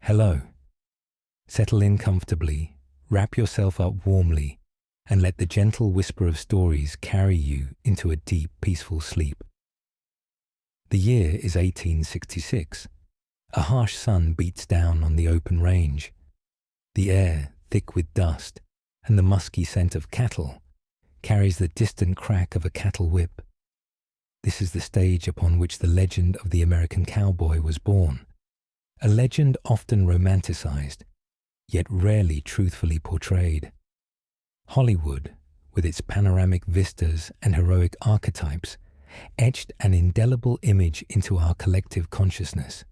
Hello. Settle in comfortably, wrap yourself up warmly, and let the gentle whisper of stories carry you into a deep, peaceful sleep. The year is 1866. A harsh sun beats down on the open range. The air, thick with dust, and the musky scent of cattle, carries the distant crack of a cattle whip. This is the stage upon which the legend of the American cowboy was born, a legend often romanticized, yet rarely truthfully portrayed. Hollywood, with its panoramic vistas and heroic archetypes, etched an indelible image into our collective consciousness.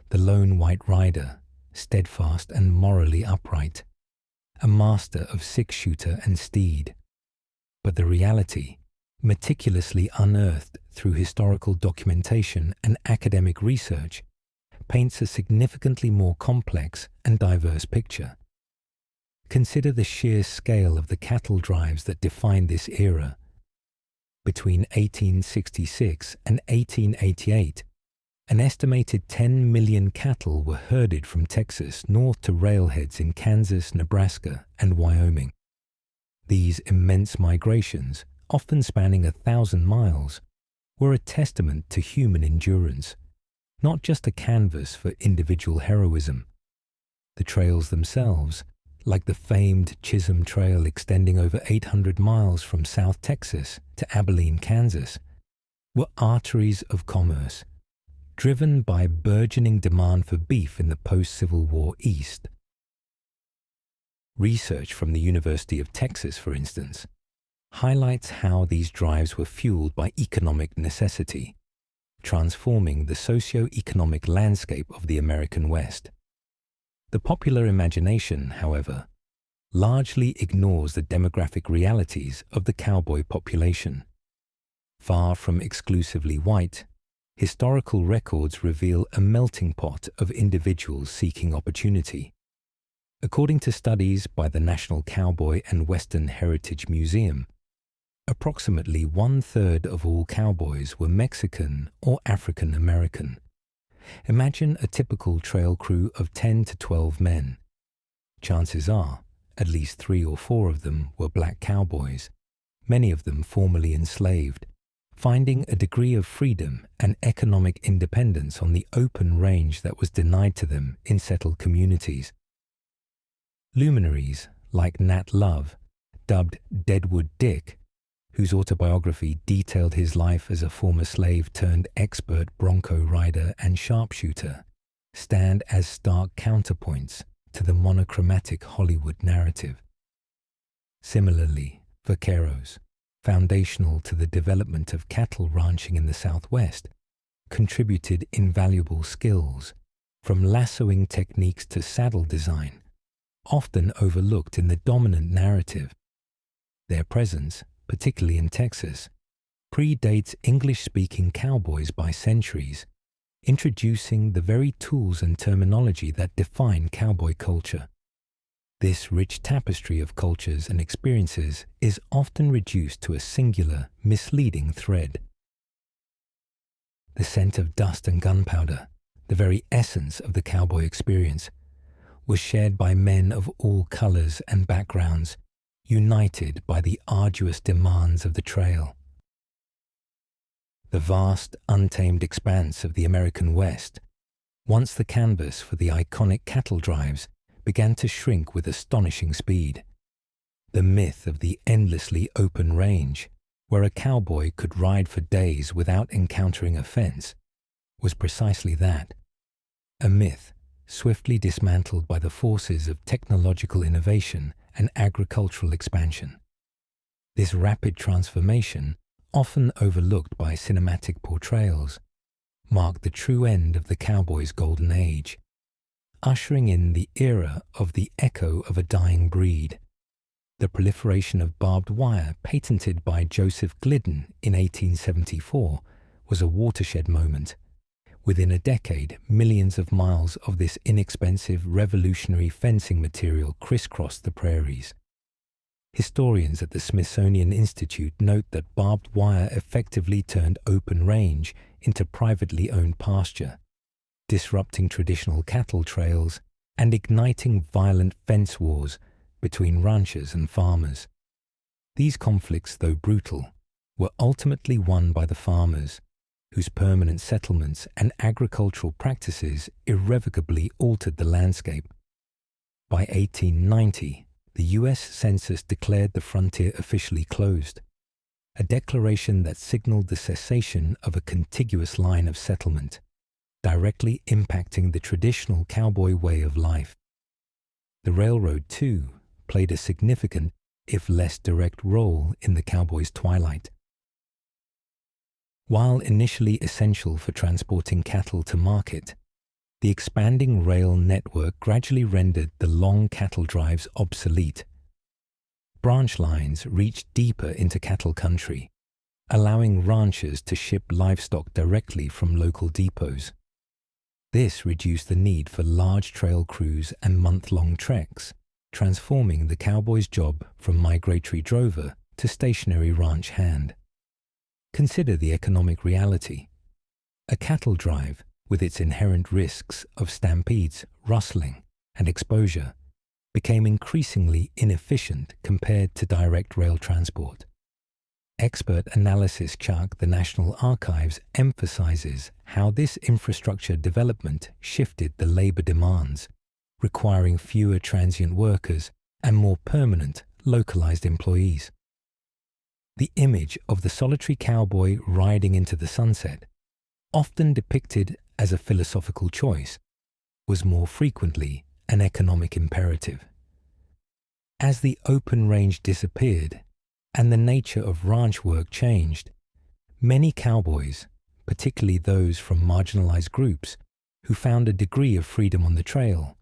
The lone white rider, steadfast and morally upright, a master of six-shooter and steed. But the reality, meticulously unearthed through historical documentation and academic research, paints a significantly more complex and diverse picture. Consider the sheer scale of the cattle drives that defined this era. Between 1866 and 1888, an estimated 10 million cattle were herded from Texas north to railheads in Kansas, Nebraska, and Wyoming. These immense migrations, often spanning 1,000 miles, were a testament to human endurance, not just a canvas for individual heroism. The trails themselves, like the famed Chisholm Trail extending over 800 miles from South Texas to Abilene, Kansas, were arteries of commerce, driven by burgeoning demand for beef in the post-Civil War East. Research from the University of Texas, for instance, highlights how these drives were fueled by economic necessity, transforming the socio-economic landscape of the American West. The popular imagination, however, largely ignores the demographic realities of the cowboy population. Far from exclusively white, historical records reveal a melting pot of individuals seeking opportunity. According to studies by the National Cowboy and Western Heritage Museum, approximately 1/3 of all cowboys were Mexican or African American. Imagine a typical trail crew of 10 to 12 men. Chances are, at least 3 or 4 of them were black cowboys, many of them formerly enslaved, finding a degree of freedom and economic independence on the open range that was denied to them in settled communities. Luminaries like Nat Love, dubbed Deadwood Dick, whose autobiography detailed his life as a former slave turned expert bronco rider and sharpshooter, stand as stark counterpoints to the monochromatic Hollywood narrative. Similarly, vaqueros, foundational to the development of cattle ranching in the Southwest, contributed invaluable skills, from lassoing techniques to saddle design, often overlooked in the dominant narrative. Their presence, particularly in Texas, predates English-speaking cowboys by centuries, introducing the very tools and terminology that define cowboy culture. This rich tapestry of cultures and experiences is often reduced to a singular, misleading thread. The scent of dust and gunpowder, the very essence of the cowboy experience, was shared by men of all colors and backgrounds, united by the arduous demands of the trail. The vast, untamed expanse of the American West, once the canvas for the iconic cattle drives, began to shrink with astonishing speed. The myth of the endlessly open range, where a cowboy could ride for days without encountering a fence, was precisely that, a myth swiftly dismantled by the forces of technological innovation and agricultural expansion. This rapid transformation, often overlooked by cinematic portrayals, marked the true end of the cowboy's golden age, ushering in the era of the echo of a dying breed. The proliferation of barbed wire, patented by Joseph Glidden in 1874, was a watershed moment. Within a decade, millions of miles of this inexpensive, revolutionary fencing material crisscrossed the prairies. Historians at the Smithsonian Institute note that barbed wire effectively turned open range into privately owned pasture, disrupting traditional cattle trails and igniting violent fence wars between ranchers and farmers. These conflicts, though brutal, were ultimately won by the farmers, whose permanent settlements and agricultural practices irrevocably altered the landscape. By 1890, the US Census declared the frontier officially closed, a declaration that signaled the cessation of a contiguous line of settlement, directly impacting the traditional cowboy way of life. The railroad, too, played a significant, if less direct, role in the cowboys' twilight. While initially essential for transporting cattle to market, the expanding rail network gradually rendered the long cattle drives obsolete. Branch lines reached deeper into cattle country, allowing ranchers to ship livestock directly from local depots. This reduced the need for large trail crews and month-long treks, transforming the cowboy's job from migratory drover to stationary ranch hand. Consider the economic reality. A cattle drive, with its inherent risks of stampedes, rustling, and exposure, became increasingly inefficient compared to direct rail transport. Expert analysis Chuck, the National Archives, emphasizes how this infrastructure development shifted the labor demands, requiring fewer transient workers and more permanent, localized employees. The image of the solitary cowboy riding into the sunset, often depicted as a philosophical choice, was more frequently an economic imperative. As the open range disappeared and the nature of ranch work changed, many cowboys, particularly those from marginalized groups who found a degree of freedom on the trail,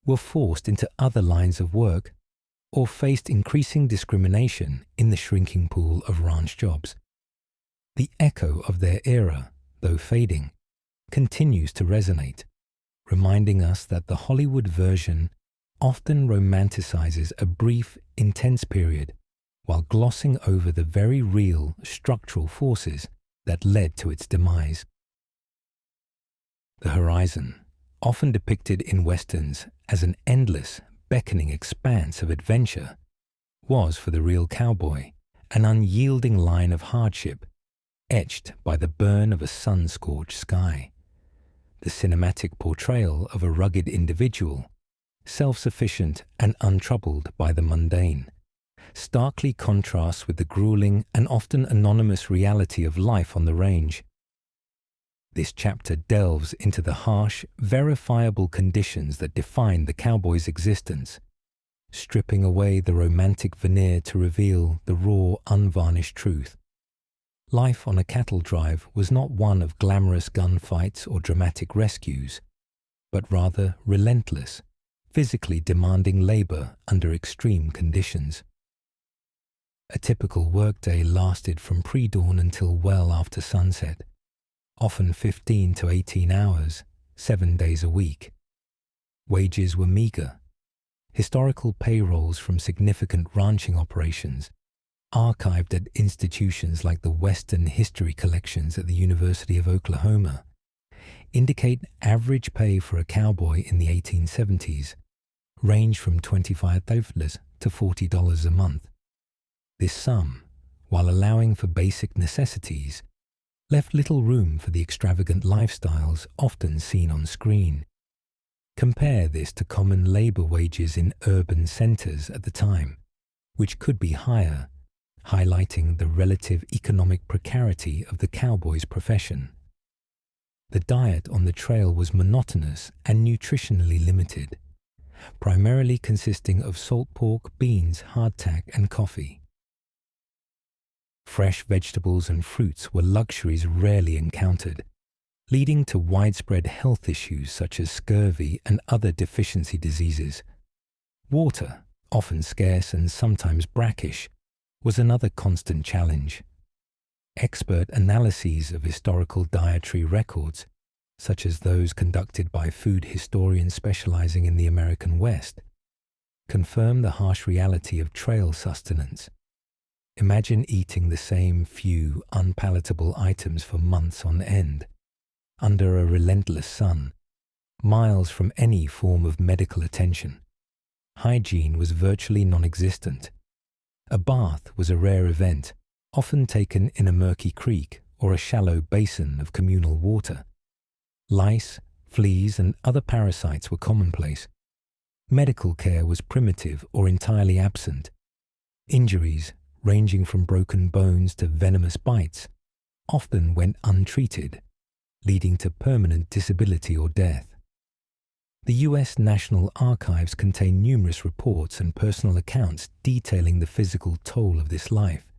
were forced into other lines of work or faced increasing discrimination in the shrinking pool of ranch jobs. The echo of their era, though fading, continues to resonate, reminding us that the Hollywood version often romanticizes a brief, intense period while glossing over the very real structural forces that led to its demise. The horizon, often depicted in westerns as an endless, beckoning expanse of adventure, was for the real cowboy an unyielding line of hardship, etched by the burn of a sun-scorched sky. The cinematic portrayal of a rugged individual, self-sufficient and untroubled by the mundane, starkly contrasts with the grueling and often anonymous reality of life on the range. This chapter delves into the harsh, verifiable conditions that define the cowboy's existence, stripping away the romantic veneer to reveal the raw, unvarnished truth. Life on a cattle drive was not one of glamorous gunfights or dramatic rescues, but rather relentless, physically demanding labor under extreme conditions. A typical workday lasted from pre-dawn until well after sunset, often 15 to 18 hours, 7 days a week. Wages were meager. Historical payrolls from significant ranching operations, archived at institutions like the Western History Collections at the University of Oklahoma, indicate average pay for a cowboy in the 1870s ranged from $25 to $40 a month. This sum, while allowing for basic necessities, left little room for the extravagant lifestyles often seen on screen. Compare this to common labor wages in urban centers at the time, which could be higher, highlighting the relative economic precarity of the cowboy's profession. The diet on the trail was monotonous and nutritionally limited, primarily consisting of salt pork, beans, hardtack, and coffee. Fresh vegetables and fruits were luxuries rarely encountered, leading to widespread health issues such as scurvy and other deficiency diseases. Water, often scarce and sometimes brackish, was another constant challenge. Expert analyses of historical dietary records, such as those conducted by food historians specializing in the American West, confirm the harsh reality of trail sustenance. Imagine eating the same few unpalatable items for months on end, under a relentless sun, miles from any form of medical attention. Hygiene was virtually non-existent. A bath was a rare event, often taken in a murky creek or a shallow basin of communal water. Lice, fleas, and other parasites were commonplace. Medical care was primitive or entirely absent. Injuries, ranging from broken bones to venomous bites, often went untreated, leading to permanent disability or death. The U.S. National Archives contain numerous reports and personal accounts detailing the physical toll of this life,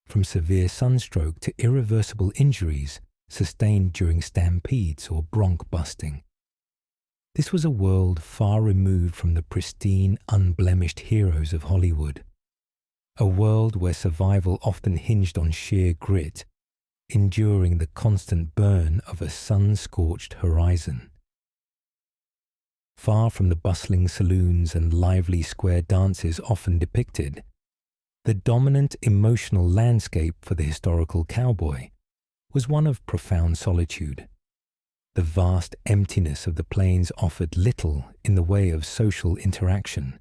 from severe sunstroke to irreversible injuries sustained during stampedes or bronch busting. This was a world far removed from the pristine, unblemished heroes of Hollywood. A world where survival often hinged on sheer grit, enduring the constant burn of a sun-scorched horizon. Far from the bustling saloons and lively square dances often depicted, the dominant emotional landscape for the historical cowboy was one of profound solitude. The vast emptiness of the plains offered little in the way of social interaction,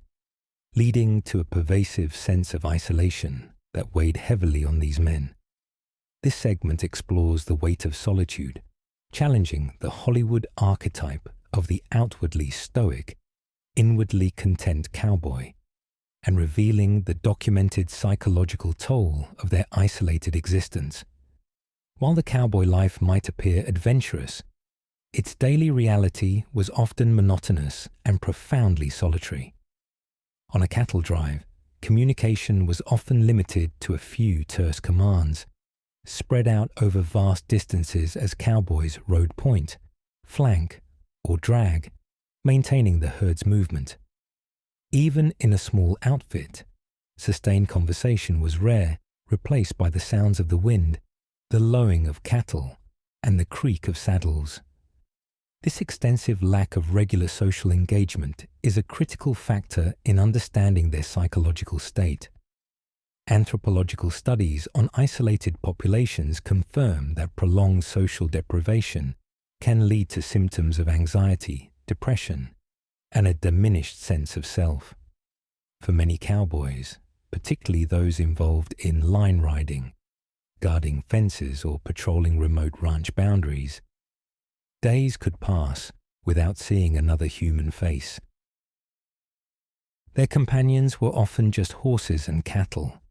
leading to a pervasive sense of isolation that weighed heavily on these men. This segment explores the weight of solitude, challenging the Hollywood archetype of the outwardly stoic, inwardly content cowboy, and revealing the documented psychological toll of their isolated existence. While the cowboy life might appear adventurous, its daily reality was often monotonous and profoundly solitary. On a cattle drive, communication was often limited to a few terse commands, spread out over vast distances as cowboys rode point, flank, or drag, maintaining the herd's movement. Even in a small outfit, sustained conversation was rare, replaced by the sounds of the wind, the lowing of cattle, and the creak of saddles. This extensive lack of regular social engagement is a critical factor in understanding their psychological state. Anthropological studies on isolated populations confirm that prolonged social deprivation can lead to symptoms of anxiety, depression, and a diminished sense of self. For many cowboys, particularly those involved in line riding, guarding fences, or patrolling remote ranch boundaries, days could pass without seeing another human face. Their companions were often just horses and cattle,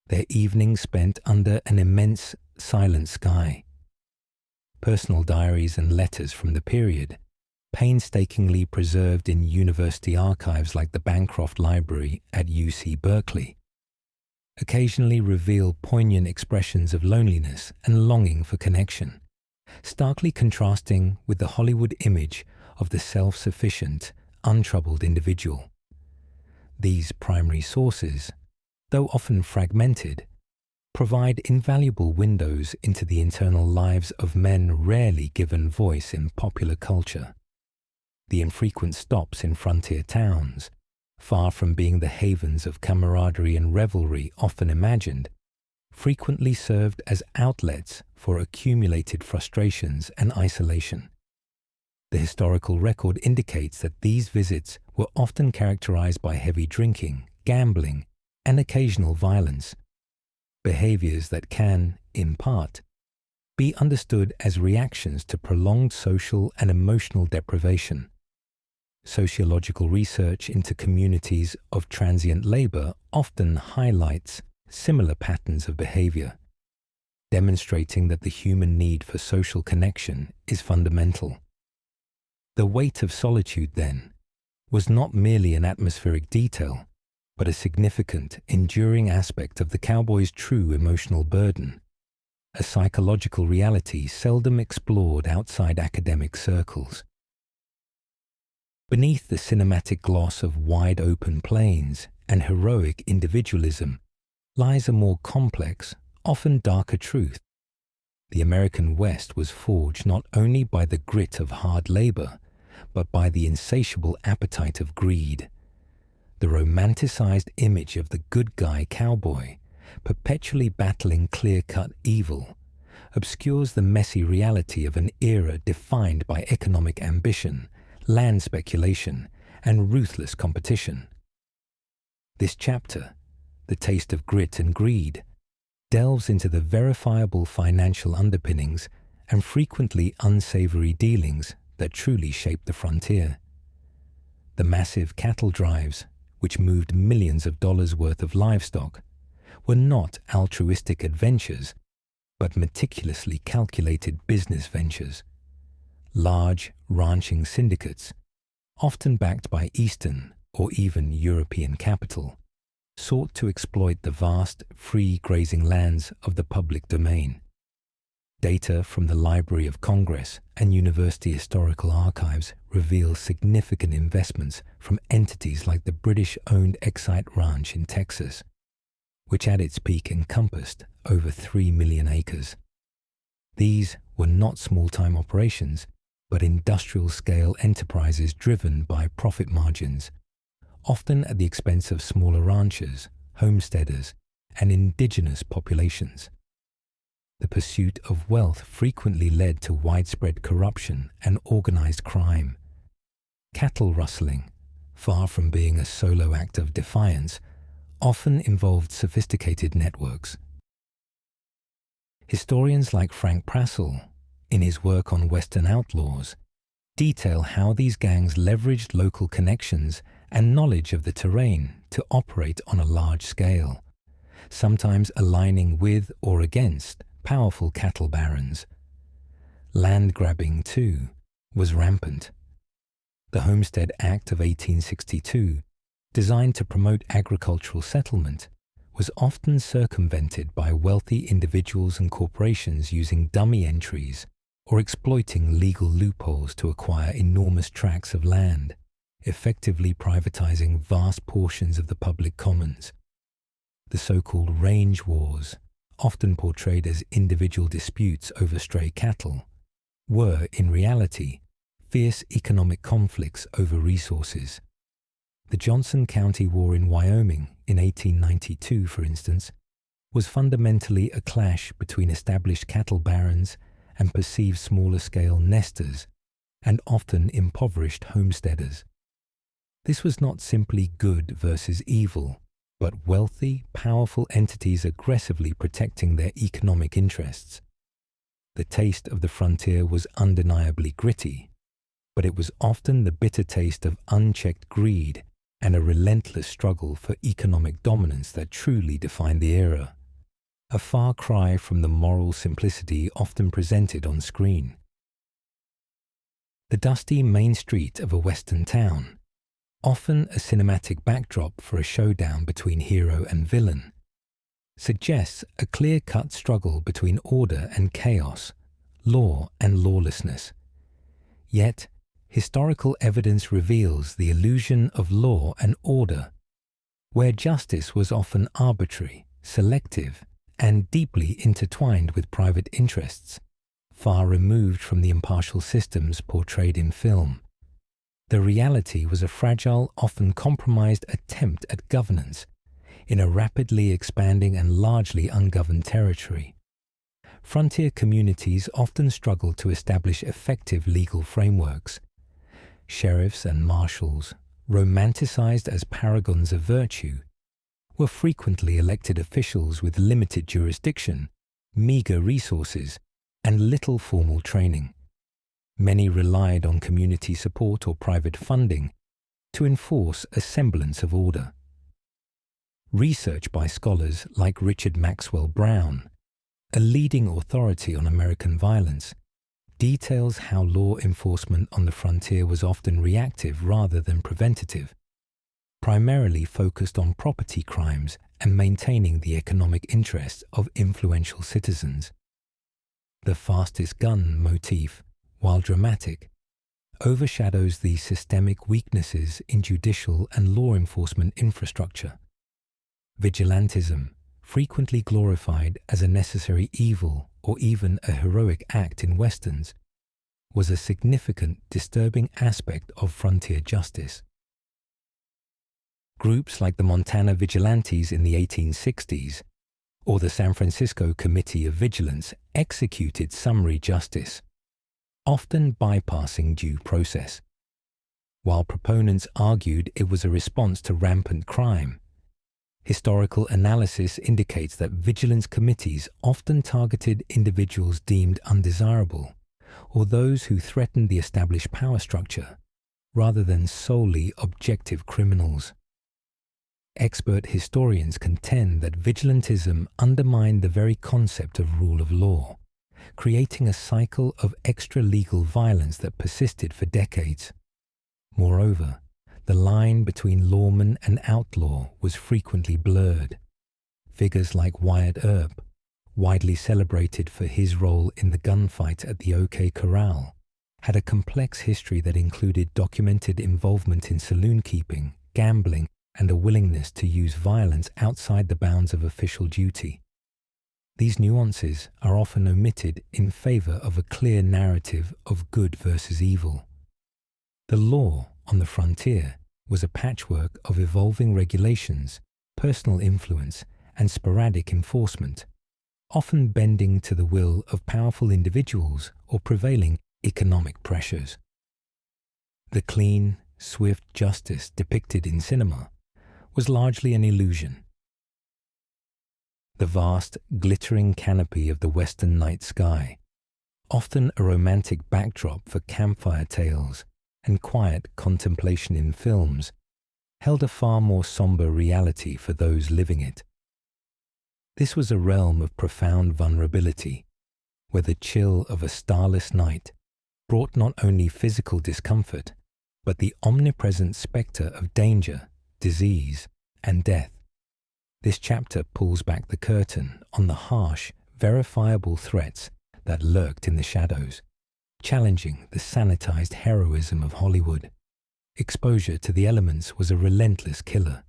their evenings spent under an immense, silent sky. Personal diaries and letters from the period, painstakingly preserved in university archives like the Bancroft Library at UC Berkeley, occasionally reveal poignant expressions of loneliness and longing for connection, starkly contrasting with the Hollywood image of the self-sufficient, untroubled individual. These primary sources, though often fragmented, provide invaluable windows into the internal lives of men rarely given voice in popular culture. The infrequent stops in frontier towns, far from being the havens of camaraderie and revelry often imagined, frequently served as outlets for accumulated frustrations and isolation. The historical record indicates that these visits were often characterized by heavy drinking, gambling, and occasional violence, behaviors that can, in part, be understood as reactions to prolonged social and emotional deprivation. Sociological research into communities of transient labor often highlights similar patterns of behavior, demonstrating that the human need for social connection is fundamental. The weight of solitude, then, was not merely an atmospheric detail, but a significant, enduring aspect of the cowboy's true emotional burden, a psychological reality seldom explored outside academic circles. Beneath the cinematic gloss of wide-open plains and heroic individualism lies a more complex, often darker truth. The American West was forged not only by the grit of hard labor, but by the insatiable appetite of greed. The romanticized image of the good guy cowboy, perpetually battling clear-cut evil, obscures the messy reality of an era defined by economic ambition, land speculation, and ruthless competition. This chapter, The Taste of Grit and Greed, delves into the verifiable financial underpinnings and frequently unsavory dealings that truly shaped the frontier. The massive cattle drives, which moved millions of dollars worth of livestock, were not altruistic adventures, but meticulously calculated business ventures. Large ranching syndicates, often backed by Eastern or even European capital, sought to exploit the vast, free grazing lands of the public domain. Data from the Library of Congress and University Historical Archives reveal significant investments from entities like the British-owned Excite Ranch in Texas, which at its peak encompassed over 3 million acres. These were not small-time operations, but industrial-scale enterprises driven by profit margins, often at the expense of smaller ranchers, homesteaders, and indigenous populations. The pursuit of wealth frequently led to widespread corruption and organized crime. Cattle rustling, far from being a solo act of defiance, often involved sophisticated networks. Historians like Frank Prassel, in his work on Western outlaws, detail how these gangs leveraged local connections and knowledge of the terrain to operate on a large scale, sometimes aligning with or against powerful cattle barons. Land grabbing, too, was rampant. The Homestead Act of 1862, designed to promote agricultural settlement, was often circumvented by wealthy individuals and corporations using dummy entries or exploiting legal loopholes to acquire enormous tracts of land, effectively privatizing vast portions of the public commons. The so-called range wars, often portrayed as individual disputes over stray cattle, were, in reality, fierce economic conflicts over resources. The Johnson County War in Wyoming in 1892, for instance, was fundamentally a clash between established cattle barons and perceived smaller-scale nesters and often impoverished homesteaders. This was not simply good versus evil, but wealthy, powerful entities aggressively protecting their economic interests. The taste of the frontier was undeniably gritty, but it was often the bitter taste of unchecked greed and a relentless struggle for economic dominance that truly defined the era, a far cry from the moral simplicity often presented on screen. The dusty main street of a western town, often a cinematic backdrop for a showdown between hero and villain, suggests a clear-cut struggle between order and chaos, law and lawlessness. Yet, historical evidence reveals the illusion of law and order, where justice was often arbitrary, selective, and deeply intertwined with private interests, far removed from the impartial systems portrayed in film. The reality was a fragile, often compromised attempt at governance in a rapidly expanding and largely ungoverned territory. Frontier communities often struggled to establish effective legal frameworks. Sheriffs and marshals, romanticized as paragons of virtue, were frequently elected officials with limited jurisdiction, meager resources, and little formal training. Many relied on community support or private funding to enforce a semblance of order. Research by scholars like Richard Maxwell Brown, a leading authority on American violence, details how law enforcement on the frontier was often reactive rather than preventative, primarily focused on property crimes and maintaining the economic interests of influential citizens. The fastest gun motif, while dramatic, overshadows the systemic weaknesses in judicial and law enforcement infrastructure. Vigilantism, frequently glorified as a necessary evil or even a heroic act in Westerns, was a significant, disturbing aspect of frontier justice. Groups like the Montana Vigilantes in the 1860s or the San Francisco Committee of Vigilance executed summary justice, often bypassing due process. while proponents argued it was a response to rampant crime. Historical analysis indicates that vigilance committees often targeted individuals deemed undesirable, or those who threatened the established power structure, rather than solely objective criminals. Expert historians contend that vigilantism undermined the very concept of rule of law, creating a cycle of extra-legal violence that persisted for decades. Moreover, the line between lawman and outlaw was frequently blurred. Figures like Wyatt Earp, widely celebrated for his role in the gunfight at the OK Corral, had a complex history that included documented involvement in saloon keeping, gambling, and a willingness to use violence outside the bounds of official duty. These nuances are often omitted in favor of a clear narrative of good versus evil. The law on the frontier was a patchwork of evolving regulations, personal influence, and sporadic enforcement, often bending to the will of powerful individuals or prevailing economic pressures. The clean, swift justice depicted in cinema was largely an illusion. The vast, glittering canopy of the western night sky, often a romantic backdrop for campfire tales and quiet contemplation in films, held a far more somber reality for those living it. This was a realm of profound vulnerability, where the chill of a starless night brought not only physical discomfort, but the omnipresent spectre of danger, disease, and death. This chapter pulls back the curtain on the harsh, verifiable threats that lurked in the shadows, challenging the sanitized heroism of Hollywood. Exposure to the elements was a relentless killer.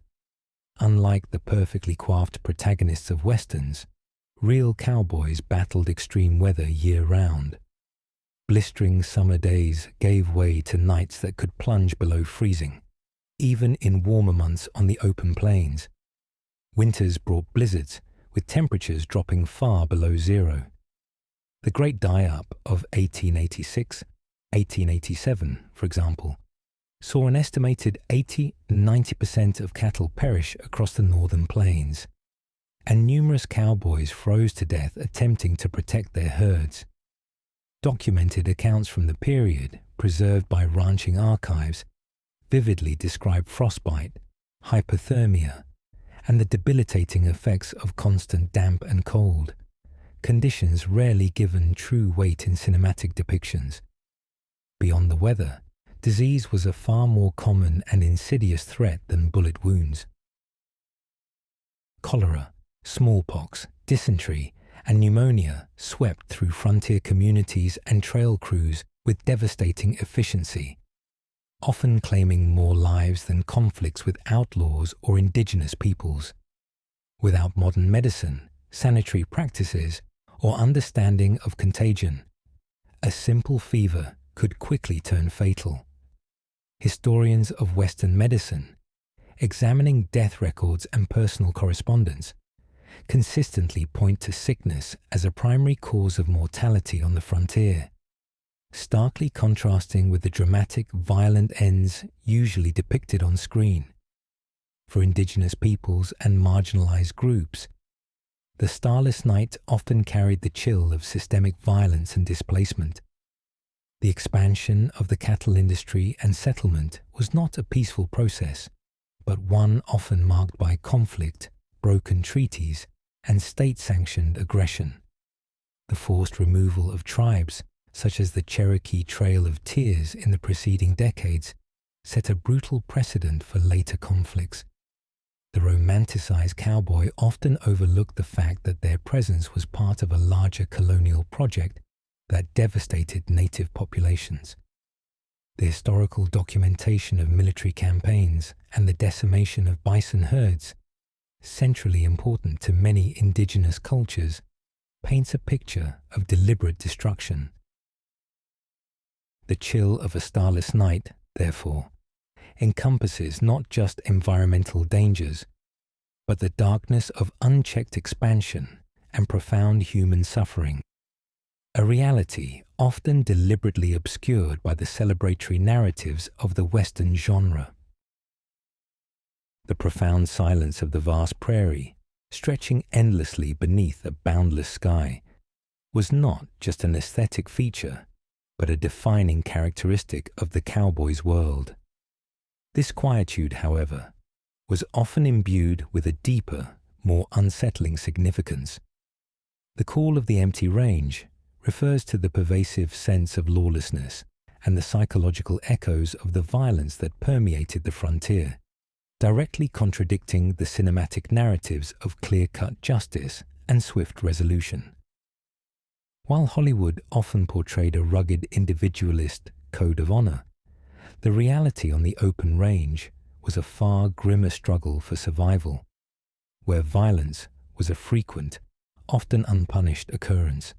Unlike the perfectly coiffed protagonists of westerns, real cowboys battled extreme weather year-round. Blistering summer days gave way to nights that could plunge below freezing, even in warmer months on the open plains. Winters brought blizzards, with temperatures dropping far below zero. The Great Die-Up of 1886-1887, for example, saw an estimated 80–90% of cattle perish across the northern plains, and numerous cowboys froze to death attempting to protect their herds. Documented accounts from the period, preserved by ranching archives, vividly describe frostbite, hypothermia, and the debilitating effects of constant damp and cold, conditions rarely given true weight in cinematic depictions. Beyond the weather, disease was a far more common and insidious threat than bullet wounds. Cholera, smallpox, dysentery, and pneumonia swept through frontier communities and trail crews with devastating efficiency, often claiming more lives than conflicts with outlaws or indigenous peoples. Without modern medicine, sanitary practices, or understanding of contagion, a simple fever could quickly turn fatal. Historians of Western medicine, examining death records and personal correspondence, consistently point to sickness as a primary cause of mortality on the frontier, starkly contrasting with the dramatic, violent ends usually depicted on screen. For indigenous peoples and marginalized groups, the starless night often carried the chill of systemic violence and displacement. The expansion of the cattle industry and settlement was not a peaceful process, but one often marked by conflict, broken treaties, and state-sanctioned aggression. The forced removal of tribes, such as the Cherokee Trail of Tears in the preceding decades, set a brutal precedent for later conflicts. The romanticized cowboy often overlooked the fact that their presence was part of a larger colonial project that devastated native populations. The historical documentation of military campaigns and the decimation of bison herds, centrally important to many indigenous cultures, paints a picture of deliberate destruction. The chill of a starless night, therefore, encompasses not just environmental dangers, but the darkness of unchecked expansion and profound human suffering. a reality often deliberately obscured by the celebratory narratives of the Western genre. The profound silence of the vast prairie, stretching endlessly beneath a boundless sky, was not just an aesthetic feature, but a defining characteristic of the cowboy's world. This quietude, however, was often imbued with a deeper, more unsettling significance. The call of the empty range refers to the pervasive sense of lawlessness and the psychological echoes of the violence that permeated the frontier, directly contradicting the cinematic narratives of clear-cut justice and swift resolution. While Hollywood often portrayed a rugged individualist code of honor, the reality on the open range was a far grimmer struggle for survival, where violence was a frequent, often unpunished occurrence.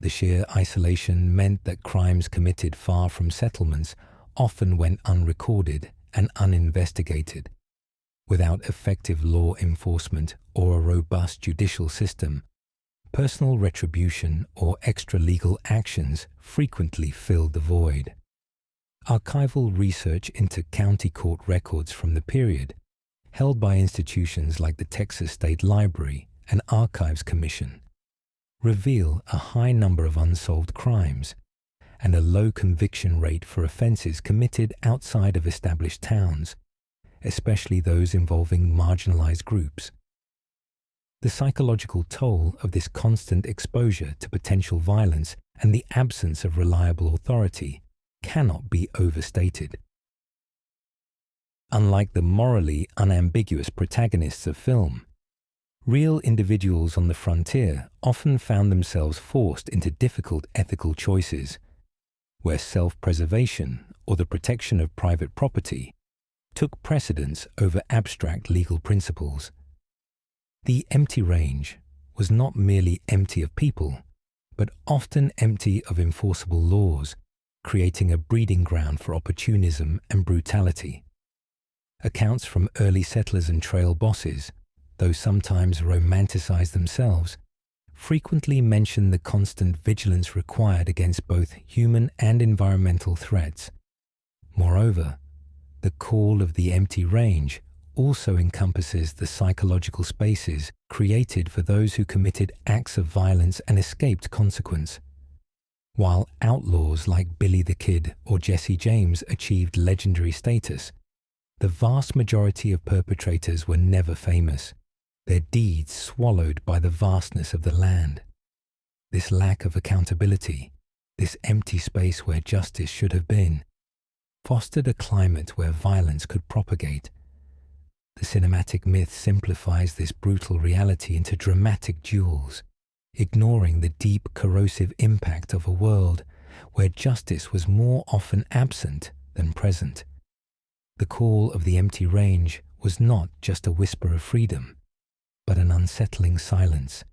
The sheer isolation meant that crimes committed far from settlements often went unrecorded and uninvestigated. Without effective law enforcement or a robust judicial system, personal retribution or extra-legal actions frequently filled the void. Archival research into county court records from the period, held by institutions like the Texas State Library and Archives Commission, reveal a high number of unsolved crimes and a low conviction rate for offenses committed outside of established towns, especially those involving marginalized groups. The psychological toll of this constant exposure to potential violence and the absence of reliable authority cannot be overstated. Unlike the morally unambiguous protagonists of film, real individuals on the frontier often found themselves forced into difficult ethical choices, where self-preservation or the protection of private property took precedence over abstract legal principles. The empty range was not merely empty of people, but often empty of enforceable laws, creating a breeding ground for opportunism and brutality. Accounts from early settlers and trail bosses, though sometimes romanticized themselves, frequently mention the constant vigilance required against both human and environmental threats. Moreover, the call of the empty range also encompasses the psychological spaces created for those who committed acts of violence and escaped consequence. While outlaws like Billy the Kid or Jesse James achieved legendary status, the vast majority of perpetrators were never famous, their deeds swallowed by the vastness of the land. This lack of accountability, this empty space where justice should have been, fostered a climate where violence could propagate. The cinematic myth simplifies this brutal reality into dramatic duels, ignoring the deep corrosive impact of a world where justice was more often absent than present. The call of the empty range was not just a whisper of freedom, but an unsettling silence,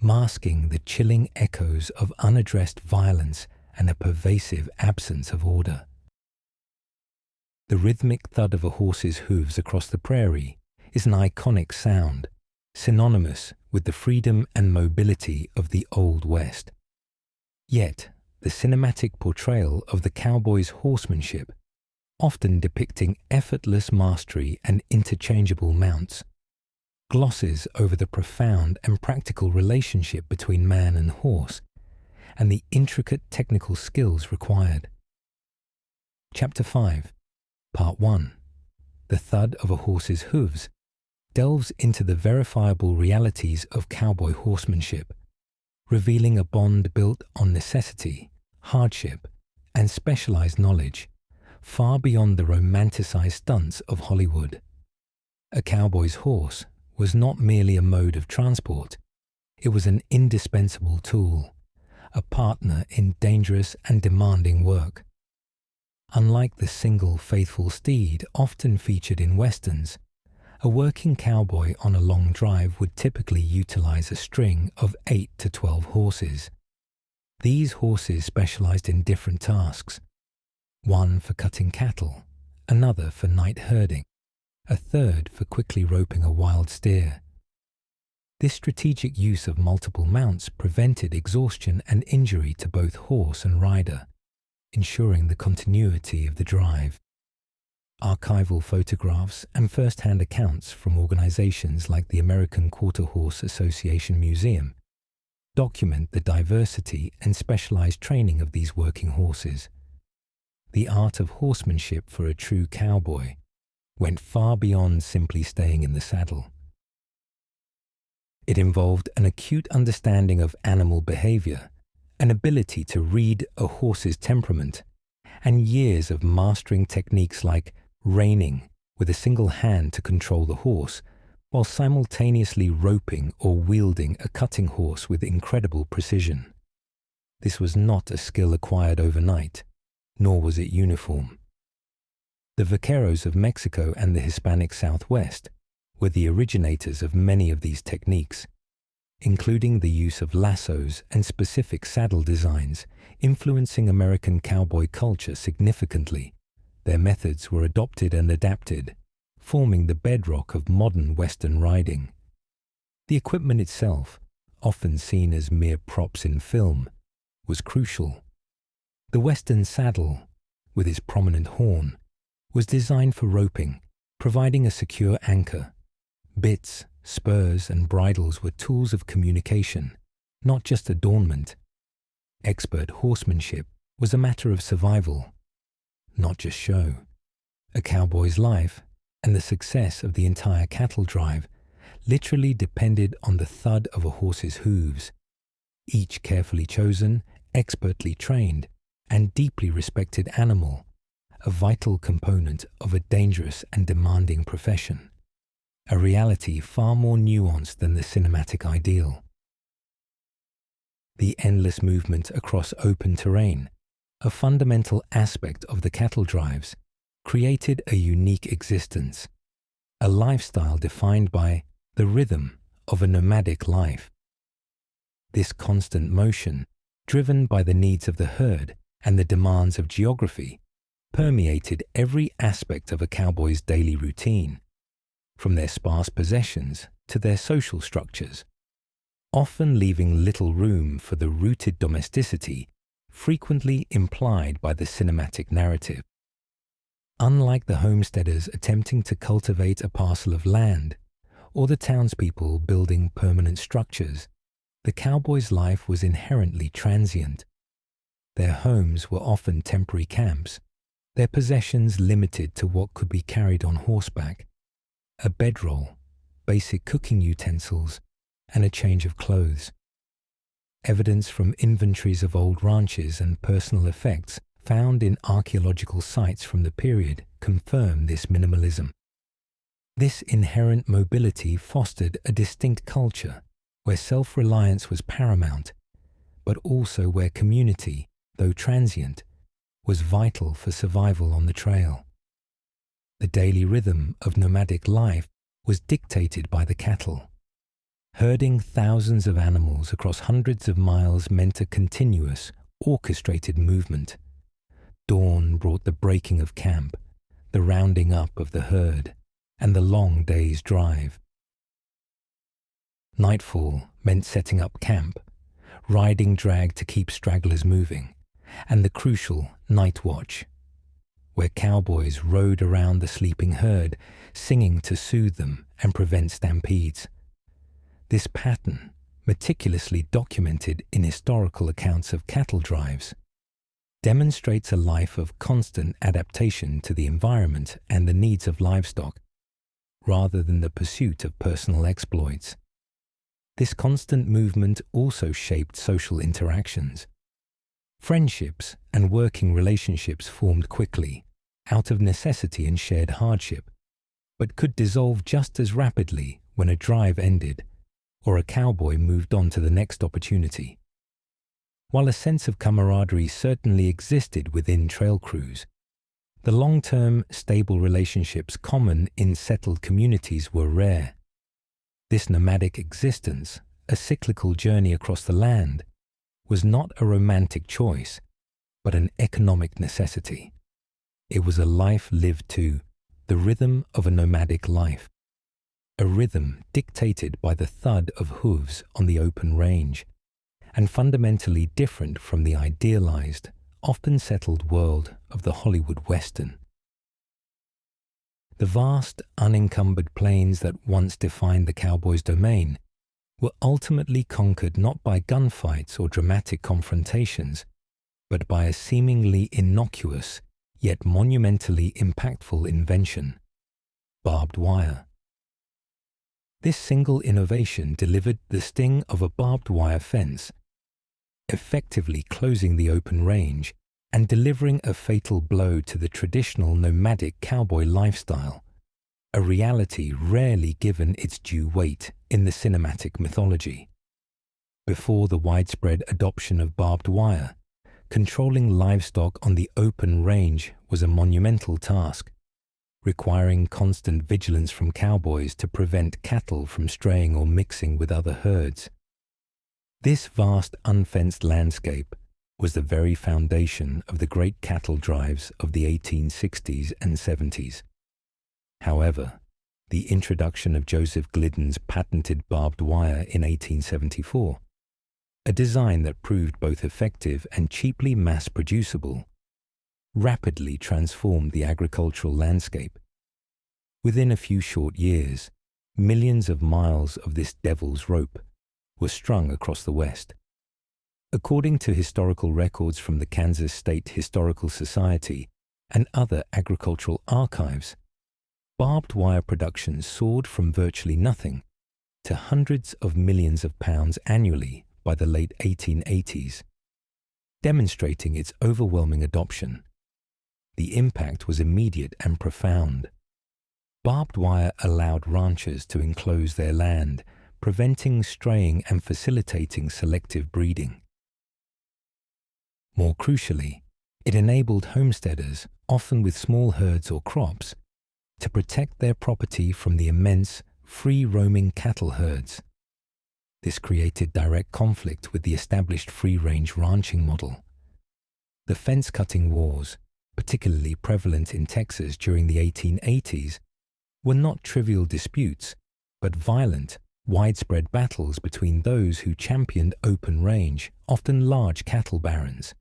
masking the chilling echoes of unaddressed violence and a pervasive absence of order. The rhythmic thud of a horse's hooves across the prairie is an iconic sound, synonymous with the freedom and mobility of the Old West. Yet, the cinematic portrayal of the cowboy's horsemanship, often depicting effortless mastery and interchangeable mounts, glosses over the profound and practical relationship between man and horse and the intricate technical skills required. Chapter 5, Part 1, The Thud of a Horse's Hooves, delves into the verifiable realities of cowboy horsemanship, revealing a bond built on necessity, hardship, and specialized knowledge, far beyond the romanticized stunts of Hollywood. A cowboy's horse was not merely a mode of transport, it was an indispensable tool, a partner in dangerous and demanding work. Unlike the single faithful steed often featured in westerns, a working cowboy on a long drive would typically utilize a string of 8 to 12 horses. These horses specialized in different tasks, one for cutting cattle, another for night herding, a third for quickly roping a wild steer. This strategic use of multiple mounts prevented exhaustion and injury to both horse and rider, ensuring the continuity of the drive. Archival photographs and first-hand accounts from organizations like the American Quarter Horse Association Museum document the diversity and specialized training of these working horses. The art of horsemanship for a true cowboy went far beyond simply staying in the saddle. It involved an acute understanding of animal behavior, an ability to read a horse's temperament, and years of mastering techniques like reining with a single hand to control the horse, while simultaneously roping or wielding a cutting horse with incredible precision. This was not a skill acquired overnight, nor was it uniform. The vaqueros of Mexico and the Hispanic Southwest were the originators of many of these techniques, including the use of lassos and specific saddle designs, influencing American cowboy culture significantly. Their methods were adopted and adapted, forming the bedrock of modern Western riding. The equipment itself, often seen as mere props in film, was crucial. The Western saddle, with its prominent horn, was designed for roping, providing a secure anchor. Bits, spurs, and bridles were tools of communication, not just adornment. Expert horsemanship was a matter of survival, not just show. A cowboy's life, and the success of the entire cattle drive, literally depended on the thud of a horse's hooves, each carefully chosen, expertly trained, and deeply respected animal, a vital component of a dangerous and demanding profession, a reality far more nuanced than the cinematic ideal. The endless movement across open terrain, a fundamental aspect of the cattle drives, created a unique existence, a lifestyle defined by the rhythm of a nomadic life. This constant motion, driven by the needs of the herd and the demands of geography, permeated every aspect of a cowboy's daily routine, from their sparse possessions to their social structures, often leaving little room for the rooted domesticity frequently implied by the cinematic narrative. Unlike the homesteaders attempting to cultivate a parcel of land, or the townspeople building permanent structures, the cowboy's life was inherently transient. Their homes were often temporary camps, their possessions limited to what could be carried on horseback: a bedroll, basic cooking utensils, and a change of clothes. Evidence from inventories of old ranches and personal effects found in archaeological sites from the period confirm this minimalism. This inherent mobility fostered a distinct culture where self-reliance was paramount, but also where community, though transient, was vital for survival on the trail. The daily rhythm of nomadic life was dictated by the cattle. Herding thousands of animals across hundreds of miles meant a continuous, orchestrated movement. Dawn brought the breaking of camp, the rounding up of the herd, and the long day's drive. Nightfall meant setting up camp, riding drag to keep stragglers moving, and the crucial night watch, where cowboys rode around the sleeping herd, singing to soothe them and prevent stampedes. This pattern, meticulously documented in historical accounts of cattle drives, demonstrates a life of constant adaptation to the environment and the needs of livestock, rather than the pursuit of personal exploits. This constant movement also shaped social interactions. Friendships and working relationships formed quickly, out of necessity and shared hardship, but could dissolve just as rapidly when a drive ended or a cowboy moved on to the next opportunity. While a sense of camaraderie certainly existed within trail crews, the long-term, stable relationships common in settled communities were rare. This nomadic existence, a cyclical journey across the land, was not a romantic choice, but an economic necessity. It was a life lived to the rhythm of a nomadic life. a rhythm dictated by the thud of hooves on the open range, and fundamentally different from the idealized, often settled world of the Hollywood Western. The vast, unencumbered plains that once defined the cowboy's domain were ultimately conquered not by gunfights or dramatic confrontations, but by a seemingly innocuous yet monumentally impactful invention: barbed wire. This single innovation delivered the sting of a barbed wire fence, effectively closing the open range and delivering a fatal blow to the traditional nomadic cowboy lifestyle, a reality rarely given its due weight in the cinematic mythology. Before the widespread adoption of barbed wire, controlling livestock on the open range was a monumental task, requiring constant vigilance from cowboys to prevent cattle from straying or mixing with other herds. This vast unfenced landscape was the very foundation of the great cattle drives of the 1860s and 70s. However, the introduction of Joseph Glidden's patented barbed wire in 1874, a design that proved both effective and cheaply mass-producible, rapidly transformed the agricultural landscape. Within a few short years, millions of miles of this devil's rope were strung across the West. According to historical records from the Kansas State Historical Society and other agricultural archives, barbed wire production soared from virtually nothing to hundreds of millions of pounds annually by the late 1880s, demonstrating its overwhelming adoption. The impact was immediate and profound. Barbed wire allowed ranchers to enclose their land, preventing straying and facilitating selective breeding. More crucially, it enabled homesteaders, often with small herds or crops, to protect their property from the immense, free-roaming cattle herds. This created direct conflict with the established free-range ranching model. The fence-cutting wars, particularly prevalent in Texas during the 1880s, were not trivial disputes, but violent, widespread battles between those who championed open range, often large cattle barons,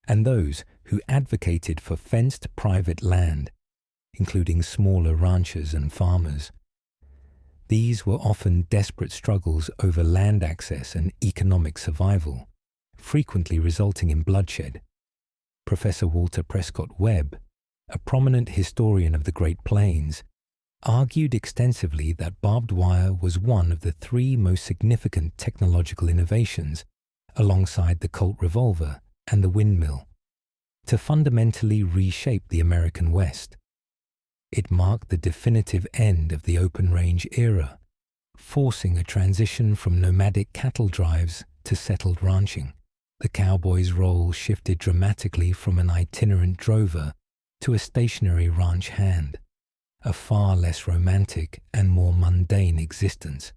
and those who advocated for fenced private land, including smaller ranchers and farmers. These were often desperate struggles over land access and economic survival, frequently resulting in bloodshed. Professor Walter Prescott Webb, a prominent historian of the Great Plains, argued extensively that barbed wire was one of the three most significant technological innovations, alongside the Colt revolver and the windmill, to fundamentally reshape the American West. It marked the definitive end of the open-range era, forcing a transition from nomadic cattle drives to settled ranching. The cowboy's role shifted dramatically from an itinerant drover to a stationary ranch hand, a far less romantic and more mundane existence.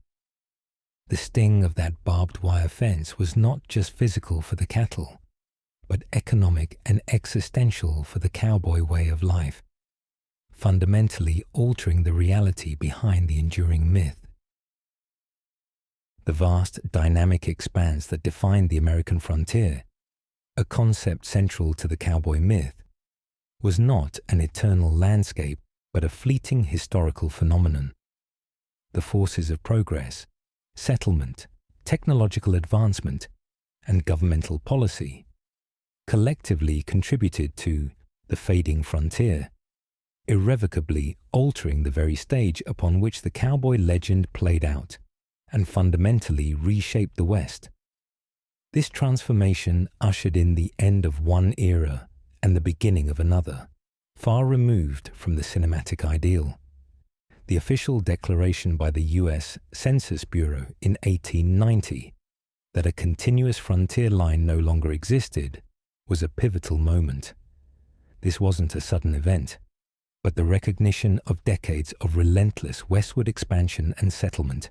The sting of that barbed wire fence was not just physical for the cattle, but economic and existential for the cowboy way of life, fundamentally altering the reality behind the enduring myth. The vast dynamic expanse that defined the American frontier, a concept central to the cowboy myth, was not an eternal landscape but a fleeting historical phenomenon. The forces of progress, settlement, technological advancement, and governmental policy collectively contributed to the fading frontier, irrevocably altering the very stage upon which the cowboy legend played out and fundamentally reshaped the West. This transformation ushered in the end of one era and the beginning of another, far removed from the cinematic ideal. The official declaration by the U.S. Census Bureau in 1890 that a continuous frontier line no longer existed was a pivotal moment. This wasn't a sudden event, but the recognition of decades of relentless westward expansion and settlement.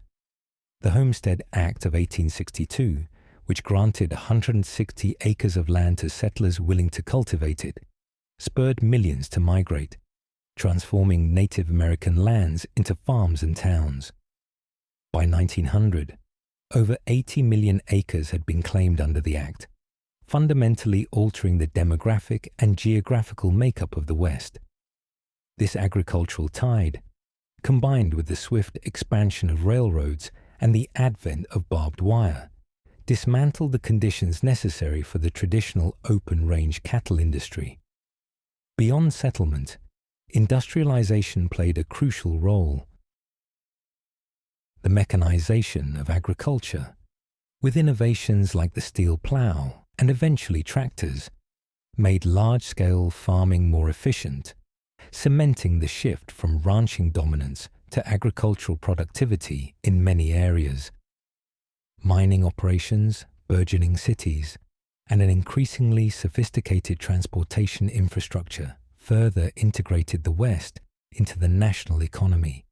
The Homestead Act of 1862, which granted 160 acres of land to settlers willing to cultivate it, spurred millions to migrate, transforming Native American lands into farms and towns. By 1900, over 80 million acres had been claimed under the Act, fundamentally altering the demographic and geographical makeup of the West. This agricultural tide, combined with the swift expansion of railroads and the advent of barbed wire, dismantled the conditions necessary for the traditional open-range cattle industry. Beyond settlement, industrialization played a crucial role. The mechanization of agriculture, with innovations like the steel plow and eventually tractors, made large-scale farming more efficient, cementing the shift from ranching dominance to agricultural productivity in many areas. Mining operations, burgeoning cities, and an increasingly sophisticated transportation infrastructure further integrated the West into the national economy,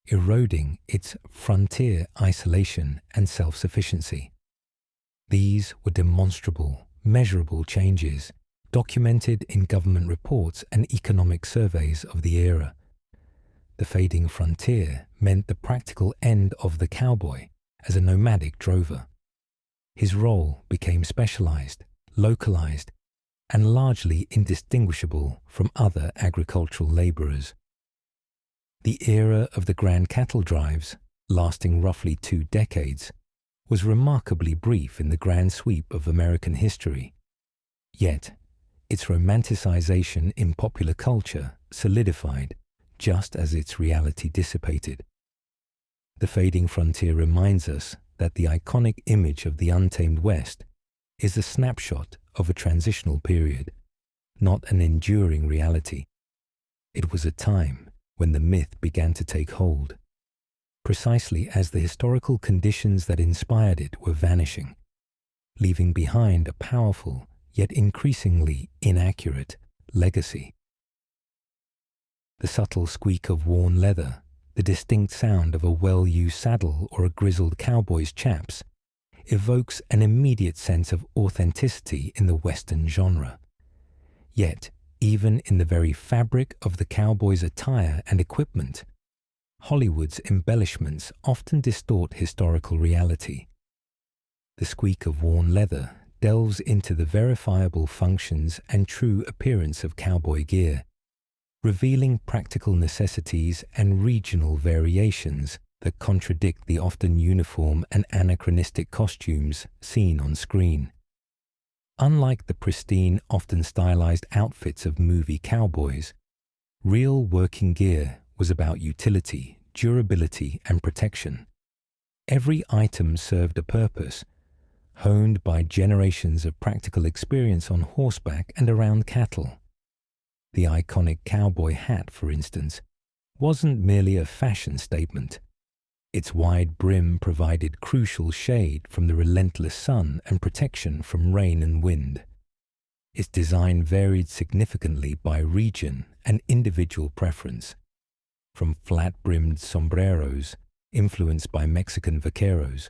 eroding its frontier isolation and self-sufficiency. These were demonstrable, measurable changes, documented in government reports and economic surveys of the era. The fading frontier meant the practical end of the cowboy as a nomadic drover. His role became specialized, localized, and largely indistinguishable from other agricultural laborers. The era of the grand cattle drives, lasting roughly 2 decades, was remarkably brief in the grand sweep of American history. Yet, its romanticization in popular culture solidified just as its reality dissipated. The fading frontier reminds us that the iconic image of the untamed West is a snapshot of a transitional period, not an enduring reality. It was a time when the myth began to take hold, precisely as the historical conditions that inspired it were vanishing, leaving behind a powerful yet increasingly inaccurate legacy. The subtle squeak of worn leather, the distinct sound of a well-used saddle or a grizzled cowboy's chaps, evokes an immediate sense of authenticity in the Western genre. Yet, even in the very fabric of the cowboy's attire and equipment, Hollywood's embellishments often distort historical reality. The squeak of worn leather delves into the verifiable functions and true appearance of cowboy gear, revealing practical necessities and regional variations that contradict the often uniform and anachronistic costumes seen on screen. Unlike the pristine, often stylized outfits of movie cowboys, real working gear was about utility, durability, and protection. Every item served a purpose, honed by generations of practical experience on horseback and around cattle. The iconic cowboy hat, for instance, wasn't merely a fashion statement. Its wide brim provided crucial shade from the relentless sun and protection from rain and wind. Its design varied significantly by region and individual preference, from flat-brimmed sombreros, influenced by Mexican vaqueros,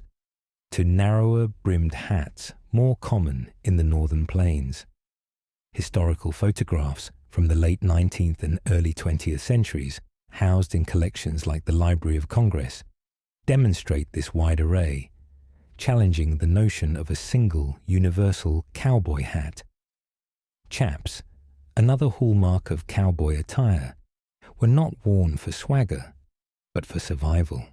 to narrower-brimmed hats more common in the northern plains. Historical photographs from the late 19th and early 20th centuries, housed in collections like the Library of Congress, demonstrate this wide array, challenging the notion of a single, universal cowboy hat. Chaps, another hallmark of cowboy attire, were not worn for swagger, but for survival.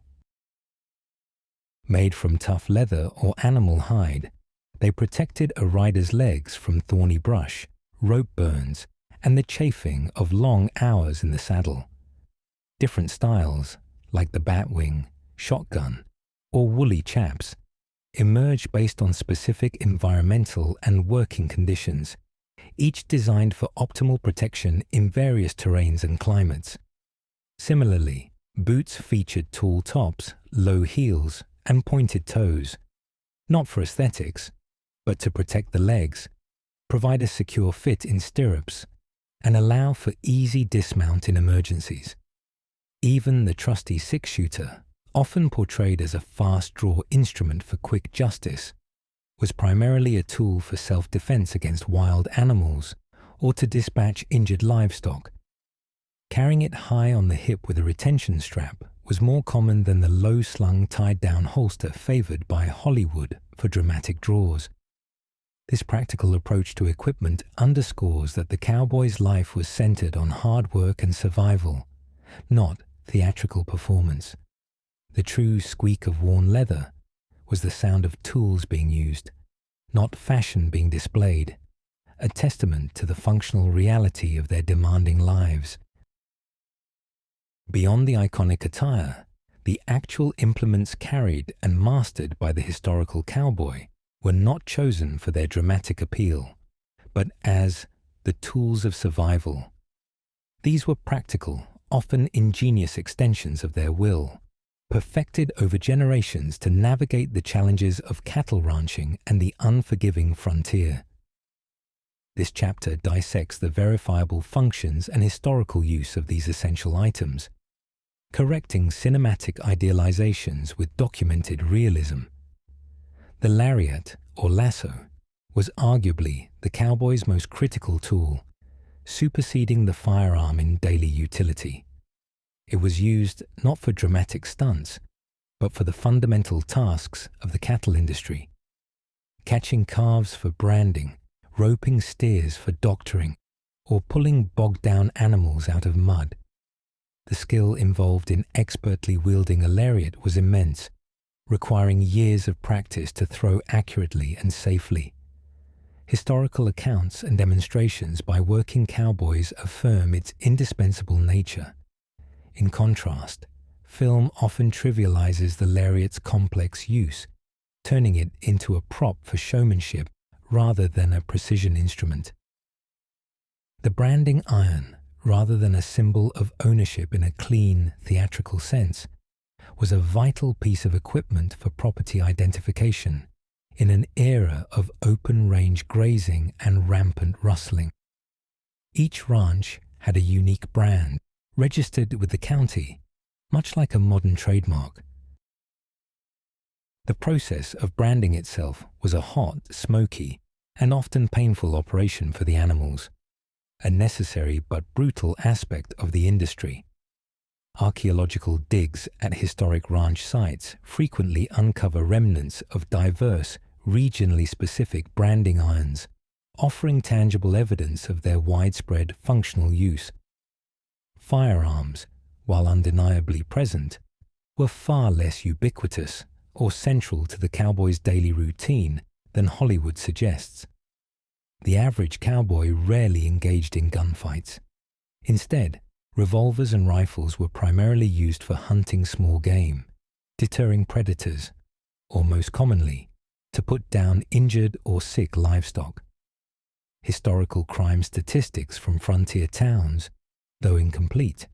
Made from tough leather or animal hide, they protected a rider's legs from thorny brush, rope burns, and the chafing of long hours in the saddle. Different styles, like the batwing, shotgun, or woolly chaps, emerge based on specific environmental and working conditions, each designed for optimal protection in various terrains and climates. Similarly, boots featured tall tops, low heels, and pointed toes, not for aesthetics, but to protect the legs, provide a secure fit in stirrups, and allow for easy dismount in emergencies. Even the trusty six-shooter, often portrayed as a fast-draw instrument for quick justice, was primarily a tool for self-defense against wild animals or to dispatch injured livestock. Carrying it high on the hip with a retention strap was more common than the low-slung tied-down holster favored by Hollywood for dramatic draws. This practical approach to equipment underscores that the cowboy's life was centered on hard work and survival, not theatrical performance. The true squeak of worn leather was the sound of tools being used, not fashion being displayed, a testament to the functional reality of their demanding lives. Beyond the iconic attire, the actual implements carried and mastered by the historical cowboy were not chosen for their dramatic appeal, but as the tools of survival. These were practical, often ingenious extensions of their will, perfected over generations to navigate the challenges of cattle ranching and the unforgiving frontier. This chapter dissects the verifiable functions and historical use of these essential items, correcting cinematic idealizations with documented realism. The lariat, or lasso, was arguably the cowboy's most critical tool, superseding the firearm in daily utility. It was used not for dramatic stunts, but for the fundamental tasks of the cattle industry: catching calves for branding, roping steers for doctoring, or pulling bogged-down animals out of mud. The skill involved in expertly wielding a lariat was immense, requiring years of practice to throw accurately and safely. Historical accounts and demonstrations by working cowboys affirm its indispensable nature. In contrast, film often trivializes the lariat's complex use, turning it into a prop for showmanship rather than a precision instrument. The branding iron, rather than a symbol of ownership in a clean, theatrical sense, was a vital piece of equipment for property identification in an era of open-range grazing and rampant rustling. Each ranch had a unique brand, registered with the county, much like a modern trademark. The process of branding itself was a hot, smoky, and often painful operation for the animals, a necessary but brutal aspect of the industry. Archaeological digs at historic ranch sites frequently uncover remnants of diverse, regionally specific branding irons, offering tangible evidence of their widespread functional use. Firearms, while undeniably present, were far less ubiquitous or central to the cowboy's daily routine than Hollywood suggests. The average cowboy rarely engaged in gunfights. Instead, revolvers and rifles were primarily used for hunting small game, deterring predators, or most commonly, to put down injured or sick livestock. Historical crime statistics from frontier towns, though incomplete,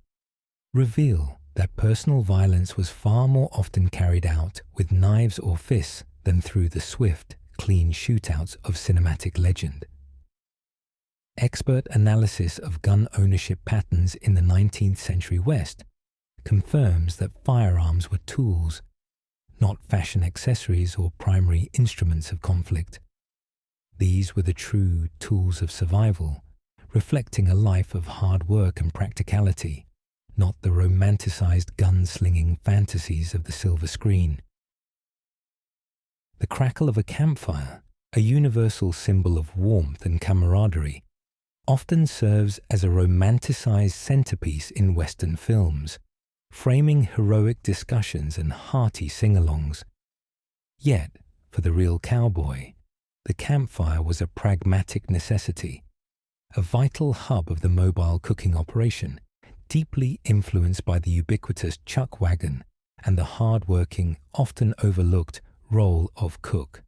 reveal that personal violence was far more often carried out with knives or fists than through the swift, clean shootouts of cinematic legend. Expert analysis of gun ownership patterns in the 19th century West confirms that firearms were tools, not fashion accessories or primary instruments of conflict. These were the true tools of survival, reflecting a life of hard work and practicality, not the romanticized gun-slinging fantasies of the silver screen. The crackle of a campfire, a universal symbol of warmth and camaraderie, often serves as a romanticized centerpiece in Western films, framing heroic discussions and hearty sing-alongs. Yet, for the real cowboy, the campfire was a pragmatic necessity, a vital hub of the mobile cooking operation, deeply influenced by the ubiquitous chuck wagon and the hard-working, often overlooked role of cook.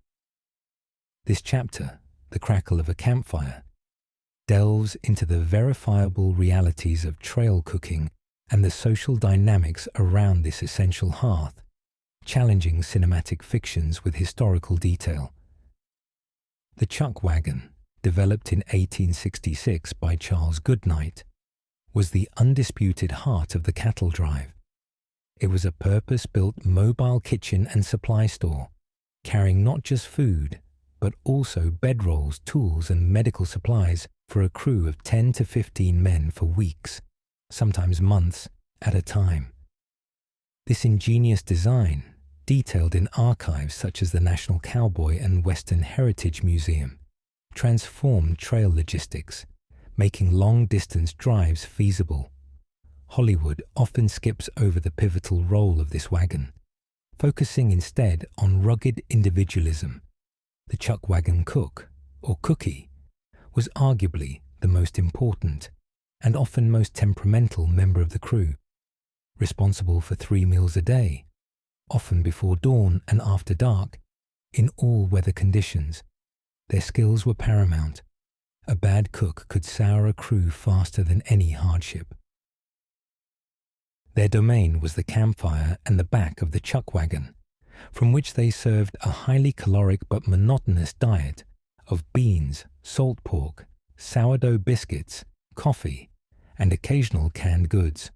This chapter, The Crackle of a Campfire, delves into the verifiable realities of trail cooking and the social dynamics around this essential hearth, challenging cinematic fictions with historical detail. The chuck wagon, developed in 1866 by Charles Goodnight, was the undisputed heart of the cattle drive. It was a purpose-built mobile kitchen and supply store, carrying not just food, but also bedrolls, tools, and medical supplies for a crew of 10 to 15 men for weeks, sometimes months, at a time. This ingenious design, detailed in archives such as the National Cowboy and Western Heritage Museum, transformed trail logistics, making long-distance drives feasible. Hollywood often skips over the pivotal role of this wagon, focusing instead on rugged individualism. The chuck wagon cook, or cookie, was arguably the most important and often most temperamental member of the crew, responsible for 3 meals a day, often before dawn and after dark, in all weather conditions. Their skills were paramount. A bad cook could sour a crew faster than any hardship. Their domain was the campfire and the back of the chuck wagon, from which they served a highly caloric but monotonous diet of beans, salt pork, sourdough biscuits, coffee, and occasional canned goods.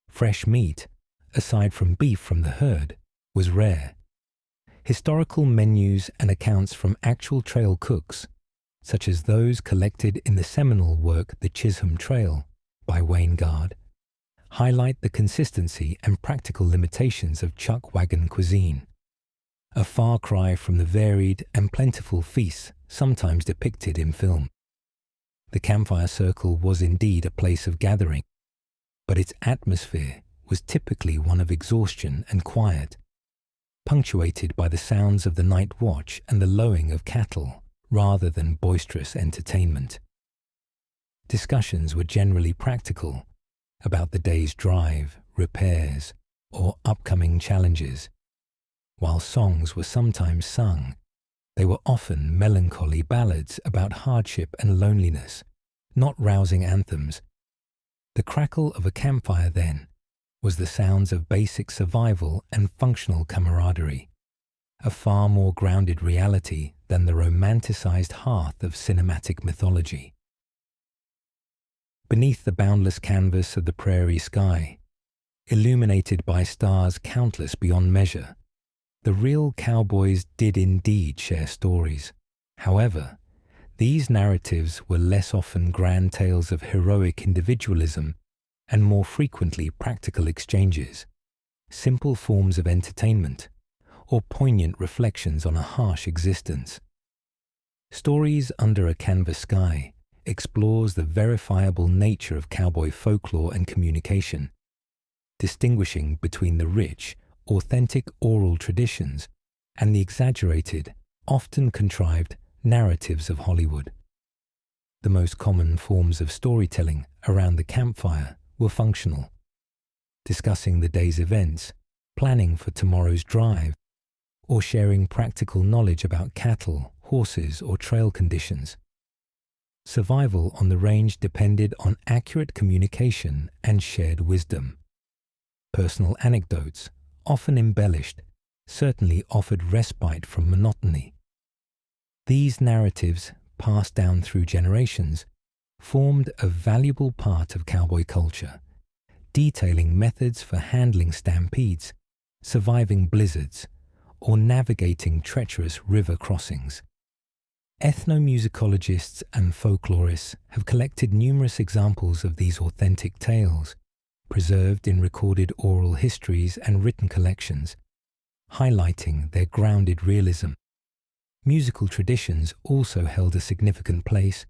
Fresh meat, aside from beef from the herd, was rare. Historical menus and accounts from actual trail cooks, such as those collected in the seminal work The Chisholm Trail by Wayne Guard, highlight the consistency and practical limitations of chuck wagon cuisine, a far cry from the varied and plentiful feasts sometimes depicted in film. The campfire circle was indeed a place of gathering, but its atmosphere was typically one of exhaustion and quiet, punctuated by the sounds of the night watch and the lowing of cattle rather than boisterous entertainment. Discussions were generally practical about the day's drive, repairs, or upcoming challenges. While songs were sometimes sung, they were often melancholy ballads about hardship and loneliness, not rousing anthems. The crackle of a campfire, then, was the sounds of basic survival and functional camaraderie, a far more grounded reality than the romanticized hearth of cinematic mythology. Beneath the boundless canvas of the prairie sky, illuminated by stars countless beyond measure, the real cowboys did indeed share stories. However, these narratives were less often grand tales of heroic individualism and more frequently practical exchanges, simple forms of entertainment, or poignant reflections on a harsh existence. Stories Under a Canvas Sky explores the verifiable nature of cowboy folklore and communication, distinguishing between the rich, authentic oral traditions and the exaggerated, often contrived narratives of Hollywood. The most common forms of storytelling around the campfire were functional, discussing the day's events, planning for tomorrow's drive, or sharing practical knowledge about cattle, horses, or trail conditions. Survival on the range depended on accurate communication and shared wisdom. Personal anecdotes, often embellished, certainly offered respite from monotony. These narratives, passed down through generations, formed a valuable part of cowboy culture, detailing methods for handling stampedes, surviving blizzards, or navigating treacherous river crossings. Ethnomusicologists and folklorists have collected numerous examples of these authentic tales, preserved in recorded oral histories and written collections, highlighting their grounded realism. Musical traditions also held a significant place,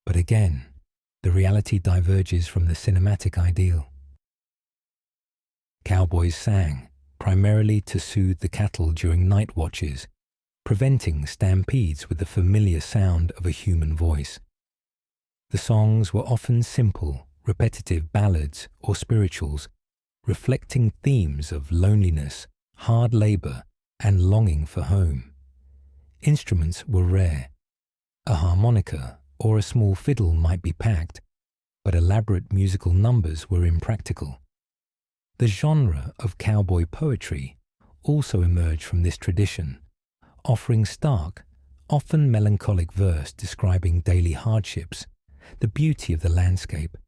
but again, the reality diverges from the cinematic ideal. Cowboys sang, primarily to soothe the cattle during night watches, preventing stampedes with the familiar sound of a human voice. The songs were often simple, repetitive ballads or spirituals, reflecting themes of loneliness, hard labor, and longing for home. Instruments were rare. A harmonica or a small fiddle might be packed, but elaborate musical numbers were impractical. The genre of cowboy poetry also emerged from this tradition, offering stark, often melancholic verse describing daily hardships, the beauty of the landscape,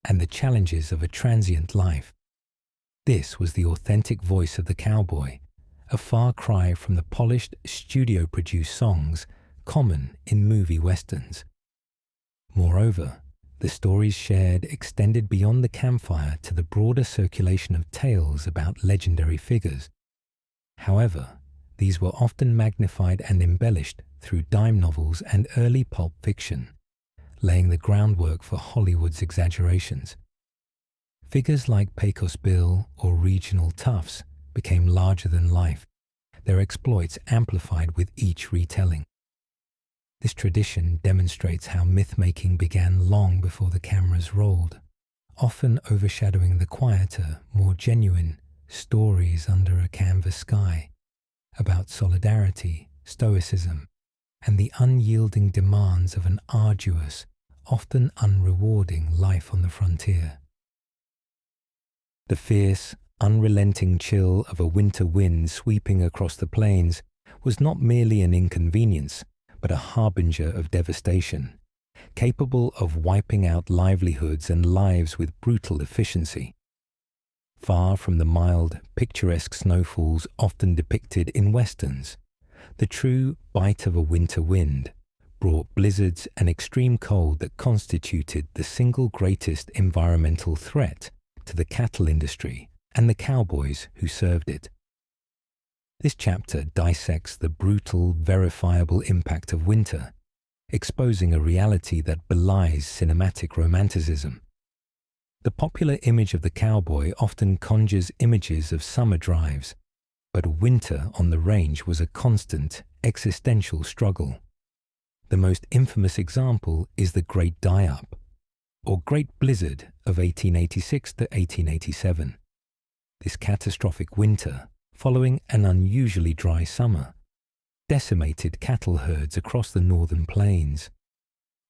and the challenges of a transient life. This was the authentic voice of the cowboy, a far cry from the polished, studio-produced songs common in movie westerns. Moreover, the stories shared extended beyond the campfire to the broader circulation of tales about legendary figures. However, these were often magnified and embellished through dime novels and early pulp fiction, laying the groundwork for Hollywood's exaggerations. Figures like Pecos Bill or regional toughs became larger than life, their exploits amplified with each retelling. This tradition demonstrates how myth-making began long before the cameras rolled, often overshadowing the quieter, more genuine stories under a canvas sky about solidarity, stoicism, and the unyielding demands of an arduous, often unrewarding life on the frontier. The fierce, unrelenting chill of a winter wind sweeping across the plains was not merely an inconvenience, but a harbinger of devastation, capable of wiping out livelihoods and lives with brutal efficiency. Far from the mild, picturesque snowfalls often depicted in westerns, the true bite of a winter wind brought blizzards and extreme cold that constituted the single greatest environmental threat to the cattle industry and the cowboys who served it. This chapter dissects the brutal, verifiable impact of winter, exposing a reality that belies cinematic romanticism. The popular image of the cowboy often conjures images of summer drives, but winter on the range was a constant, existential struggle. The most infamous example is the Great Die-Up, or Great Blizzard of 1886 to 1887. This catastrophic winter, following an unusually dry summer, decimated cattle herds across the northern plains.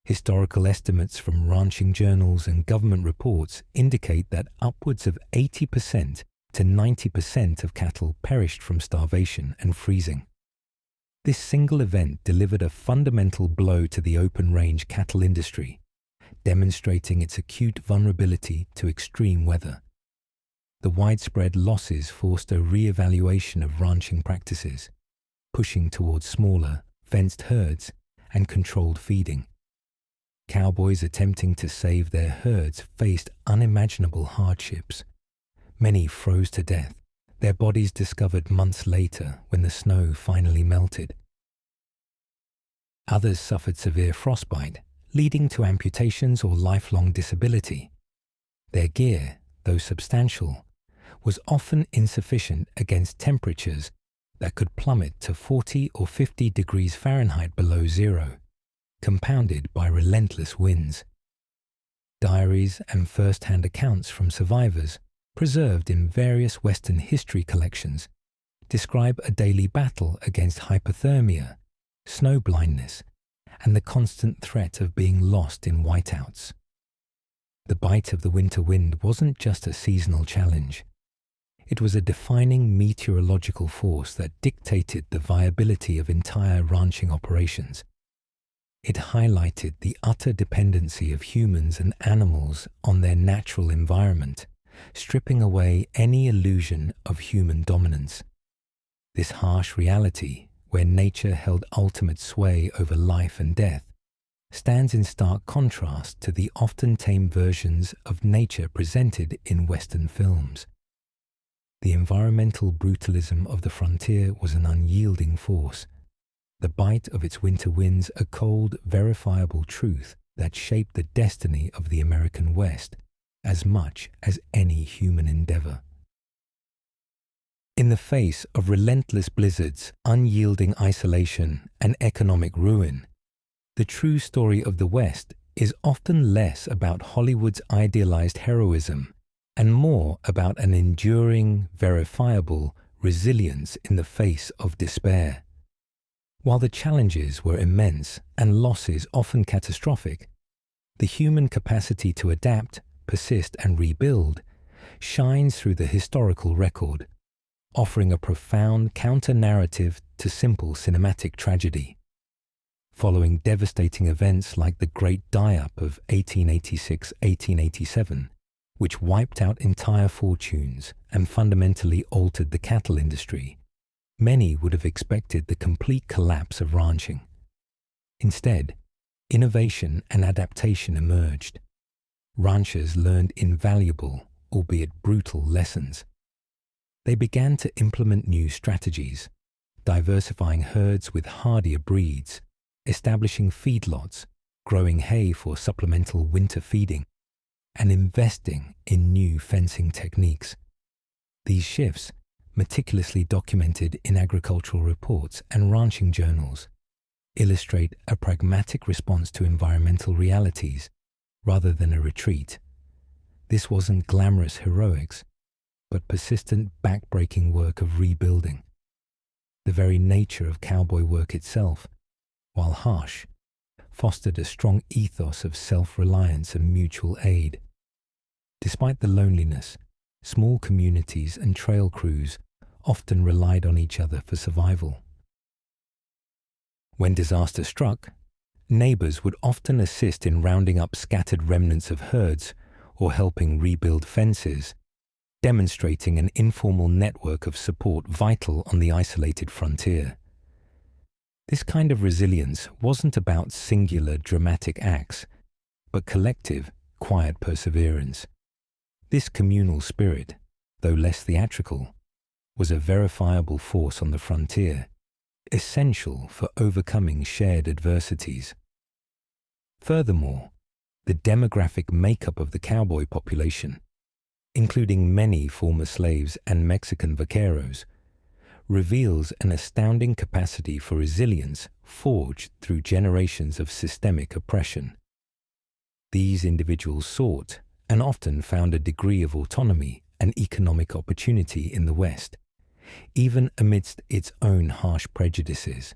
Historical estimates from ranching journals and government reports indicate that upwards of 80% to 90% of cattle perished from starvation and freezing. This single event delivered a fundamental blow to the open-range cattle industry, demonstrating its acute vulnerability to extreme weather. The widespread losses forced a re-evaluation of ranching practices, pushing towards smaller, fenced herds and controlled feeding. Cowboys attempting to save their herds faced unimaginable hardships. Many froze to death, their bodies discovered months later when the snow finally melted. Others suffered severe frostbite, leading to amputations or lifelong disability. Their gear, though substantial, was often insufficient against temperatures that could plummet to 40 or 50 degrees Fahrenheit below zero, compounded by relentless winds. Diaries and first-hand accounts from survivors, preserved in various Western history collections, describe a daily battle against hypothermia, snow blindness, and the constant threat of being lost in whiteouts. The bite of the winter wind wasn't just a seasonal challenge. It was a defining meteorological force that dictated the viability of entire ranching operations. It highlighted the utter dependency of humans and animals on their natural environment, stripping away any illusion of human dominance. This harsh reality, where nature held ultimate sway over life and death, stands in stark contrast to the often tame versions of nature presented in Western films. The environmental brutalism of the frontier was an unyielding force, the bite of its winter winds a cold, verifiable truth that shaped the destiny of the American West as much as any human endeavor. In the face of relentless blizzards, unyielding isolation, and economic ruin, the true story of the West is often less about Hollywood's idealized heroism and more about an enduring, verifiable resilience in the face of despair. While the challenges were immense and losses often catastrophic, the human capacity to adapt, persist, and rebuild shines through the historical record, offering a profound counter-narrative to simple cinematic tragedy. Following devastating events like the Great Die-Up of 1886-1887, which wiped out entire fortunes and fundamentally altered the cattle industry, many would have expected the complete collapse of ranching. Instead, innovation and adaptation emerged, ranchers learned invaluable, albeit brutal, lessons. They began to implement new strategies, diversifying herds with hardier breeds, establishing feedlots, growing hay for supplemental winter feeding, and investing in new fencing techniques. These shifts, meticulously documented in agricultural reports and ranching journals, illustrate a pragmatic response to environmental realities rather than a retreat. This wasn't glamorous heroics, but persistent back-breaking work of rebuilding. The very nature of cowboy work itself, while harsh, fostered a strong ethos of self-reliance and mutual aid. Despite the loneliness, small communities and trail crews often relied on each other for survival. When disaster struck, neighbors would often assist in rounding up scattered remnants of herds or helping rebuild fences, demonstrating an informal network of support vital on the isolated frontier. This kind of resilience wasn't about singular dramatic acts, but collective, quiet perseverance. This communal spirit, though less theatrical, was a verifiable force on the frontier, essential for overcoming shared adversities. Furthermore, the demographic makeup of the cowboy population, including many former slaves and Mexican vaqueros, reveals an astounding capacity for resilience forged through generations of systemic oppression. These individuals sought and often found a degree of autonomy and economic opportunity in the West, even amidst its own harsh prejudices.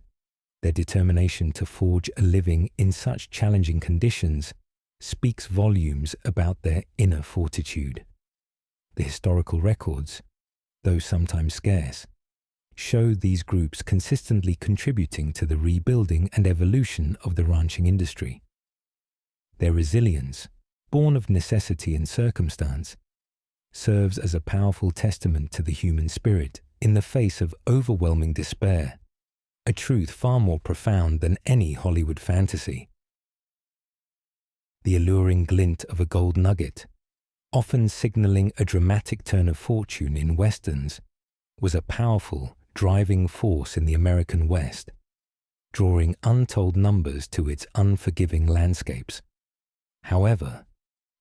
Their determination to forge a living in such challenging conditions speaks volumes about their inner fortitude. The historical records, though sometimes scarce, show these groups consistently contributing to the rebuilding and evolution of the ranching industry. Their resilience, born of necessity and circumstance, serves as a powerful testament to the human spirit in the face of overwhelming despair, a truth far more profound than any Hollywood fantasy. The alluring glint of a gold nugget, often signaling a dramatic turn of fortune in westerns, was a powerful, driving force in the American West, drawing untold numbers to its unforgiving landscapes. However,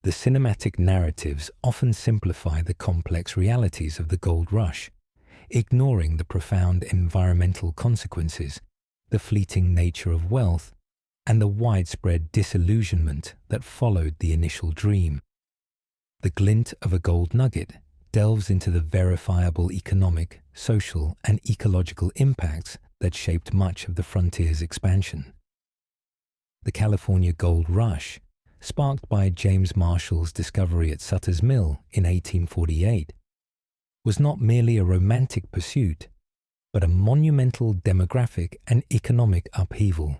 the cinematic narratives often simplify the complex realities of the gold rush, ignoring the profound environmental consequences, the fleeting nature of wealth, and the widespread disillusionment that followed the initial dream. The glint of a gold nugget delves into the verifiable economic, social, and ecological impacts that shaped much of the frontier's expansion. The California Gold Rush, sparked by James Marshall's discovery at Sutter's Mill in 1848, was not merely a romantic pursuit, but a monumental demographic and economic upheaval.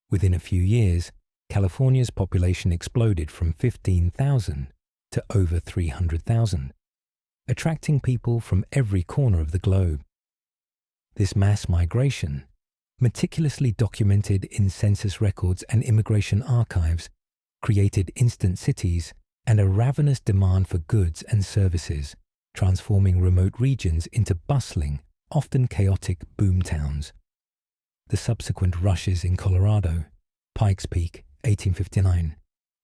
Within a few years, California's population exploded from 15,000 to over 300,000, attracting people from every corner of the globe. This mass migration, meticulously documented in census records and immigration archives, created instant cities and a ravenous demand for goods and services, transforming remote regions into bustling, often chaotic boomtowns. The subsequent rushes in Colorado, Pikes Peak, 1859,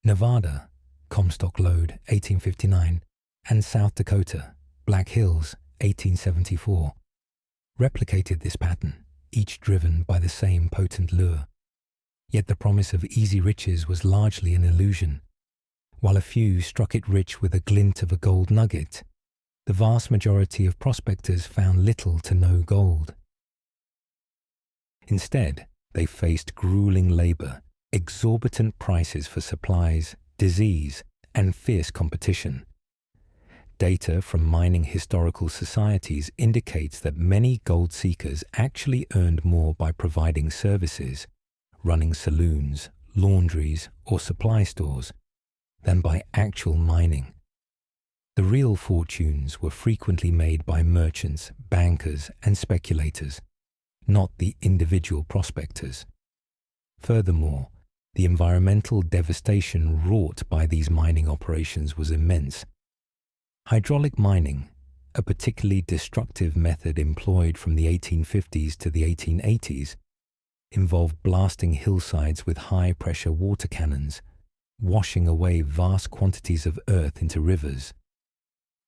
Nevada, Comstock Lode, 1859, and South Dakota, Black Hills, 1874, replicated this pattern, each driven by the same potent lure. Yet the promise of easy riches was largely an illusion. While a few struck it rich with a glint of a gold nugget, the vast majority of prospectors found little to no gold. Instead, they faced grueling labor, exorbitant prices for supplies, disease, and fierce competition. Data from mining historical societies indicates that many gold seekers actually earned more by providing services, running saloons, laundries, or supply stores, than by actual mining. The real fortunes were frequently made by merchants, bankers, and speculators, not the individual prospectors. Furthermore, The environmental devastation wrought by these mining operations was immense. Hydraulic mining, a particularly destructive method employed from the 1850s to the 1880s, involved blasting hillsides with high-pressure water cannons, washing away vast quantities of earth into rivers.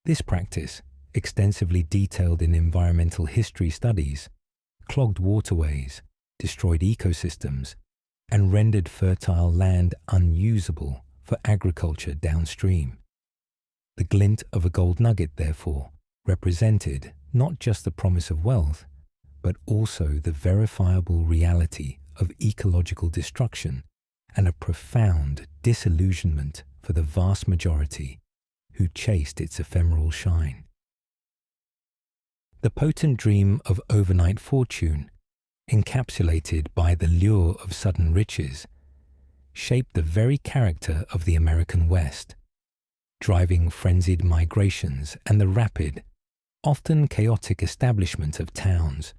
This practice, extensively detailed in environmental history studies, clogged waterways, destroyed ecosystems, and rendered fertile land unusable for agriculture downstream. The glint of a gold nugget, therefore, represented not just the promise of wealth, but also the verifiable reality of ecological destruction and a profound disillusionment for the vast majority who chased its ephemeral shine. The potent dream of overnight fortune, encapsulated by the lure of sudden riches, shaped the very character of the American West, driving frenzied migrations and the rapid, often chaotic establishment of towns.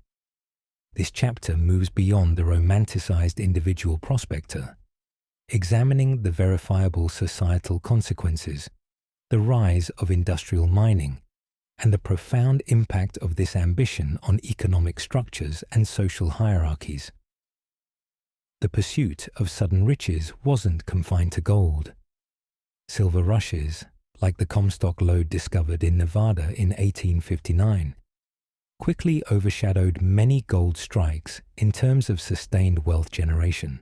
This chapter moves beyond the romanticized individual prospector, examining the verifiable societal consequences, the rise of industrial mining, and the profound impact of this ambition on economic structures and social hierarchies. The pursuit of sudden riches wasn't confined to gold. Silver rushes, like the Comstock lode discovered in Nevada in 1859, quickly overshadowed many gold strikes in terms of sustained wealth generation.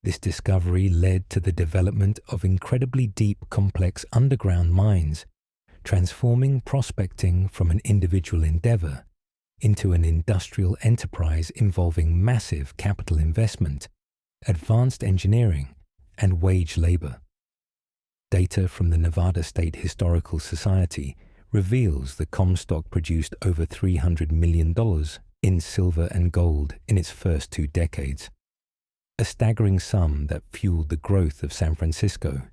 This discovery led to the development of incredibly deep, complex underground mines, transforming prospecting from an individual endeavor into an industrial enterprise involving massive capital investment, advanced engineering, and wage labor. Data from the Nevada State Historical Society reveals that Comstock produced over $300 million in silver and gold in its first 2 decades, a staggering sum that fueled the growth of San Francisco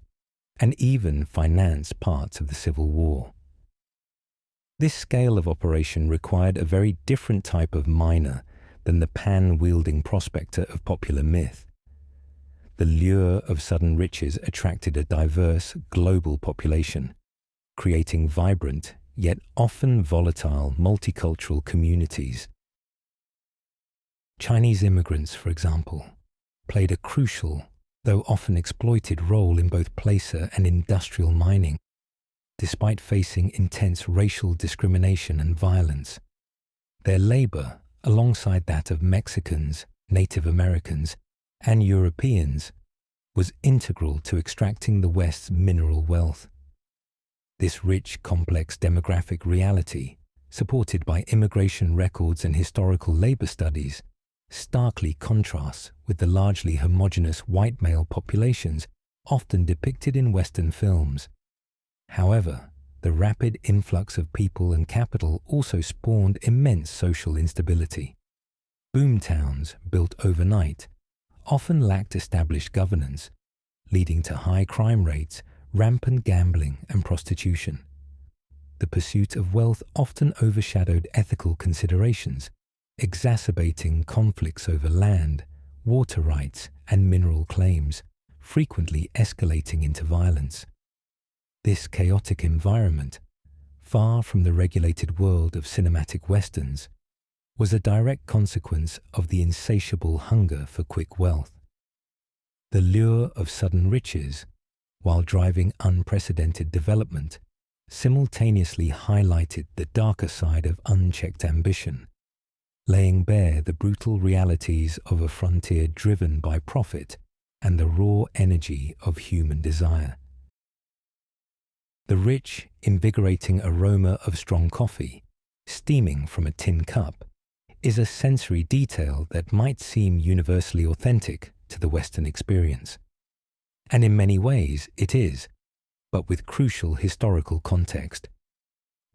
and even financed parts of the Civil War. This scale of operation required a very different type of miner than the pan-wielding prospector of popular myth. The lure of sudden riches attracted a diverse, global population, creating vibrant, yet often volatile, multicultural communities. Chinese immigrants, for example, played a crucial, though often exploited role in both placer and industrial mining, despite facing intense racial discrimination and violence. Their labor, alongside that of Mexicans, Native Americans, and Europeans, was integral to extracting the West's mineral wealth. This rich, complex demographic reality, supported by immigration records and historical labor studies, starkly contrasts with the largely homogeneous white male populations often depicted in Western films. However, the rapid influx of people and capital also spawned immense social instability. Boomtowns, built overnight, often lacked established governance, leading to high crime rates, rampant gambling, and prostitution. The pursuit of wealth often overshadowed ethical considerations, exacerbating conflicts over land, water rights, and mineral claims, frequently escalating into violence. This chaotic environment, far from the regulated world of cinematic westerns, was a direct consequence of the insatiable hunger for quick wealth. The lure of sudden riches, while driving unprecedented development, simultaneously highlighted the darker side of unchecked ambition, laying bare the brutal realities of a frontier driven by profit and the raw energy of human desire. The rich, invigorating aroma of strong coffee, steaming from a tin cup, is a sensory detail that might seem universally authentic to the Western experience. And in many ways it is, but with crucial historical context.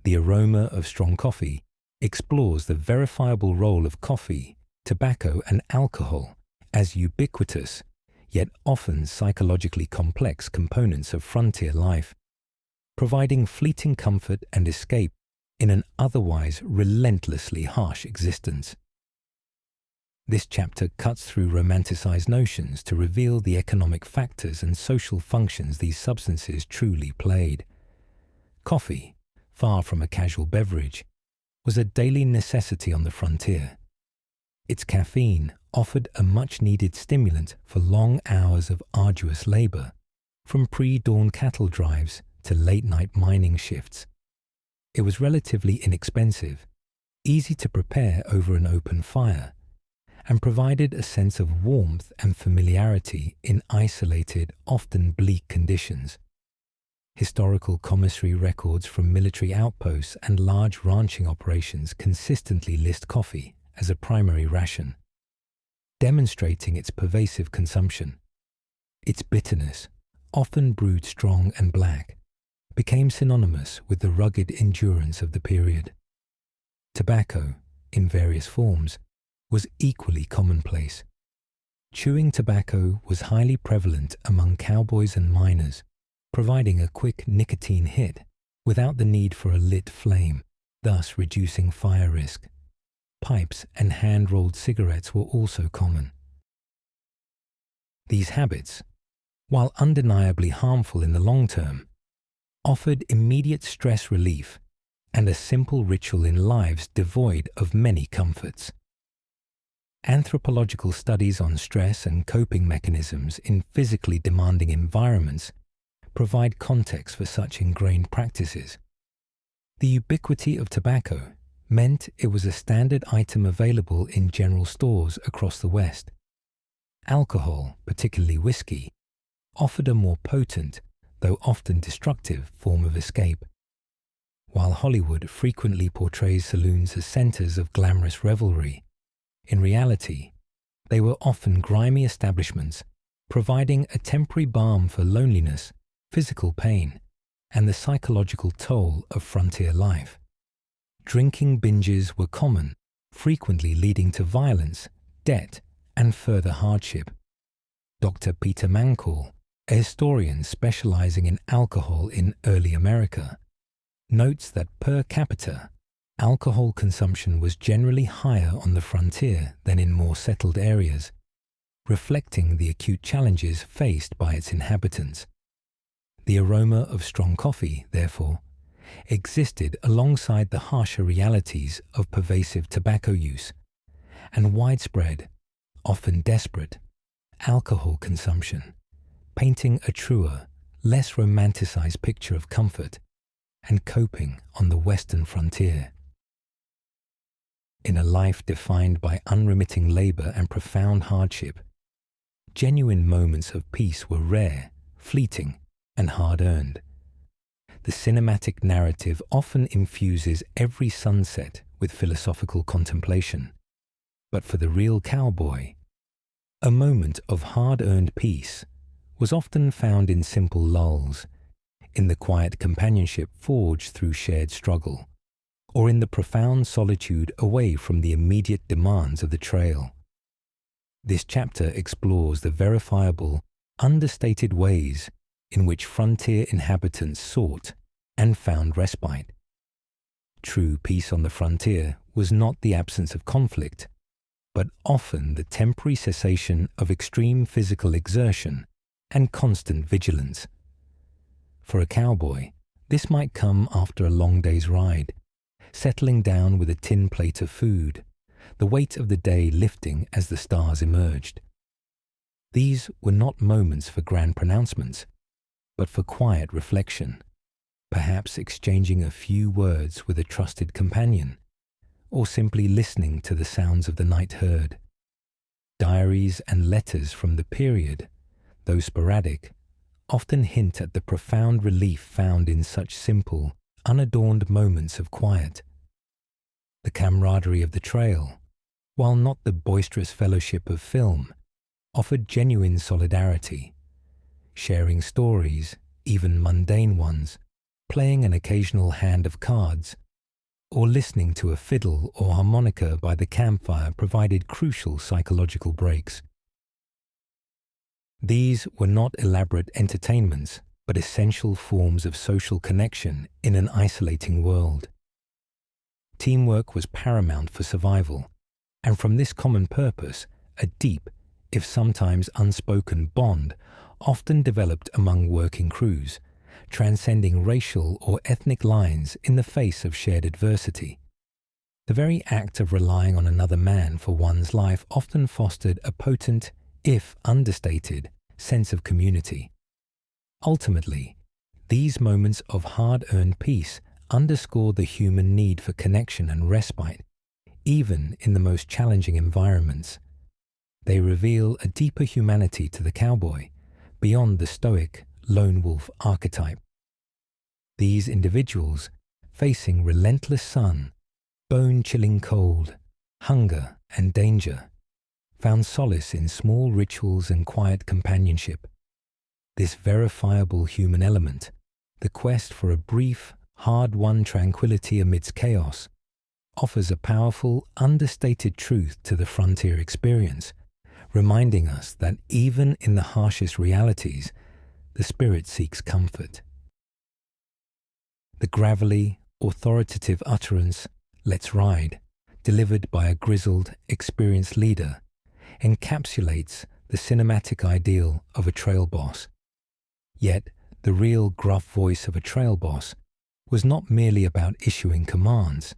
The aroma of strong coffee explores the verifiable role of coffee, tobacco, and alcohol as ubiquitous, yet often psychologically complex components of frontier life, providing fleeting comfort and escape in an otherwise relentlessly harsh existence. This chapter cuts through romanticized notions to reveal the economic factors and social functions these substances truly played. Coffee, far from a casual beverage, was a daily necessity on the frontier. Its caffeine offered a much-needed stimulant for long hours of arduous labor, from pre-dawn cattle drives to late-night mining shifts. It was relatively inexpensive, easy to prepare over an open fire, and provided a sense of warmth and familiarity in isolated, often bleak conditions. Historical commissary records from military outposts and large ranching operations consistently list coffee as a primary ration, demonstrating its pervasive consumption. Its bitterness, often brewed strong and black, became synonymous with the rugged endurance of the period. Tobacco, in various forms, was equally commonplace. Chewing tobacco was highly prevalent among cowboys and miners, providing a quick nicotine hit without the need for a lit flame, thus reducing fire risk. Pipes and hand-rolled cigarettes were also common. These habits, while undeniably harmful in the long term, offered immediate stress relief and a simple ritual in lives devoid of many comforts. Anthropological studies on stress and coping mechanisms in physically demanding environments provide context for such ingrained practices. The ubiquity of tobacco meant it was a standard item available in general stores across the West. Alcohol, particularly whiskey, offered a more potent, though often destructive, form of escape. While Hollywood frequently portrays saloons as centers of glamorous revelry, in reality, they were often grimy establishments, providing a temporary balm for loneliness, physical pain, and the psychological toll of frontier life. Drinking binges were common, frequently leading to violence, debt, and further hardship. Dr. Peter Mancall, a historian specializing in alcohol in early America, notes that per capita, alcohol consumption was generally higher on the frontier than in more settled areas, reflecting the acute challenges faced by its inhabitants. The aroma of strong coffee, therefore, existed alongside the harsher realities of pervasive tobacco use and widespread, often desperate, alcohol consumption, painting a truer, less romanticized picture of comfort and coping on the western frontier. In a life defined by unremitting labor and profound hardship, genuine moments of peace were rare, fleeting, and hard-earned. The cinematic narrative often infuses every sunset with philosophical contemplation, but for the real cowboy, a moment of hard-earned peace was often found in simple lulls, in the quiet companionship forged through shared struggle, or in the profound solitude away from the immediate demands of the trail. This chapter explores the verifiable, understated ways in which frontier inhabitants sought and found respite. True peace on the frontier was not the absence of conflict, but often the temporary cessation of extreme physical exertion and constant vigilance. For a cowboy, this might come after a long day's ride, settling down with a tin plate of food, the weight of the day lifting as the stars emerged. These were not moments for grand pronouncements, but for quiet reflection, perhaps exchanging a few words with a trusted companion, or simply listening to the sounds of the night herd. Diaries and letters from the period, though sporadic, often hint at the profound relief found in such simple, unadorned moments of quiet. The camaraderie of the trail, while not the boisterous fellowship of film, offered genuine solidarity, sharing stories, even mundane ones, playing an occasional hand of cards, or listening to a fiddle or harmonica by the campfire provided crucial psychological breaks. These were not elaborate entertainments, but essential forms of social connection in an isolating world. Teamwork was paramount for survival, And from this common purpose, a deep, if sometimes unspoken bond often developed among working crews, transcending racial or ethnic lines in the face of shared adversity. The very act of relying on another man for one's life often fostered a potent, if understated, sense of community. Ultimately, these moments of hard-earned peace underscore the human need for connection and respite, even in the most challenging environments. They reveal a deeper humanity to the cowboy, beyond the stoic, lone wolf archetype. These individuals, facing relentless sun, bone-chilling cold, hunger, and danger, found solace in small rituals and quiet companionship. This verifiable human element, the quest for a brief, hard-won tranquility amidst chaos, offers a powerful, understated truth to the frontier experience, reminding us that even in the harshest realities, the spirit seeks comfort. The gravelly, authoritative utterance, "Let's ride," delivered by a grizzled, experienced leader, encapsulates the cinematic ideal of a trail boss. Yet, the real gruff voice of a trail boss was not merely about issuing commands.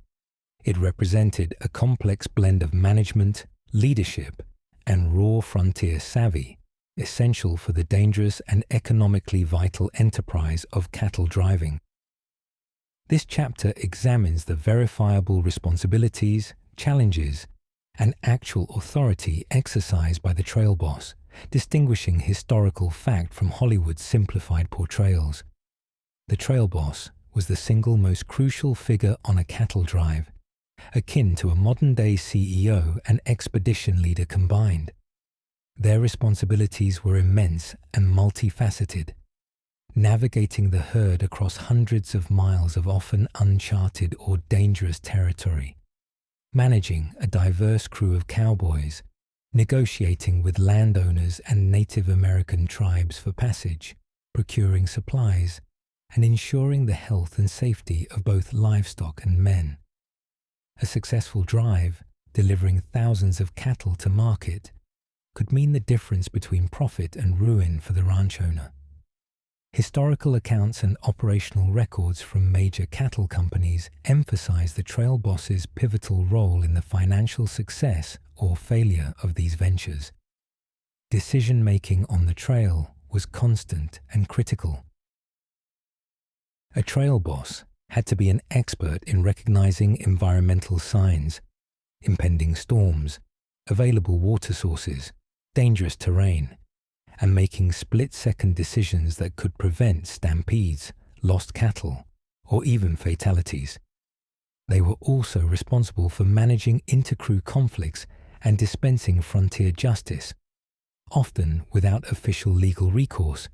It represented a complex blend of management, leadership, and raw frontier savvy, essential for the dangerous and economically vital enterprise of cattle driving. This chapter examines the verifiable responsibilities, challenges, and actual authority exercised by the trail boss, distinguishing historical fact from Hollywood's simplified portrayals. The trail boss was the single most crucial figure on a cattle drive, akin to a modern-day CEO and expedition leader combined. Their responsibilities were immense and multifaceted, navigating the herd across hundreds of miles of often uncharted or dangerous territory, managing a diverse crew of cowboys, negotiating with landowners and Native American tribes for passage, procuring supplies, and ensuring the health and safety of both livestock and men. A successful drive, delivering thousands of cattle to market, could mean the difference between profit and ruin for the ranch owner. Historical accounts and operational records from major cattle companies emphasize the trail boss's pivotal role in the financial success or failure of these ventures. Decision-making on the trail was constant and critical. A trail boss had to be an expert in recognizing environmental signs, impending storms, available water sources, dangerous terrain, and making split-second decisions that could prevent stampedes, lost cattle, or even fatalities. They were also responsible for managing intercrew conflicts and dispensing frontier justice, often without official legal recourse,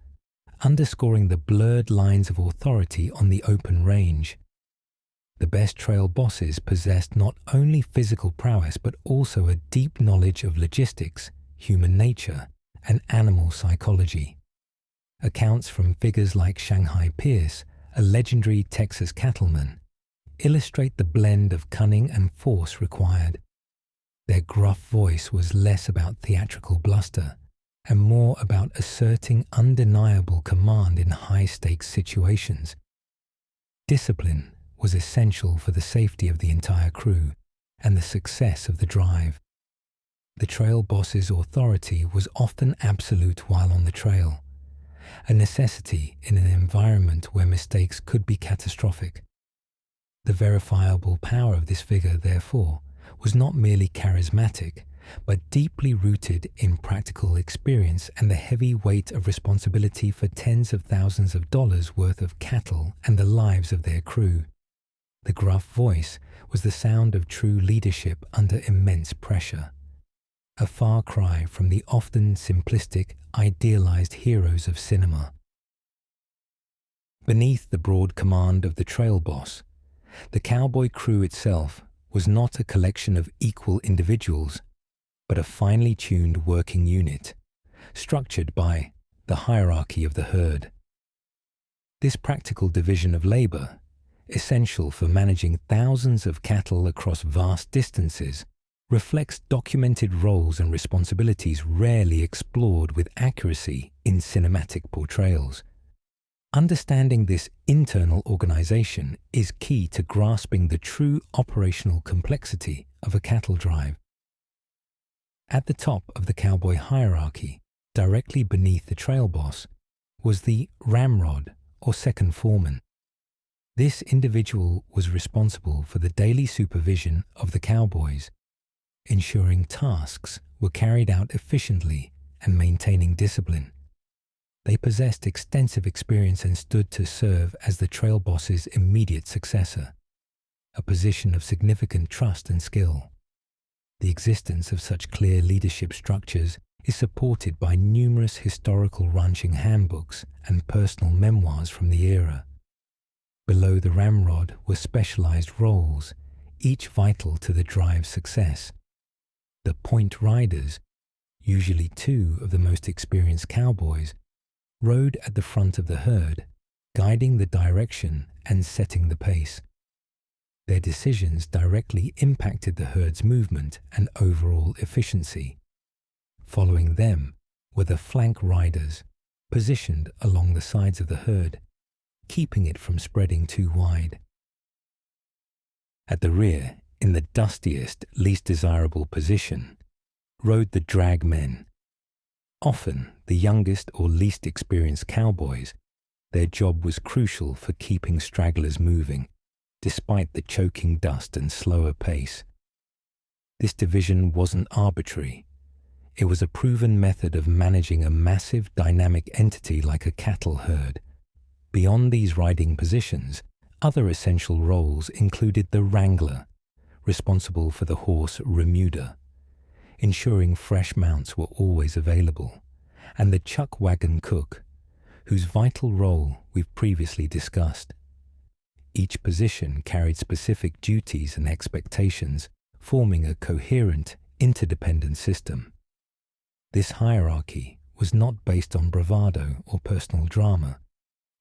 underscoring the blurred lines of authority on the open range. The best trail bosses possessed not only physical prowess but also a deep knowledge of logistics, human nature, and animal psychology. Accounts from figures like Shanghai Pierce, a legendary Texas cattleman, illustrate the blend of cunning and force required. Their gruff voice was less about theatrical bluster and more about asserting undeniable command in high-stakes situations. Discipline was essential for the safety of the entire crew and the success of the drive. The trail boss's authority was often absolute while on the trail, a necessity in an environment where mistakes could be catastrophic. The verifiable power of this figure, therefore, was not merely charismatic, but deeply rooted in practical experience and the heavy weight of responsibility for tens of thousands of dollars worth of cattle and the lives of their crew. The gruff voice was the sound of true leadership under immense pressure, a far cry from the often simplistic, idealized heroes of cinema. Beneath the broad command of the trail boss, the cowboy crew itself was not a collection of equal individuals, but a finely tuned working unit, structured by the hierarchy of the herd. This practical division of labor, essential for managing thousands of cattle across vast distances, reflects documented roles and responsibilities rarely explored with accuracy in cinematic portrayals. Understanding this internal organization is key to grasping the true operational complexity of a cattle drive. At the top of the cowboy hierarchy, directly beneath the trail boss, was the ramrod or second foreman. This individual was responsible for the daily supervision of the cowboys, ensuring tasks were carried out efficiently and maintaining discipline. They possessed extensive experience and stood to serve as the trail boss's immediate successor, a position of significant trust and skill. The existence of such clear leadership structures is supported by numerous historical ranching handbooks and personal memoirs from the era. Below the ramrod were specialized roles, each vital to the drive's success. The point riders, usually two of the most experienced cowboys, rode at the front of the herd, guiding the direction and setting the pace. Their decisions directly impacted the herd's movement and overall efficiency. Following them were the flank riders, positioned along the sides of the herd, keeping it from spreading too wide. At the rear, in the dustiest, least desirable position, rode the drag men. Often the youngest or least experienced cowboys, their job was crucial for keeping stragglers moving, despite the choking dust and slower pace. This division wasn't arbitrary. It was a proven method of managing a massive dynamic entity like a cattle herd. Beyond these riding positions, other essential roles included the wrangler, responsible for the horse remuda, ensuring fresh mounts were always available, and the chuck wagon cook, whose vital role we've previously discussed. Each position carried specific duties and expectations, forming a coherent, interdependent system. This hierarchy was not based on bravado or personal drama,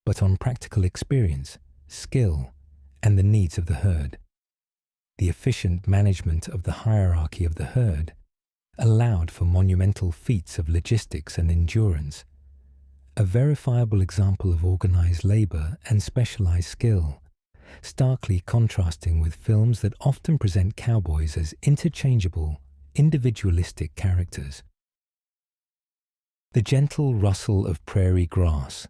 but on practical experience, skill, and the needs of the herd. The efficient management of the hierarchy of the herd allowed for monumental feats of logistics and endurance, a verifiable example of organized labor and specialized skill, starkly contrasting with films that often present cowboys as interchangeable, individualistic characters. The gentle rustle of prairie grass,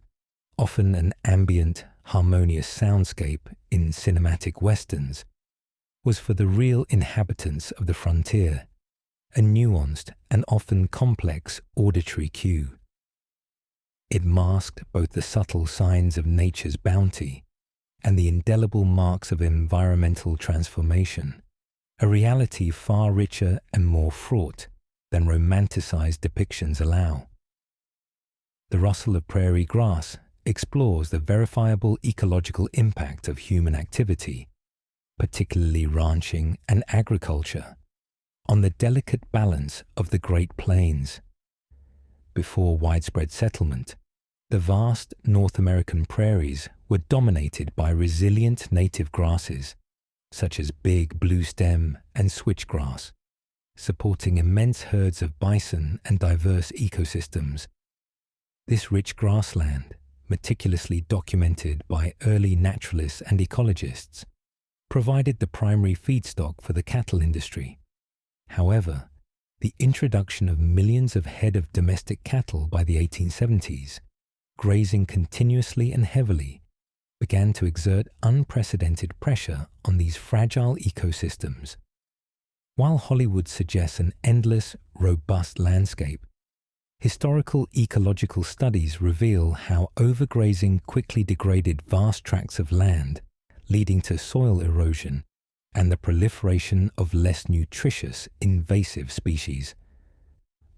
often an ambient, harmonious soundscape in cinematic westerns, was for the real inhabitants of the frontier, a nuanced and often complex auditory cue. It masked both the subtle signs of nature's bounty and the indelible marks of environmental transformation, a reality far richer and more fraught than romanticized depictions allow. The rustle of prairie grass explores the verifiable ecological impact of human activity, particularly ranching and agriculture, on the delicate balance of the Great Plains. Before widespread settlement, the vast North American prairies were dominated by resilient native grasses, such as big bluestem and switchgrass, supporting immense herds of bison and diverse ecosystems. This rich grassland, meticulously documented by early naturalists and ecologists, provided the primary feedstock for the cattle industry. However, the introduction of millions of head of domestic cattle by the 1870s, grazing continuously and heavily, began to exert unprecedented pressure on these fragile ecosystems. While Hollywood suggests an endless, robust landscape, historical ecological studies reveal how overgrazing quickly degraded vast tracts of land, leading to soil erosion and the proliferation of less nutritious invasive species.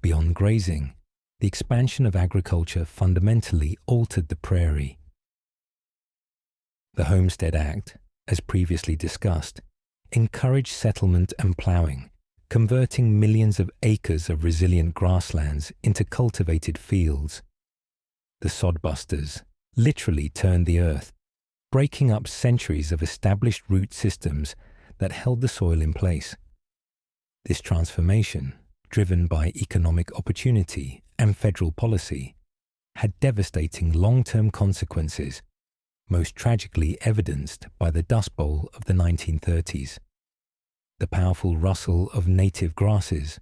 Beyond grazing, the expansion of agriculture fundamentally altered the prairie. The Homestead Act, as previously discussed, encouraged settlement and ploughing, converting millions of acres of resilient grasslands into cultivated fields. The sodbusters literally turned the earth, breaking up centuries of established root systems that held the soil in place. This transformation, driven by economic opportunity and federal policy, had devastating long-term consequences, most tragically evidenced by the Dust Bowl of the 1930s. The powerful rustle of native grasses,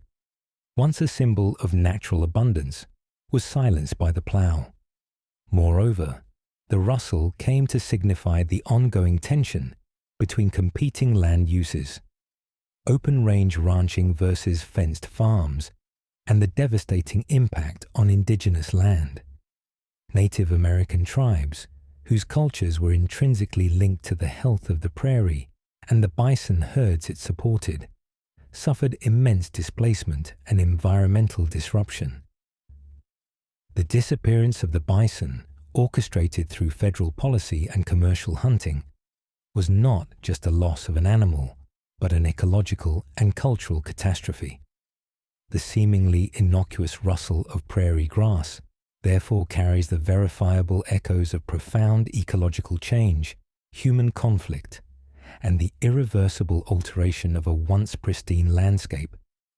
once a symbol of natural abundance, was silenced by the plough. Moreover, the rustle came to signify the ongoing tension between competing land uses, open-range ranching versus fenced farms, and the devastating impact on indigenous land. Native American tribes, whose cultures were intrinsically linked to the health of the prairie and the bison herds it supported, suffered immense displacement and environmental disruption. The disappearance of the bison, orchestrated through federal policy and commercial hunting, was not just a loss of an animal, but an ecological and cultural catastrophe. The seemingly innocuous rustle of prairie grass therefore carries the verifiable echoes of profound ecological change, human conflict, and the irreversible alteration of a once pristine landscape,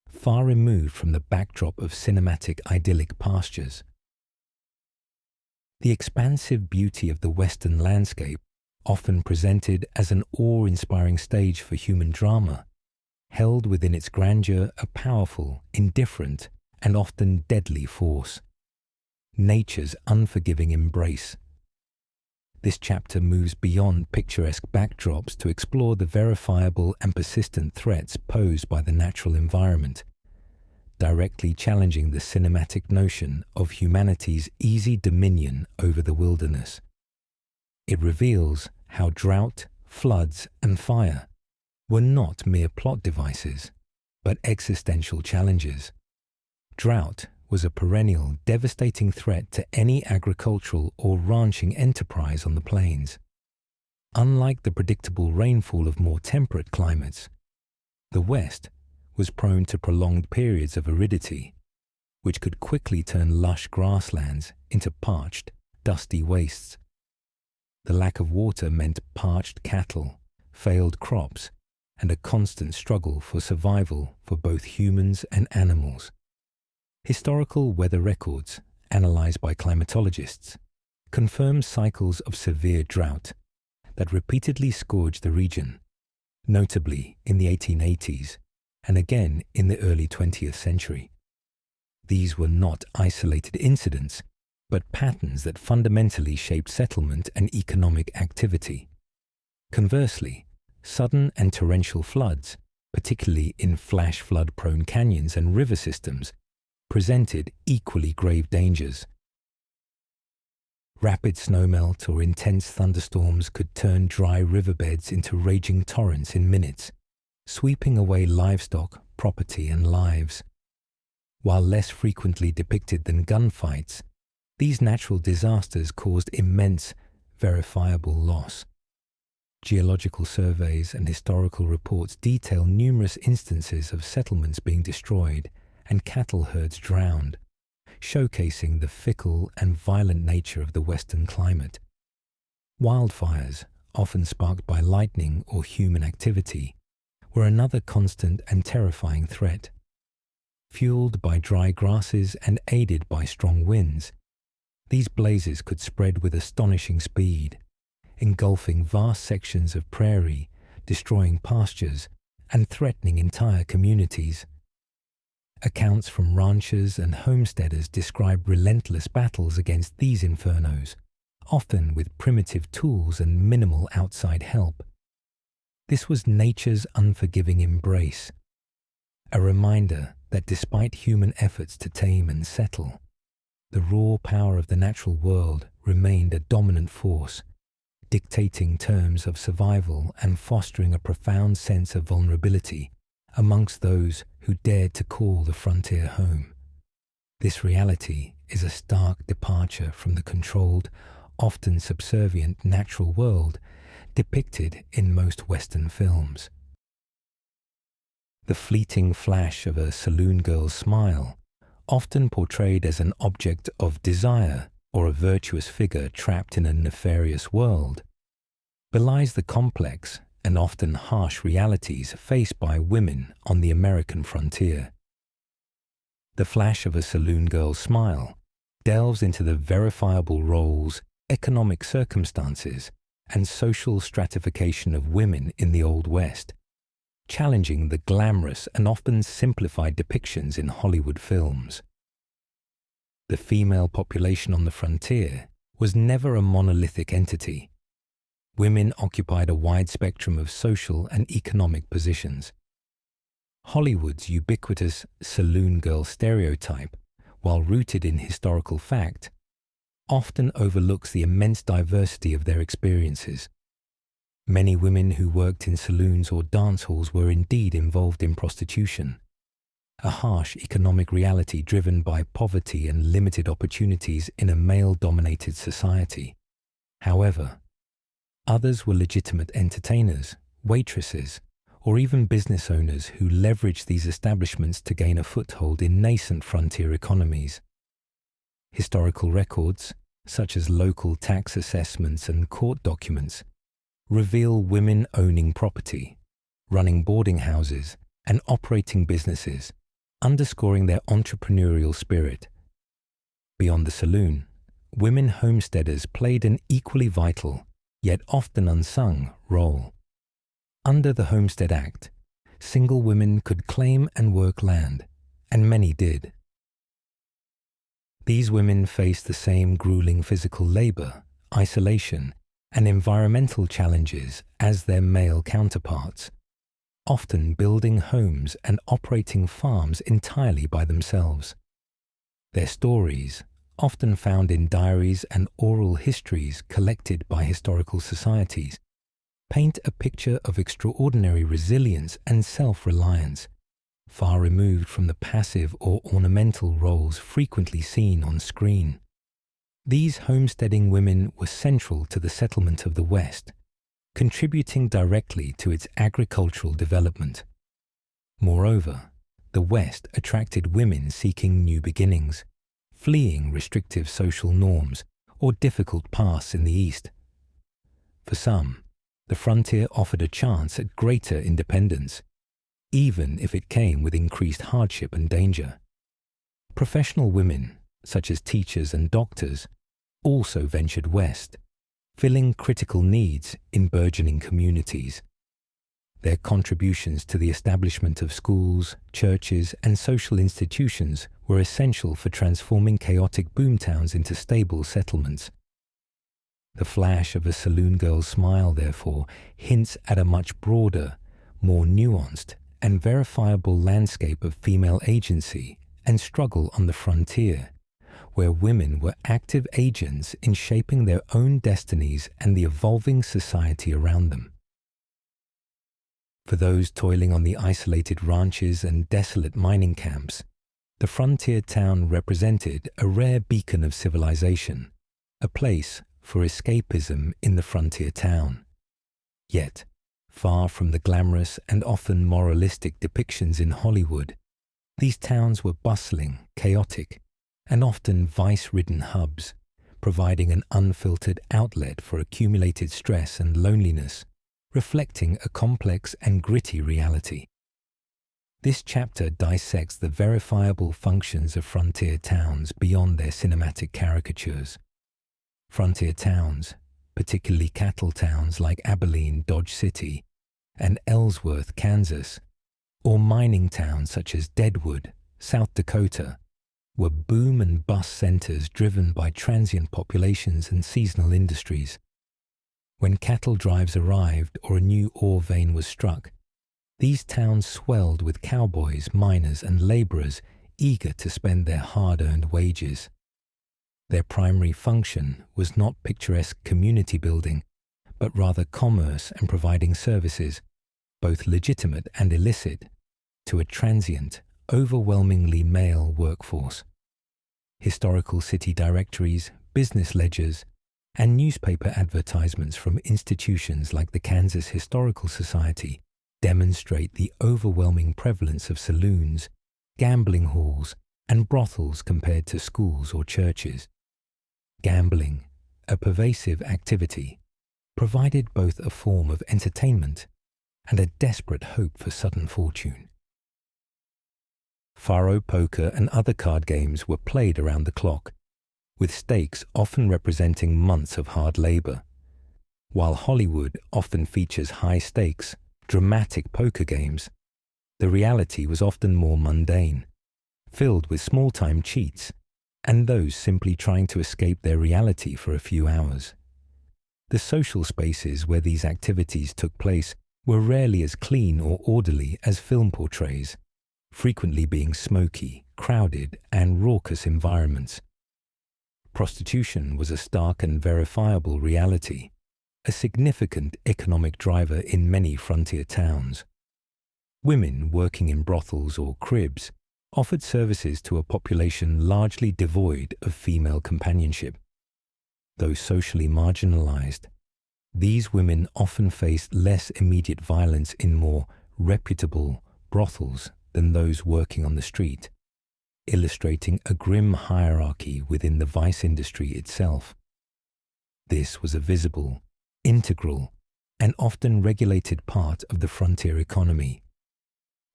far removed from the backdrop of cinematic idyllic pastures. The expansive beauty of the Western landscape, often presented as an awe-inspiring stage for human drama, held within its grandeur a powerful, indifferent, and often deadly force: nature's unforgiving embrace. This chapter moves beyond picturesque backdrops to explore the verifiable and persistent threats posed by the natural environment, directly challenging the cinematic notion of humanity's easy dominion over the wilderness. It reveals how drought, floods, and fire were not mere plot devices, but existential challenges. Drought was a perennial, devastating threat to any agricultural or ranching enterprise on the plains. Unlike the predictable rainfall of more temperate climates, the West was prone to prolonged periods of aridity, which could quickly turn lush grasslands into parched, dusty wastes. The lack of water meant parched cattle, failed crops, and a constant struggle for survival for both humans and animals. Historical weather records, analyzed by climatologists, confirm cycles of severe drought that repeatedly scourged the region, notably in the 1880s and again in the early 20th century. These were not isolated incidents, but patterns that fundamentally shaped settlement and economic activity. Conversely, sudden and torrential floods, particularly in flash flood-prone canyons and river systems, presented equally grave dangers. Rapid snowmelt or intense thunderstorms could turn dry riverbeds into raging torrents in minutes, sweeping away livestock, property, and lives. While less frequently depicted than gunfights, these natural disasters caused immense, verifiable loss. Geological surveys and historical reports detail numerous instances of settlements being destroyed and cattle herds drowned, showcasing the fickle and violent nature of the Western climate. Wildfires, often sparked by lightning or human activity, were another constant and terrifying threat. Fueled by dry grasses and aided by strong winds, these blazes could spread with astonishing speed, engulfing vast sections of prairie, destroying pastures, and threatening entire communities. Accounts from ranchers and homesteaders describe relentless battles against these infernos, often with primitive tools and minimal outside help. This was nature's unforgiving embrace, a reminder that despite human efforts to tame and settle, the raw power of the natural world remained a dominant force, dictating terms of survival and fostering a profound sense of vulnerability amongst those who dared to call the frontier home. This reality is a stark departure from the controlled, often subservient natural world depicted in most Western films. The fleeting flash of a saloon girl's smile, often portrayed as an object of desire or a virtuous figure trapped in a nefarious world, belies the complex and often harsh realities faced by women on the American frontier. The flash of a saloon girl's smile delves into the verifiable roles, economic circumstances, and social stratification of women in the Old West, challenging the glamorous and often simplified depictions in Hollywood films. The female population on the frontier was never a monolithic entity. Women occupied a wide spectrum of social and economic positions. Hollywood's ubiquitous saloon girl stereotype, while rooted in historical fact, often overlooks the immense diversity of their experiences. Many women who worked in saloons or dance halls were indeed involved in prostitution, a harsh economic reality driven by poverty and limited opportunities in a male-dominated society. However, others were legitimate entertainers, waitresses, or even business owners who leveraged these establishments to gain a foothold in nascent frontier economies. Historical records, such as local tax assessments and court documents, reveal women owning property, running boarding houses, and operating businesses, underscoring their entrepreneurial spirit. Beyond the saloon, women homesteaders played an equally vital, yet often unsung, role. Under the Homestead Act, single women could claim and work land, and many did. These women faced the same grueling physical labor, isolation, and environmental challenges as their male counterparts, often building homes and operating farms entirely by themselves. Their stories, often found in diaries and oral histories collected by historical societies, paint a picture of extraordinary resilience and self-reliance, far removed from the passive or ornamental roles frequently seen on screen. These homesteading women were central to the settlement of the West, contributing directly to its agricultural development. Moreover, the West attracted women seeking new beginnings, fleeing restrictive social norms or difficult paths in the East. For some, the frontier offered a chance at greater independence, even if it came with increased hardship and danger. Professional women, such as teachers and doctors, also ventured west, filling critical needs in burgeoning communities. Their contributions to the establishment of schools, churches, and social institutions were essential for transforming chaotic boomtowns into stable settlements. The flash of a saloon girl's smile, therefore, hints at a much broader, more nuanced, and verifiable landscape of female agency and struggle on the frontier, where women were active agents in shaping their own destinies and the evolving society around them. For those toiling on the isolated ranches and desolate mining camps, the frontier town represented a rare beacon of civilization, a place for escapism in the frontier town. Yet, far from the glamorous and often moralistic depictions in Hollywood, these towns were bustling, chaotic, and often vice-ridden hubs, providing an unfiltered outlet for accumulated stress and loneliness, reflecting a complex and gritty reality. This chapter dissects the verifiable functions of frontier towns beyond their cinematic caricatures. Frontier towns, particularly cattle towns like Abilene, Dodge City, and Ellsworth, Kansas, or mining towns such as Deadwood, South Dakota, were boom and bust centers driven by transient populations and seasonal industries. When cattle drives arrived or a new ore vein was struck, these towns swelled with cowboys, miners, and laborers eager to spend their hard-earned wages. Their primary function was not picturesque community building, but rather commerce and providing services, both legitimate and illicit, to a transient, overwhelmingly male workforce. Historical city directories, business ledgers, and newspaper advertisements from institutions like the Kansas Historical Society demonstrate the overwhelming prevalence of saloons, gambling halls, and brothels compared to schools or churches. Gambling, a pervasive activity, provided both a form of entertainment and a desperate hope for sudden fortune. Faro, poker, and other card games were played around the clock, with stakes often representing months of hard labor. While Hollywood often features high-stakes, dramatic poker games, the reality was often more mundane, filled with small-time cheats and those simply trying to escape their reality for a few hours. The social spaces where these activities took place were rarely as clean or orderly as film portrays, frequently being smoky, crowded, and raucous environments. Prostitution was a stark and verifiable reality, a significant economic driver in many frontier towns. Women working in brothels or cribs offered services to a population largely devoid of female companionship. Though socially marginalized, these women often faced less immediate violence in more reputable brothels than those working on the street, illustrating a grim hierarchy within the vice industry itself. This was a visible, integral, and often regulated part of the frontier economy.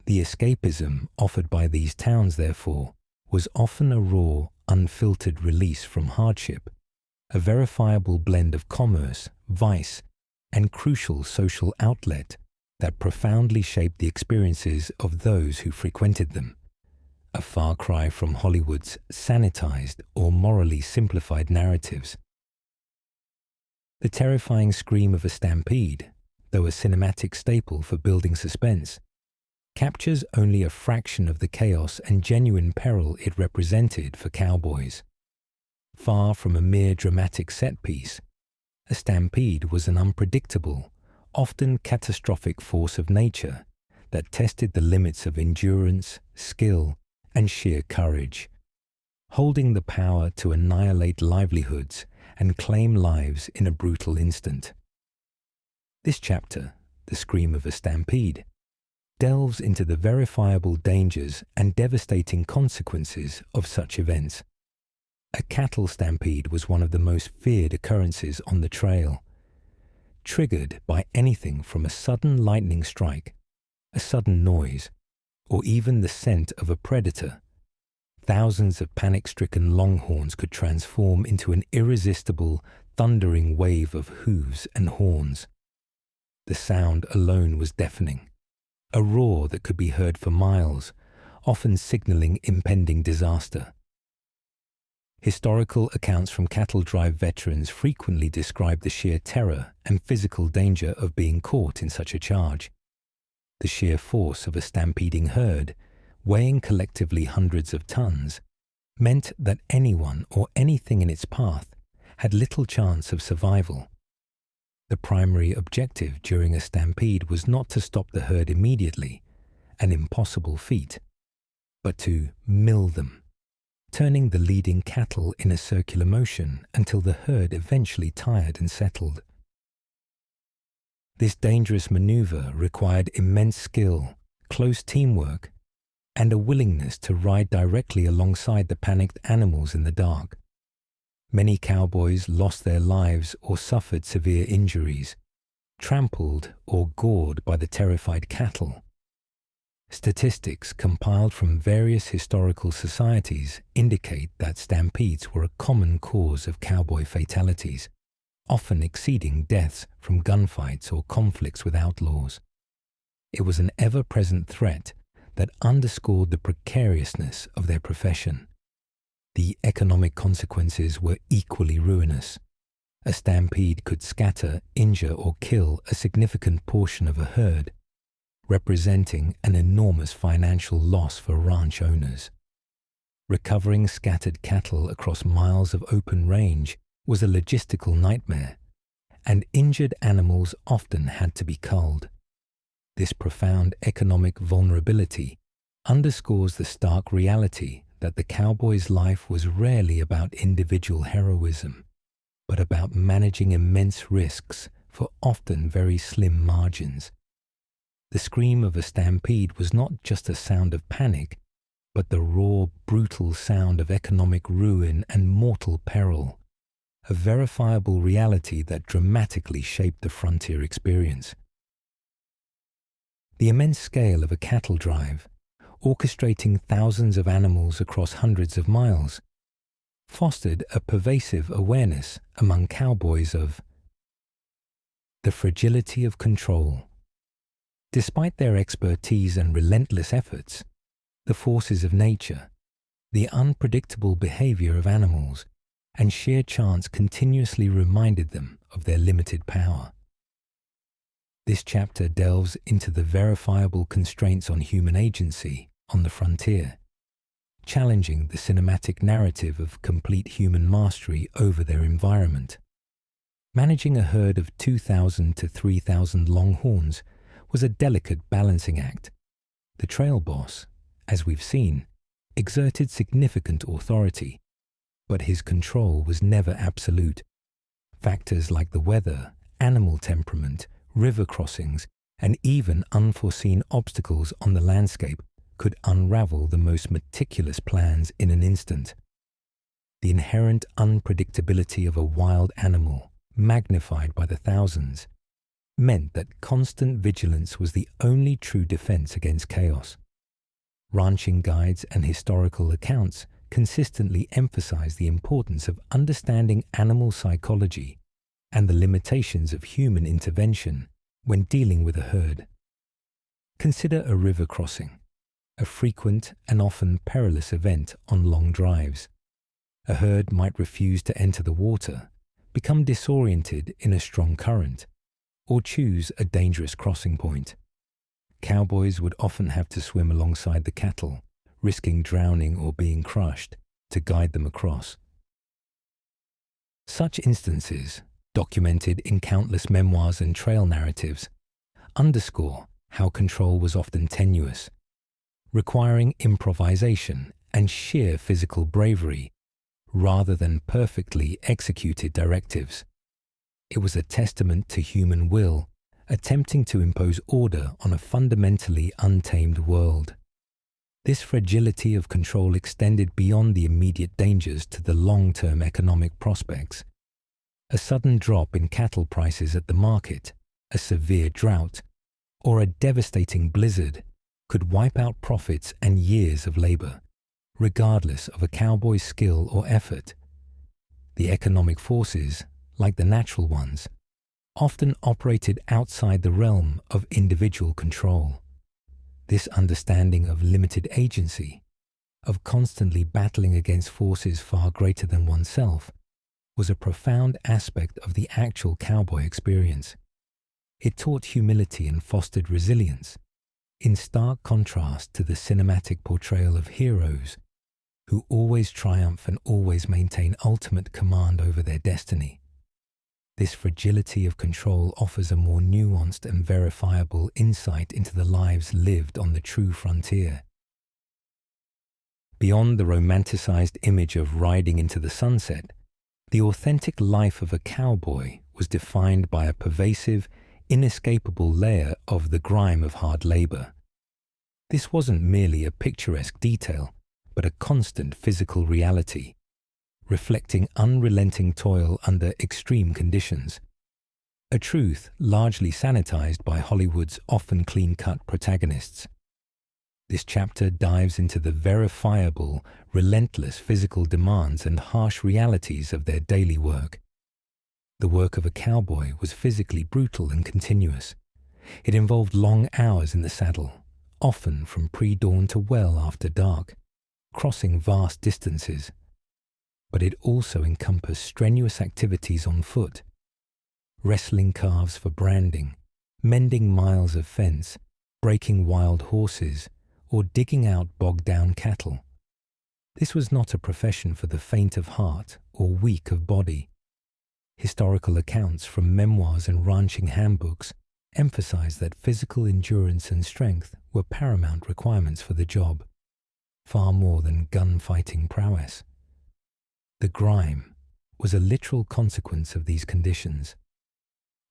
The escapism offered by these towns, therefore, was often a raw, unfiltered release from hardship, a verifiable blend of commerce, vice, and crucial social outlet that profoundly shaped the experiences of those who frequented them. A far cry from Hollywood's sanitized or morally simplified narratives. The terrifying scream of a stampede, though a cinematic staple for building suspense, captures only a fraction of the chaos and genuine peril it represented for cowboys. Far from a mere dramatic set piece, a stampede was an unpredictable, often catastrophic force of nature that tested the limits of endurance, skill, and sheer courage, holding the power to annihilate livelihoods and claim lives in a brutal instant. This chapter, The Scream of a Stampede, delves into the verifiable dangers and devastating consequences of such events. A cattle stampede was one of the most feared occurrences on the trail, triggered by anything from a sudden lightning strike, a sudden noise, or even the scent of a predator. Thousands of panic-stricken longhorns could transform into an irresistible, thundering wave of hooves and horns. The sound alone was deafening, a roar that could be heard for miles, often signaling impending disaster. Historical accounts from cattle drive veterans frequently describe the sheer terror and physical danger of being caught in such a charge. The sheer force of a stampeding herd, weighing collectively hundreds of tons, meant that anyone or anything in its path had little chance of survival. The primary objective during a stampede was not to stop the herd immediately, an impossible feat, but to mill them, turning the leading cattle in a circular motion until the herd eventually tired and settled. This dangerous maneuver required immense skill, close teamwork, and a willingness to ride directly alongside the panicked animals in the dark. Many cowboys lost their lives or suffered severe injuries, trampled or gored by the terrified cattle. Statistics compiled from various historical societies indicate that stampedes were a common cause of cowboy fatalities, often exceeding deaths from gunfights or conflicts with outlaws. It was an ever-present threat that underscored the precariousness of their profession. The economic consequences were equally ruinous. A stampede could scatter, injure, or kill a significant portion of a herd, representing an enormous financial loss for ranch owners. Recovering scattered cattle across miles of open range was a logistical nightmare, and injured animals often had to be culled. This profound economic vulnerability underscores the stark reality that the cowboy's life was rarely about individual heroism, but about managing immense risks for often very slim margins. The scream of a stampede was not just a sound of panic, but the raw, brutal sound of economic ruin and mortal peril, a verifiable reality that dramatically shaped the frontier experience. The immense scale of a cattle drive, orchestrating thousands of animals across hundreds of miles, fostered a pervasive awareness among cowboys of the fragility of control. Despite their expertise and relentless efforts, the forces of nature, the unpredictable behavior of animals, and sheer chance continuously reminded them of their limited power. This chapter delves into the verifiable constraints on human agency on the frontier, challenging the cinematic narrative of complete human mastery over their environment. Managing a herd of 2,000 to 3,000 longhorns was a delicate balancing act. The trail boss, as we've seen, exerted significant authority, but his control was never absolute. Factors like the weather, animal temperament, river crossings, and even unforeseen obstacles on the landscape could unravel the most meticulous plans in an instant. The inherent unpredictability of a wild animal, magnified by the thousands, meant that constant vigilance was the only true defense against chaos. Ranching guides and historical accounts consistently emphasize the importance of understanding animal psychology and the limitations of human intervention when dealing with a herd. Consider a river crossing, a frequent and often perilous event on long drives. A herd might refuse to enter the water, become disoriented in a strong current, or choose a dangerous crossing point. Cowboys would often have to swim alongside the cattle, risking drowning or being crushed, to guide them across. Such instances, documented in countless memoirs and trail narratives, underscore how control was often tenuous, requiring improvisation and sheer physical bravery rather than perfectly executed directives. It was a testament to human will, attempting to impose order on a fundamentally untamed world. This fragility of control extended beyond the immediate dangers to the long-term economic prospects. A sudden drop in cattle prices at the market, a severe drought, or a devastating blizzard could wipe out profits and years of labor, regardless of a cowboy's skill or effort. The economic forces, like the natural ones, often operated outside the realm of individual control. This understanding of limited agency, of constantly battling against forces far greater than oneself, was a profound aspect of the actual cowboy experience. It taught humility and fostered resilience, in stark contrast to the cinematic portrayal of heroes who always triumph and always maintain ultimate command over their destiny. This fragility of control offers a more nuanced and verifiable insight into the lives lived on the true frontier. Beyond the romanticized image of riding into the sunset, the authentic life of a cowboy was defined by a pervasive, inescapable layer of the grime of hard labor. This wasn't merely a picturesque detail, but a constant physical reality, reflecting unrelenting toil under extreme conditions. A truth largely sanitized by Hollywood's often clean-cut protagonists. This chapter dives into the verifiable, relentless physical demands and harsh realities of their daily work. The work of a cowboy was physically brutal and continuous. It involved long hours in the saddle, often from pre-dawn to well after dark, crossing vast distances. But it also encompassed strenuous activities on foot, wrestling calves for branding, mending miles of fence, breaking wild horses, or digging out bogged-down cattle. This was not a profession for the faint of heart or weak of body. Historical accounts from memoirs and ranching handbooks emphasize that physical endurance and strength were paramount requirements for the job, far more than gunfighting prowess. The grime was a literal consequence of these conditions.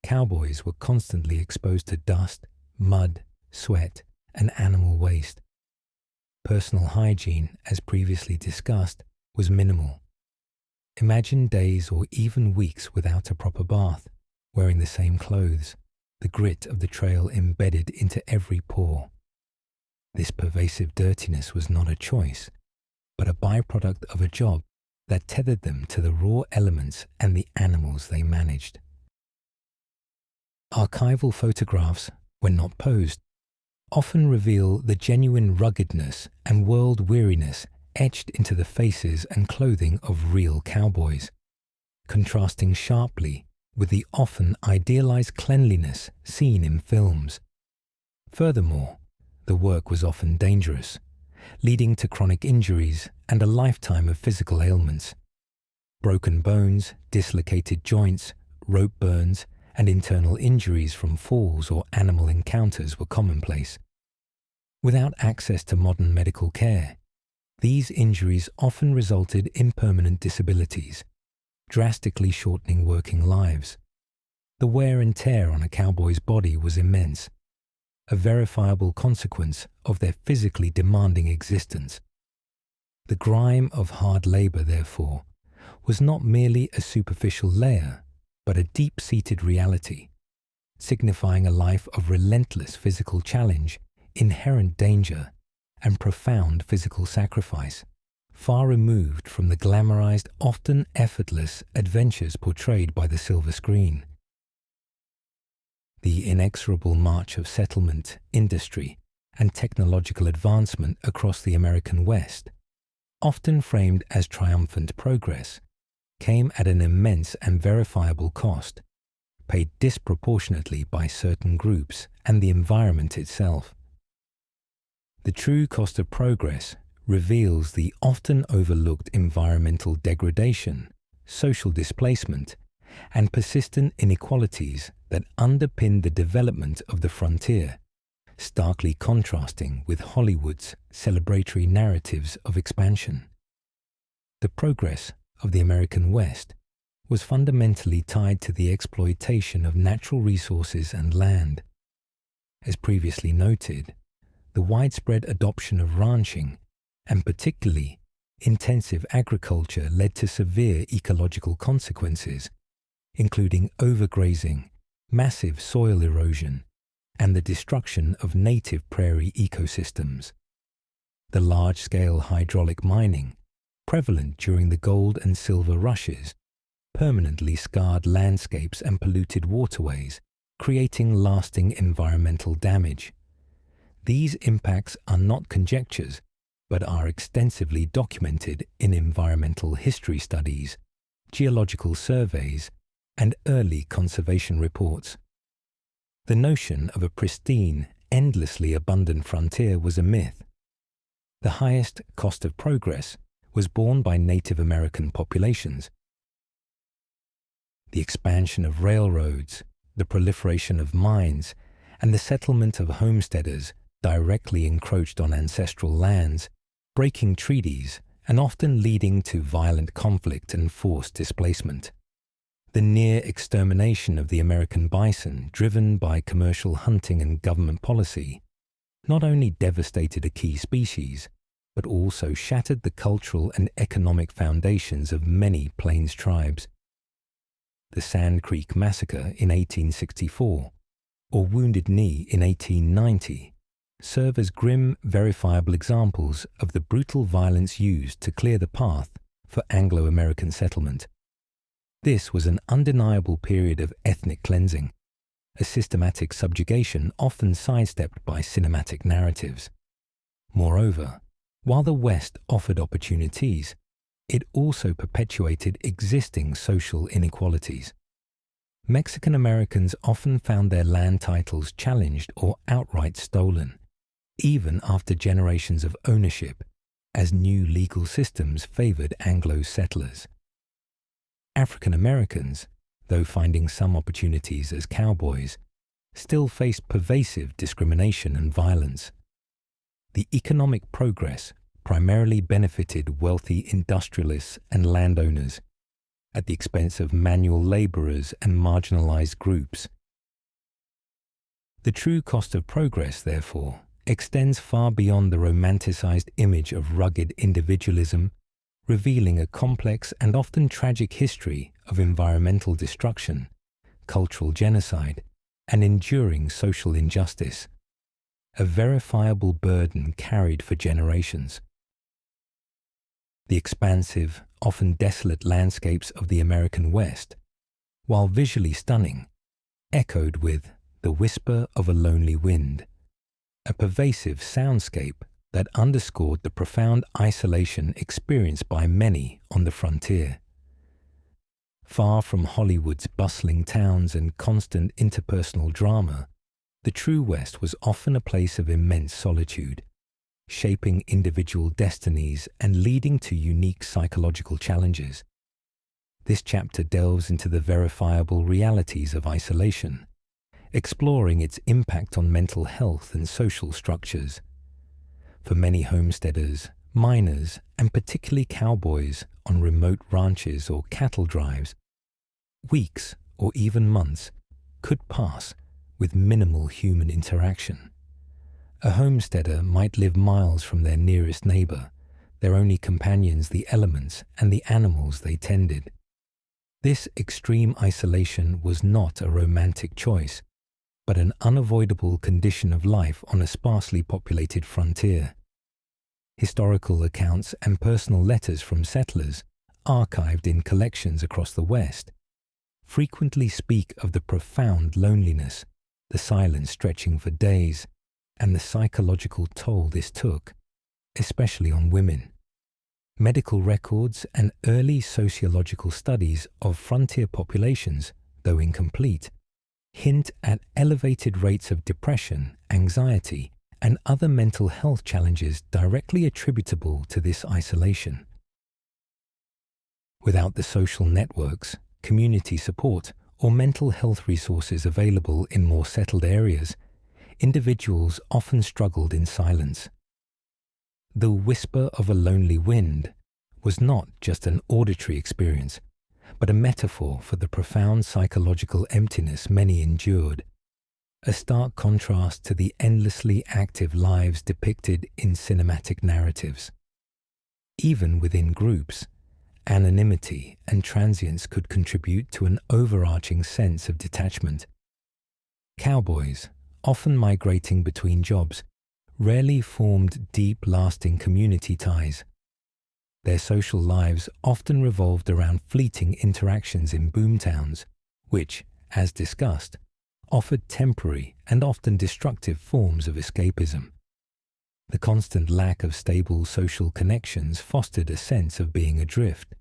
Cowboys were constantly exposed to dust, mud, sweat, and animal waste. Personal hygiene, as previously discussed, was minimal. Imagine days or even weeks without a proper bath, wearing the same clothes, the grit of the trail embedded into every pore. This pervasive dirtiness was not a choice, but a byproduct of a job that tethered them to the raw elements and the animals they managed. Archival photographs, when not posed, often reveal the genuine ruggedness and world-weariness etched into the faces and clothing of real cowboys, contrasting sharply with the often idealized cleanliness seen in films. Furthermore, the work was often dangerous, leading to chronic injuries and a lifetime of physical ailments. Broken bones, dislocated joints, rope burns, and internal injuries from falls or animal encounters were commonplace. Without access to modern medical care, these injuries often resulted in permanent disabilities, drastically shortening working lives. The wear and tear on a cowboy's body was immense, a verifiable consequence of their physically demanding existence. The grime of hard labor, therefore, was not merely a superficial layer, but a deep-seated reality, signifying a life of relentless physical challenge, inherent danger, and profound physical sacrifice, far removed from the glamorized, often effortless adventures portrayed by the silver screen. The inexorable march of settlement, industry, and technological advancement across the American West, often framed as triumphant progress, came at an immense and verifiable cost, paid disproportionately by certain groups and the environment itself. The true cost of progress reveals the often overlooked environmental degradation, social displacement, and persistent inequalities that underpin the development of the frontier, starkly contrasting with Hollywood's celebratory narratives of expansion. The progress of the American West was fundamentally tied to the exploitation of natural resources and land. As previously noted, the widespread adoption of ranching, and particularly intensive agriculture, led to severe ecological consequences, including overgrazing, massive soil erosion, and the destruction of native prairie ecosystems. The large-scale hydraulic mining, prevalent during the gold and silver rushes, permanently scarred landscapes and polluted waterways, creating lasting environmental damage. These impacts are not conjectures, but are extensively documented in environmental history studies, geological surveys, and early conservation reports. The notion of a pristine, endlessly abundant frontier was a myth. The highest cost of progress was borne by Native American populations. The expansion of railroads, the proliferation of mines, and the settlement of homesteaders directly encroached on ancestral lands, breaking treaties and often leading to violent conflict and forced displacement. The near extermination of the American bison, driven by commercial hunting and government policy, not only devastated a key species, but also shattered the cultural and economic foundations of many Plains tribes. The Sand Creek Massacre in 1864, or Wounded Knee in 1890, serve as grim, verifiable examples of the brutal violence used to clear the path for Anglo-American settlement. This was an undeniable period of ethnic cleansing, a systematic subjugation often sidestepped by cinematic narratives. Moreover, while the West offered opportunities, it also perpetuated existing social inequalities. Mexican Americans often found their land titles challenged or outright stolen, even after generations of ownership, as new legal systems favored Anglo settlers. African Americans, though finding some opportunities as cowboys, still faced pervasive discrimination and violence. The economic progress primarily benefited wealthy industrialists and landowners, at the expense of manual laborers and marginalized groups. The true cost of progress, therefore, extends far beyond the romanticized image of rugged individualism, revealing a complex and often tragic history of environmental destruction, cultural genocide, and enduring social injustice, a verifiable burden carried for generations. The expansive, often desolate landscapes of the American West, while visually stunning, echoed with the whisper of a lonely wind, a pervasive soundscape that underscored the profound isolation experienced by many on the frontier. Far from Hollywood's bustling towns and constant interpersonal drama, the true West was often a place of immense solitude, shaping individual destinies and leading to unique psychological challenges. This chapter delves into the verifiable realities of isolation, exploring its impact on mental health and social structures. For many homesteaders, miners, and particularly cowboys on remote ranches or cattle drives, weeks or even months could pass with minimal human interaction. A homesteader might live miles from their nearest neighbor, their only companions the elements and the animals they tended. This extreme isolation was not a romantic choice, but an unavoidable condition of life on a sparsely populated frontier. Historical accounts and personal letters from settlers, archived in collections across the West, frequently speak of the profound loneliness, the silence stretching for days, and the psychological toll this took, especially on women. Medical records and early sociological studies of frontier populations, though incomplete, hint at elevated rates of depression, anxiety, and other mental health challenges directly attributable to this isolation. Without the social networks, community support, or mental health resources available in more settled areas, individuals often struggled in silence. The whisper of a lonely wind was not just an auditory experience, but a metaphor for the profound psychological emptiness many endured, a stark contrast to the endlessly active lives depicted in cinematic narratives. Even within groups, anonymity and transience could contribute to an overarching sense of detachment. Cowboys, often migrating between jobs, rarely formed deep, lasting community ties. Their social lives often revolved around fleeting interactions in boomtowns, which, as discussed, offered temporary and often destructive forms of escapism. The constant lack of stable social connections fostered a sense of being adrift,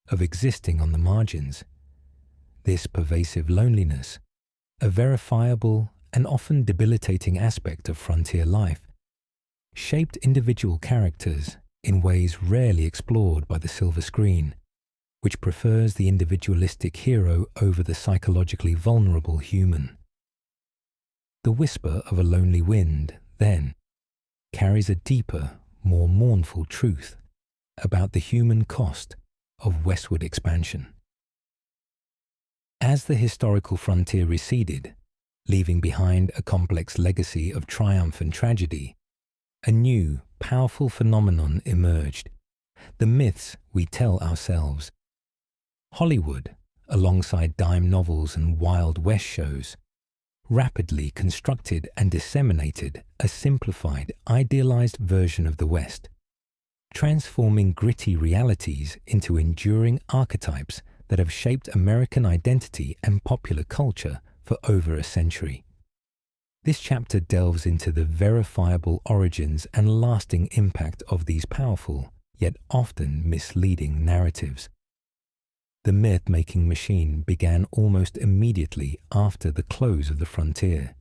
of existing on the margins. This pervasive loneliness, a verifiable and often debilitating aspect of frontier life, shaped individual characters in ways rarely explored by the silver screen, which prefers the individualistic hero over the psychologically vulnerable human. The whisper of a lonely wind, then, carries a deeper, more mournful truth about the human cost of westward expansion. As the historical frontier receded, leaving behind a complex legacy of triumph and tragedy, a new, powerful phenomenon emerged: the myths we tell ourselves. Hollywood, alongside dime novels and Wild West shows, rapidly constructed and disseminated a simplified, idealized version of the West, transforming gritty realities into enduring archetypes that have shaped American identity and popular culture for over a century. This chapter delves into the verifiable origins and lasting impact of these powerful, yet often misleading narratives. The myth-making machine began almost immediately after the close of the frontier.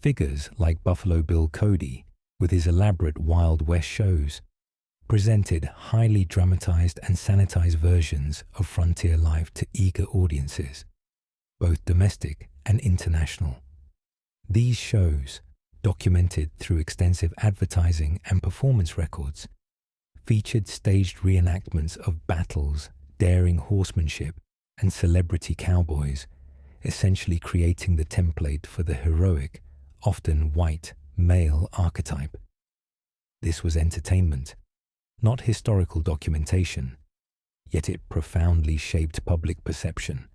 Figures like Buffalo Bill Cody, with his elaborate Wild West shows, presented highly dramatized and sanitized versions of frontier life to eager audiences, both domestic and international. These shows, documented through extensive advertising and performance records, featured staged reenactments of battles, daring horsemanship, and celebrity cowboys, essentially creating the template for the heroic, often white, male archetype. This was entertainment, not historical documentation, yet it profoundly shaped public perception.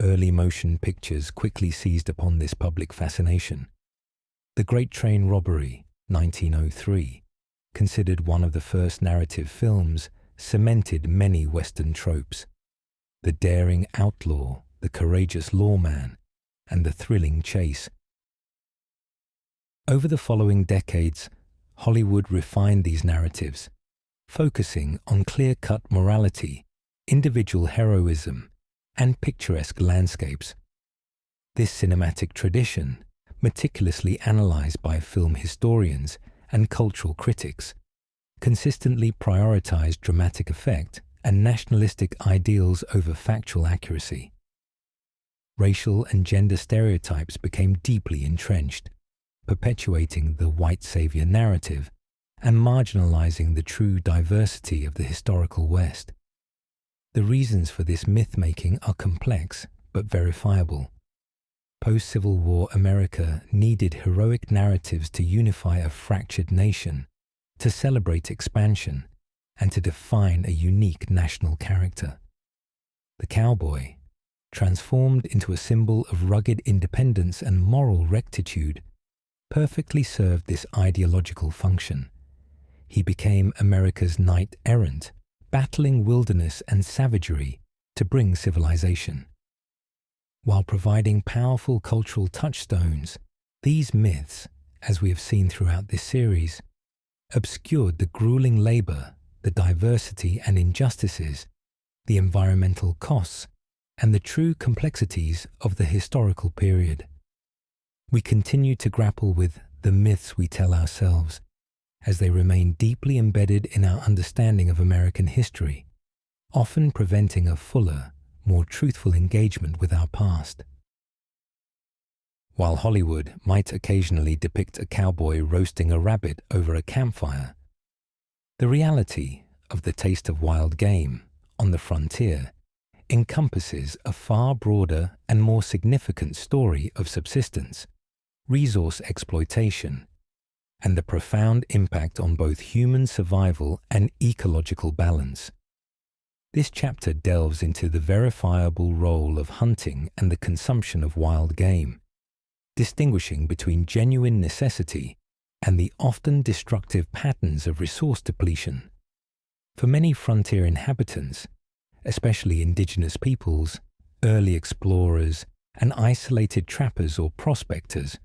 Early motion pictures quickly seized upon this public fascination. The Great Train Robbery, 1903, considered one of the first narrative films, cemented many Western tropes. The daring outlaw, the courageous lawman, and the thrilling chase. Over the following decades, Hollywood refined these narratives, focusing on clear-cut morality, individual heroism, and picturesque landscapes. This cinematic tradition, meticulously analyzed by film historians and cultural critics, consistently prioritized dramatic effect and nationalistic ideals over factual accuracy. Racial and gender stereotypes became deeply entrenched, perpetuating the white savior narrative and marginalizing the true diversity of the historical West. The reasons for this myth-making are complex but verifiable. Post-Civil War America needed heroic narratives to unify a fractured nation, to celebrate expansion, and to define a unique national character. The cowboy, transformed into a symbol of rugged independence and moral rectitude, perfectly served this ideological function. He became America's knight-errant, battling wilderness and savagery to bring civilization. While providing powerful cultural touchstones, these myths, as we have seen throughout this series, obscured the grueling labor, the diversity and injustices, the environmental costs, and the true complexities of the historical period. We continue to grapple with the myths we tell ourselves, as they remain deeply embedded in our understanding of American history, often preventing a fuller, more truthful engagement with our past. While Hollywood might occasionally depict a cowboy roasting a rabbit over a campfire, the reality of the taste of wild game on the frontier encompasses a far broader and more significant story of subsistence, resource exploitation, and the profound impact on both human survival and ecological balance. This chapter delves into the verifiable role of hunting and the consumption of wild game, distinguishing between genuine necessity and the often destructive patterns of resource depletion. For many frontier inhabitants, especially indigenous peoples, early explorers, and isolated trappers or prospectors,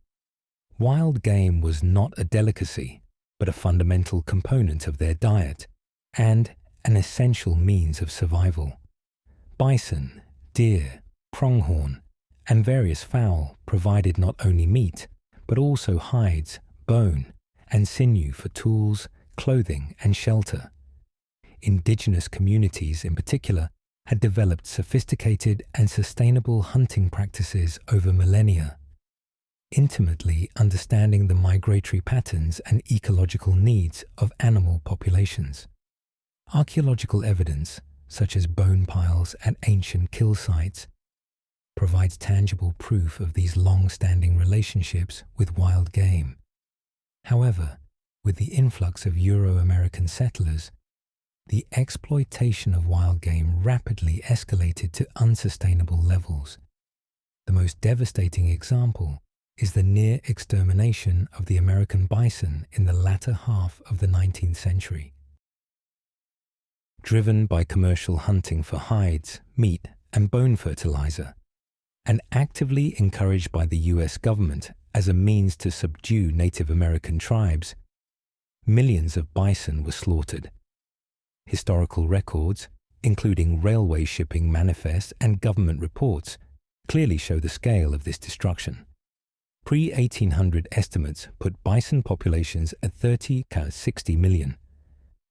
wild game was not a delicacy, but a fundamental component of their diet and an essential means of survival. Bison, deer, pronghorn, and various fowl provided not only meat, but also hides, bone, and sinew for tools, clothing, and shelter. Indigenous communities in particular had developed sophisticated and sustainable hunting practices over millennia, intimately understanding the migratory patterns and ecological needs of animal populations. Archaeological evidence, such as bone piles at ancient kill sites, provides tangible proof of these long-standing relationships with wild game. However, with the influx of Euro-American settlers, the exploitation of wild game rapidly escalated to unsustainable levels. The most devastating example is the near extermination of the American bison in the latter half of the 19th century. Driven by commercial hunting for hides, meat, and bone fertilizer, and actively encouraged by the US government as a means to subdue Native American tribes, millions of bison were slaughtered. Historical records, including railway shipping manifests and government reports, clearly show the scale of this destruction. Pre-1800 estimates put bison populations at 60 million.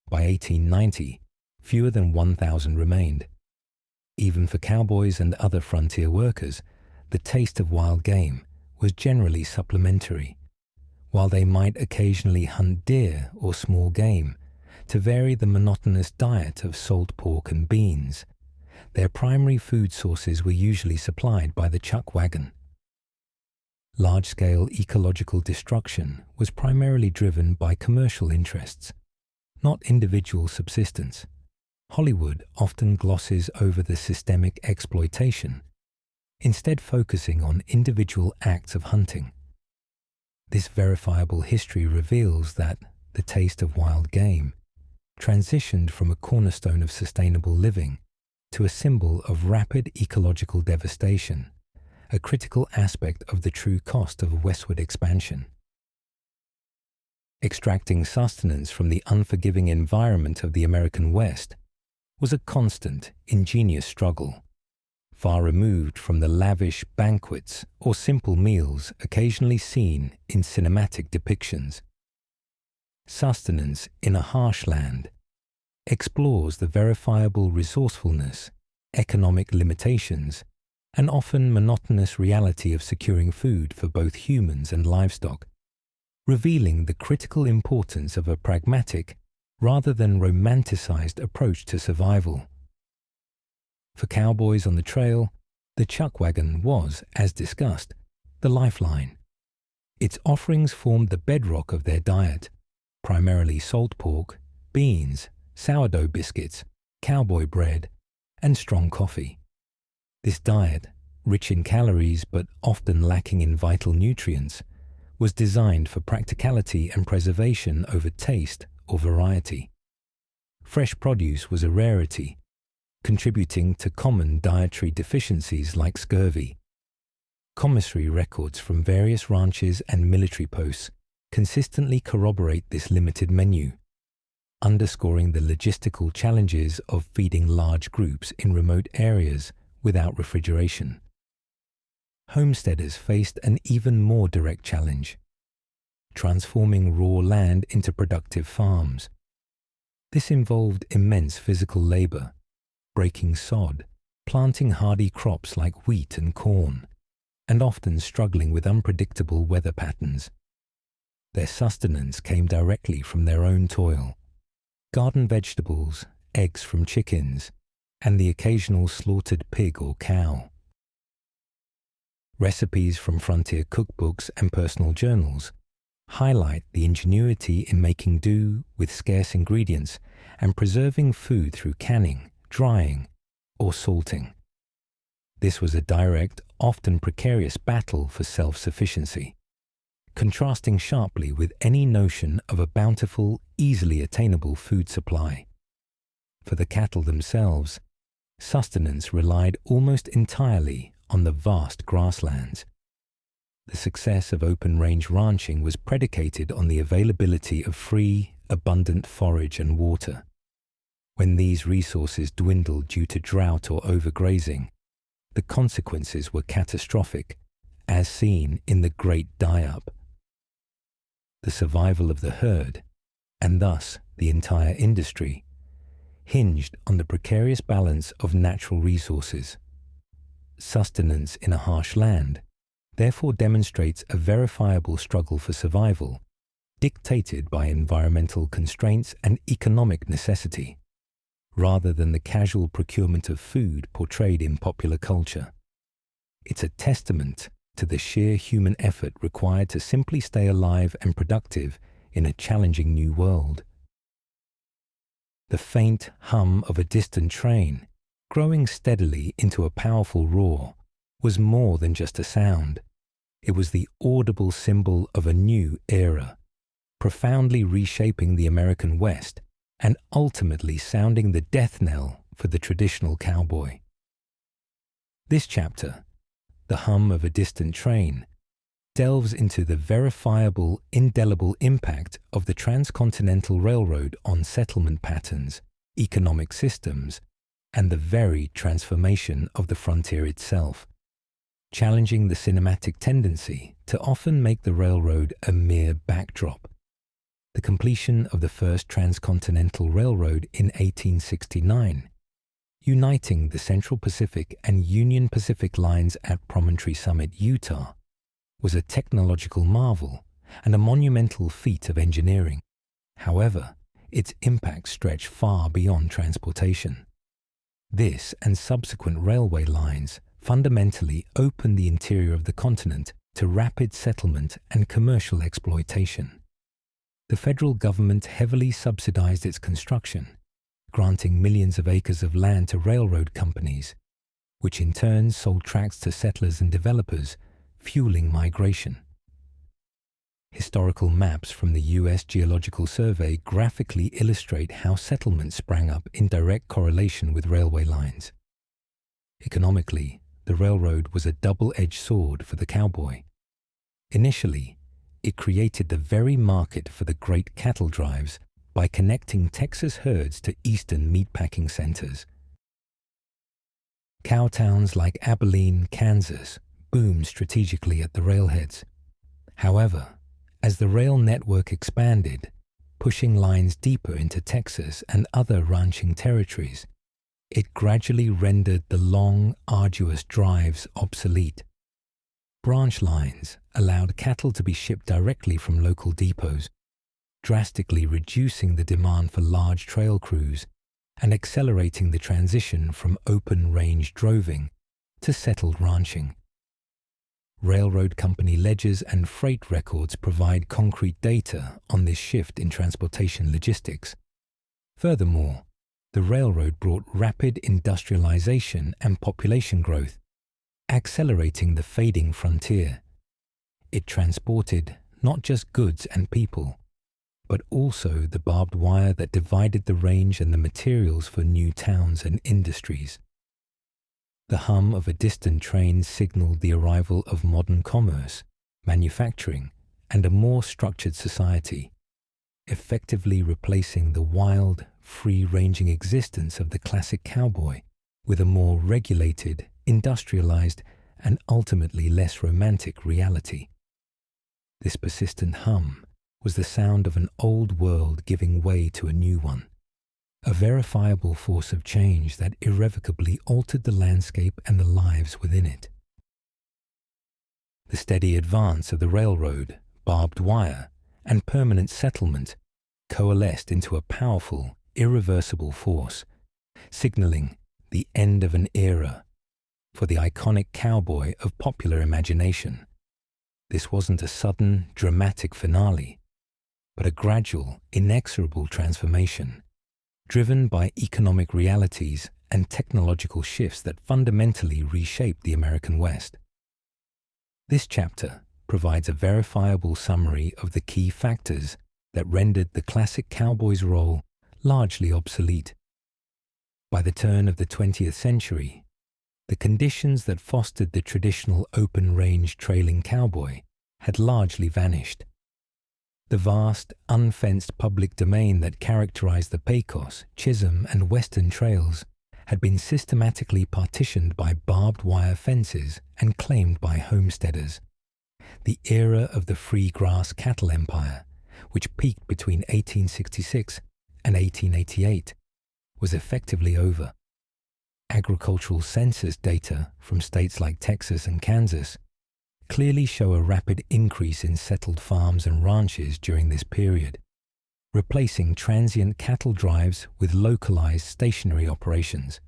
By 1890, fewer than 1,000 remained. Even for cowboys and other frontier workers, the taste of wild game was generally supplementary. While they might occasionally hunt deer or small game to vary the monotonous diet of salt pork and beans, their primary food sources were usually supplied by the chuck wagon. Large-scale ecological destruction was primarily driven by commercial interests, not individual subsistence. Hollywood often glosses over the systemic exploitation, instead focusing on individual acts of hunting. This verifiable history reveals that the taste of wild game transitioned from a cornerstone of sustainable living to a symbol of rapid ecological devastation, a critical aspect of the true cost of westward expansion. Extracting sustenance from the unforgiving environment of the American West was a constant, ingenious struggle, far removed from the lavish banquets or simple meals occasionally seen in cinematic depictions. Sustenance in a harsh land explores the verifiable resourcefulness, economic limitations, and often monotonous reality of securing food for both humans and livestock, revealing the critical importance of a pragmatic rather than romanticized approach to survival. For cowboys on the trail, the chuck wagon was, as discussed, the lifeline. Its offerings formed the bedrock of their diet, primarily salt pork, beans, sourdough biscuits, cowboy bread, and strong coffee. This diet, rich in calories but often lacking in vital nutrients, was designed for practicality and preservation over taste or variety. Fresh produce was a rarity, contributing to common dietary deficiencies like scurvy. Commissary records from various ranches and military posts consistently corroborate this limited menu, underscoring the logistical challenges of feeding large groups in remote areas without refrigeration. Homesteaders faced an even more direct challenge, transforming raw land into productive farms. This involved immense physical labor, breaking sod, planting hardy crops like wheat and corn, and often struggling with unpredictable weather patterns. Their sustenance came directly from their own toil. Garden vegetables, eggs from chickens, and the occasional slaughtered pig or cow. Recipes from frontier cookbooks and personal journals highlight the ingenuity in making do with scarce ingredients and preserving food through canning, drying, or salting. This was a direct, often precarious battle for self-sufficiency, contrasting sharply with any notion of a bountiful, easily attainable food supply. For the cattle themselves, sustenance relied almost entirely on the vast grasslands. The success of open-range ranching was predicated on the availability of free, abundant forage and water. When these resources dwindled due to drought or overgrazing, the consequences were catastrophic, as seen in the Great Die-Up. The survival of the herd, and thus the entire industry, hinged on the precarious balance of natural resources. Sustenance in a harsh land therefore demonstrates a verifiable struggle for survival, dictated by environmental constraints and economic necessity, rather than the casual procurement of food portrayed in popular culture. It's a testament to the sheer human effort required to simply stay alive and productive in a challenging new world. The faint hum of a distant train, growing steadily into a powerful roar, was more than just a sound. It was the audible symbol of a new era, profoundly reshaping the American West and ultimately sounding the death knell for the traditional cowboy. This chapter, The Hum of a Distant Train, delves into the verifiable, indelible impact of the transcontinental railroad on settlement patterns, economic systems, and the very transformation of the frontier itself, challenging the cinematic tendency to often make the railroad a mere backdrop. The completion of the first transcontinental railroad in 1869, uniting the Central Pacific and Union Pacific lines at Promontory Summit, Utah, was a technological marvel and a monumental feat of engineering. However, its impact stretched far beyond transportation. This and subsequent railway lines fundamentally opened the interior of the continent to rapid settlement and commercial exploitation. The federal government heavily subsidized its construction, granting millions of acres of land to railroad companies, which in turn sold tracts to settlers and developers, fueling migration. Historical maps from the US Geological Survey graphically illustrate how settlements sprang up in direct correlation with railway lines. Economically, the railroad was a double-edged sword for the cowboy. Initially, it created the very market for the great cattle drives by connecting Texas herds to eastern meatpacking centers. Cow towns like Abilene, Kansas, boomed strategically at the railheads. However, as the rail network expanded, pushing lines deeper into Texas and other ranching territories, it gradually rendered the long, arduous drives obsolete. Branch lines allowed cattle to be shipped directly from local depots, drastically reducing the demand for large trail crews and accelerating the transition from open-range droving to settled ranching. Railroad company ledgers and freight records provide concrete data on this shift in transportation logistics. Furthermore, the railroad brought rapid industrialization and population growth, accelerating the fading frontier. It transported not just goods and people, but also the barbed wire that divided the range and the materials for new towns and industries. The hum of a distant train signaled the arrival of modern commerce, manufacturing, and a more structured society, effectively replacing the wild, free-ranging existence of the classic cowboy with a more regulated, industrialized, and ultimately less romantic reality. This persistent hum was the sound of an old world giving way to a new one, a verifiable force of change that irrevocably altered the landscape and the lives within it. The steady advance of the railroad, barbed wire, and permanent settlement coalesced into a powerful, irreversible force, signaling the end of an era for the iconic cowboy of popular imagination. This wasn't a sudden, dramatic finale, but a gradual, inexorable transformation, driven by economic realities and technological shifts that fundamentally reshaped the American West. This chapter provides a verifiable summary of the key factors that rendered the classic cowboy's role largely obsolete. By the turn of the 20th century, the conditions that fostered the traditional open-range trailing cowboy had largely vanished. The vast, unfenced public domain that characterized the Pecos, Chisholm, and Western trails had been systematically partitioned by barbed wire fences and claimed by homesteaders. The era of the free grass cattle empire, which peaked between 1866 and 1888, was effectively over. Agricultural census data from states like Texas and Kansas clearly show a rapid increase in settled farms and ranches during this period, replacing transient cattle drives with localized stationary operations.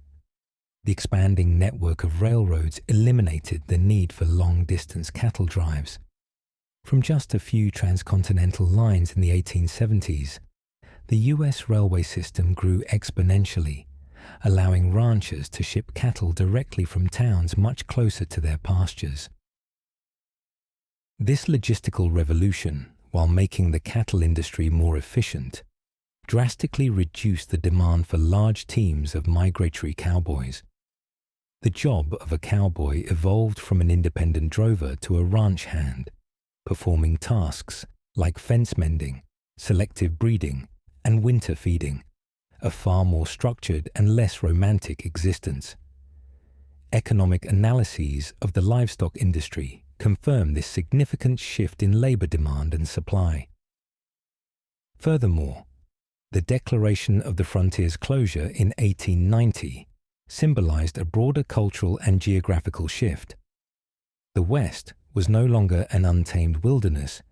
The expanding network of railroads eliminated the need for long-distance cattle drives. From just a few transcontinental lines in the 1870s, the U.S. railway system grew exponentially, allowing ranchers to ship cattle directly from towns much closer to their pastures. This logistical revolution, while making the cattle industry more efficient, drastically reduced the demand for large teams of migratory cowboys. The job of a cowboy evolved from an independent drover to a ranch hand, performing tasks like fence mending, selective breeding, and winter feeding, a far more structured and less romantic existence. Economic analyses of the livestock industry confirm this significant shift in labor demand and supply. Furthermore, the declaration of the frontier's closure in 1890 symbolized a broader cultural and geographical shift. The West was no longer an untamed wilderness,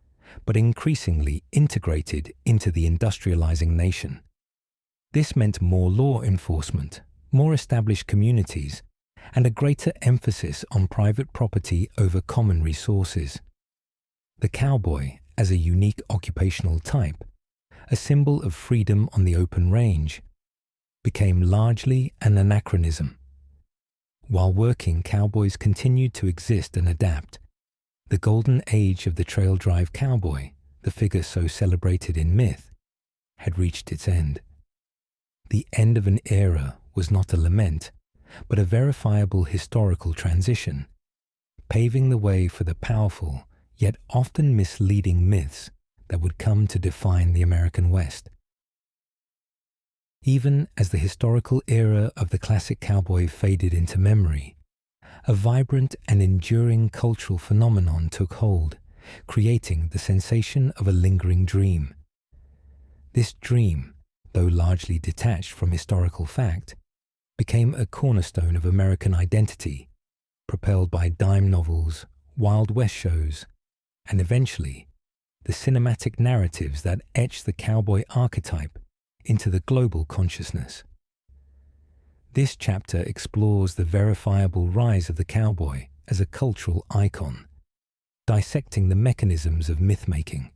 but increasingly integrated into the industrializing nation. This meant more law enforcement, more established communities, and a greater emphasis on private property over common resources. The cowboy, as a unique occupational type, a symbol of freedom on the open range, became largely an anachronism. while working, cowboys continued to exist and adapt. The golden age of the trail drive cowboy, the figure so celebrated in myth, had reached its end. The end of an era was not a lament, but a verifiable historical transition, paving the way for the powerful yet often misleading myths that would come to define the American West. Even as the historical era of the classic cowboy faded into memory, a vibrant and enduring cultural phenomenon took hold, creating the sensation of a lingering dream. This dream, though largely detached from historical fact, became a cornerstone of American identity, propelled by dime novels, Wild West shows, and eventually the cinematic narratives that etched the cowboy archetype into the global consciousness. This chapter explores the verifiable rise of the cowboy as a cultural icon, dissecting the mechanisms of myth-making.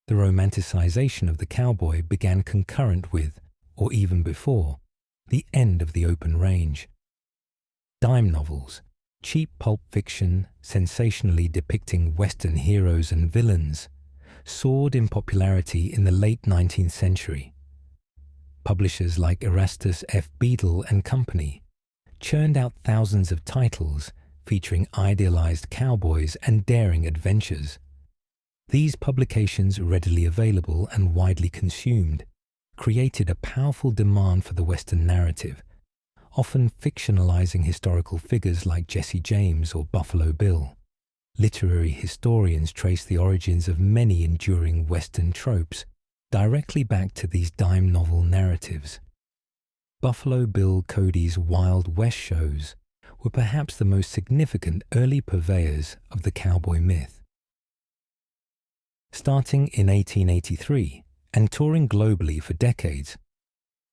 The romanticization of the cowboy began concurrent with, or even before, the end of the open range. Dime novels, cheap pulp fiction sensationally depicting Western heroes and villains, soared in popularity in the late 19th century. Publishers like Erastus F. Beadle and Company churned out thousands of titles featuring idealized cowboys and daring adventures. These publications, readily available and widely consumed, created a powerful demand for the Western narrative, often fictionalizing historical figures like Jesse James or Buffalo Bill. Literary historians trace the origins of many enduring Western tropes directly back to these dime novel narratives. Buffalo Bill Cody's Wild West shows were perhaps the most significant early purveyors of the cowboy myth. Starting in 1883 and touring globally for decades,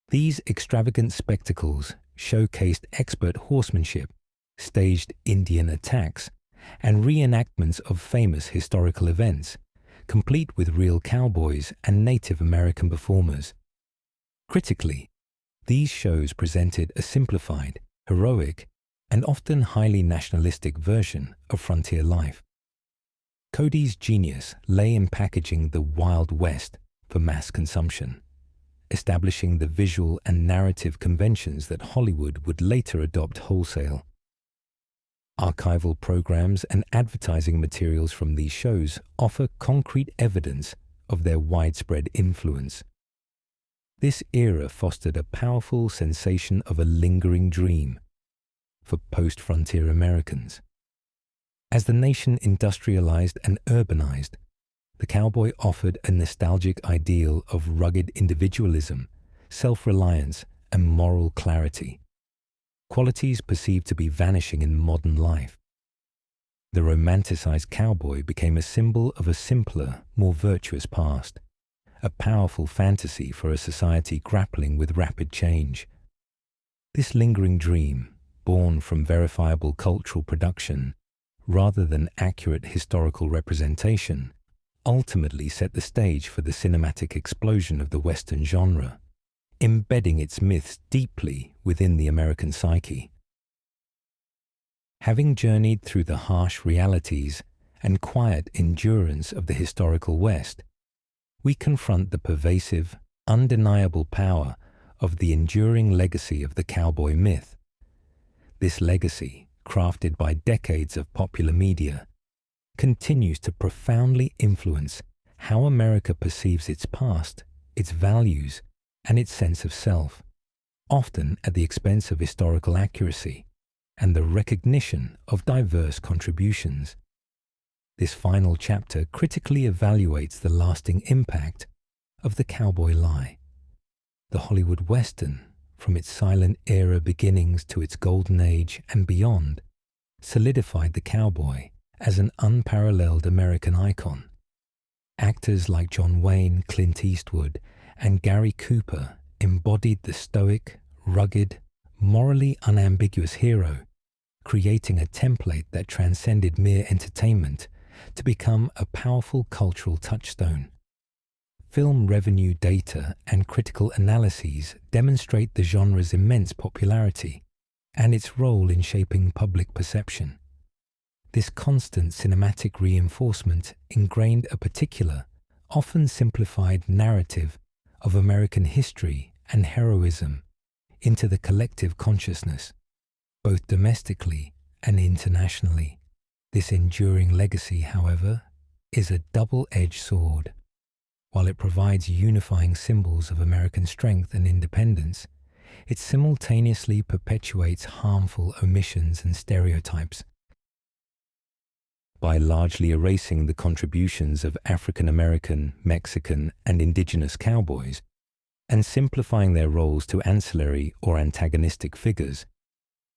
these extravagant spectacles showcased expert horsemanship, staged Indian attacks, and reenactments of famous historical events, complete with real cowboys and Native American performers. Critically, these shows presented a simplified, heroic, and often highly nationalistic version of frontier life. Cody's genius lay in packaging the Wild West for mass consumption, establishing the visual and narrative conventions that Hollywood would later adopt wholesale. Archival programs and advertising materials from these shows offer concrete evidence of their widespread influence. This era fostered a powerful sensation of a lingering dream for post-frontier Americans. As the nation industrialized and urbanized, the cowboy offered a nostalgic ideal of rugged individualism, self-reliance, and moral clarity, qualities perceived to be vanishing in modern life. The romanticized cowboy became a symbol of a simpler, more virtuous past, a powerful fantasy for a society grappling with rapid change. This lingering dream, born from verifiable cultural production rather than accurate historical representation, ultimately set the stage for the cinematic explosion of the Western genre, embedding its myths deeply within the American psyche. Having journeyed through the harsh realities and quiet endurance of the historical West, we confront the pervasive, undeniable power of the enduring legacy of the cowboy myth. This legacy, crafted by decades of popular media, continues to profoundly influence how America perceives its past, its values, and its sense of self, often at the expense of historical accuracy and the recognition of diverse contributions. This final chapter critically evaluates the lasting impact of the cowboy lie. The Hollywood Western, from its silent era beginnings to its golden age and beyond, solidified the cowboy as an unparalleled American icon. Actors like John Wayne, Clint Eastwood, and Gary Cooper embodied the stoic, rugged, morally unambiguous hero, creating a template that transcended mere entertainment to become a powerful cultural touchstone. Film revenue data and critical analyses demonstrate the genre's immense popularity, and its role in shaping public perception. This constant cinematic reinforcement ingrained a particular, often simplified narrative of American history and heroism into the collective consciousness, both domestically and internationally. This enduring legacy, however, is a double-edged sword. While it provides unifying symbols of American strength and independence, it simultaneously perpetuates harmful omissions and stereotypes. By largely erasing the contributions of African American, Mexican, and indigenous cowboys, and simplifying their roles to ancillary or antagonistic figures,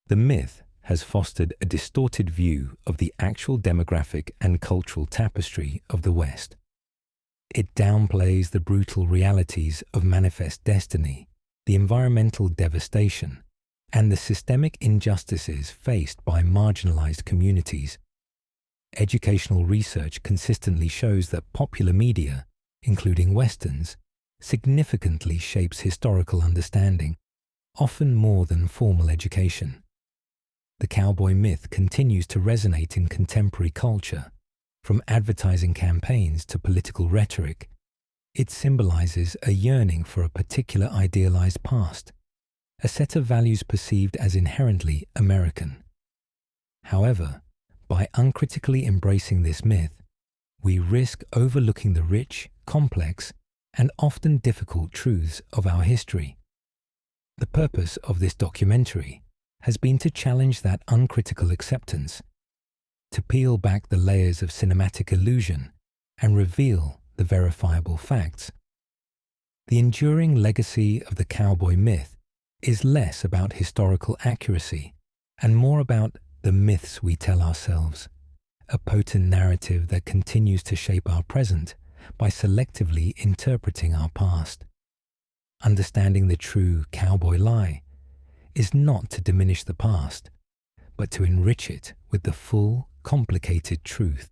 the myth has fostered a distorted view of the actual demographic and cultural tapestry of the West. It downplays the brutal realities of manifest destiny, the environmental devastation, and the systemic injustices faced by marginalized communities. Educational research consistently shows that popular media, including Westerns, significantly shapes historical understanding, often more than formal education. The cowboy myth continues to resonate in contemporary culture. From advertising campaigns to political rhetoric, it symbolizes a yearning for a particular idealized past, a set of values perceived as inherently American. However, by uncritically embracing this myth, we risk overlooking the rich, complex, and often difficult truths of our history. The purpose of this documentary has been to challenge that uncritical acceptance, to peel back the layers of cinematic illusion and reveal the verifiable facts. The enduring legacy of the cowboy myth is less about historical accuracy and more about the myths we tell ourselves, a potent narrative that continues to shape our present by selectively interpreting our past. Understanding the true cowboy lie is not to diminish the past, but to enrich it with the full, complicated truth.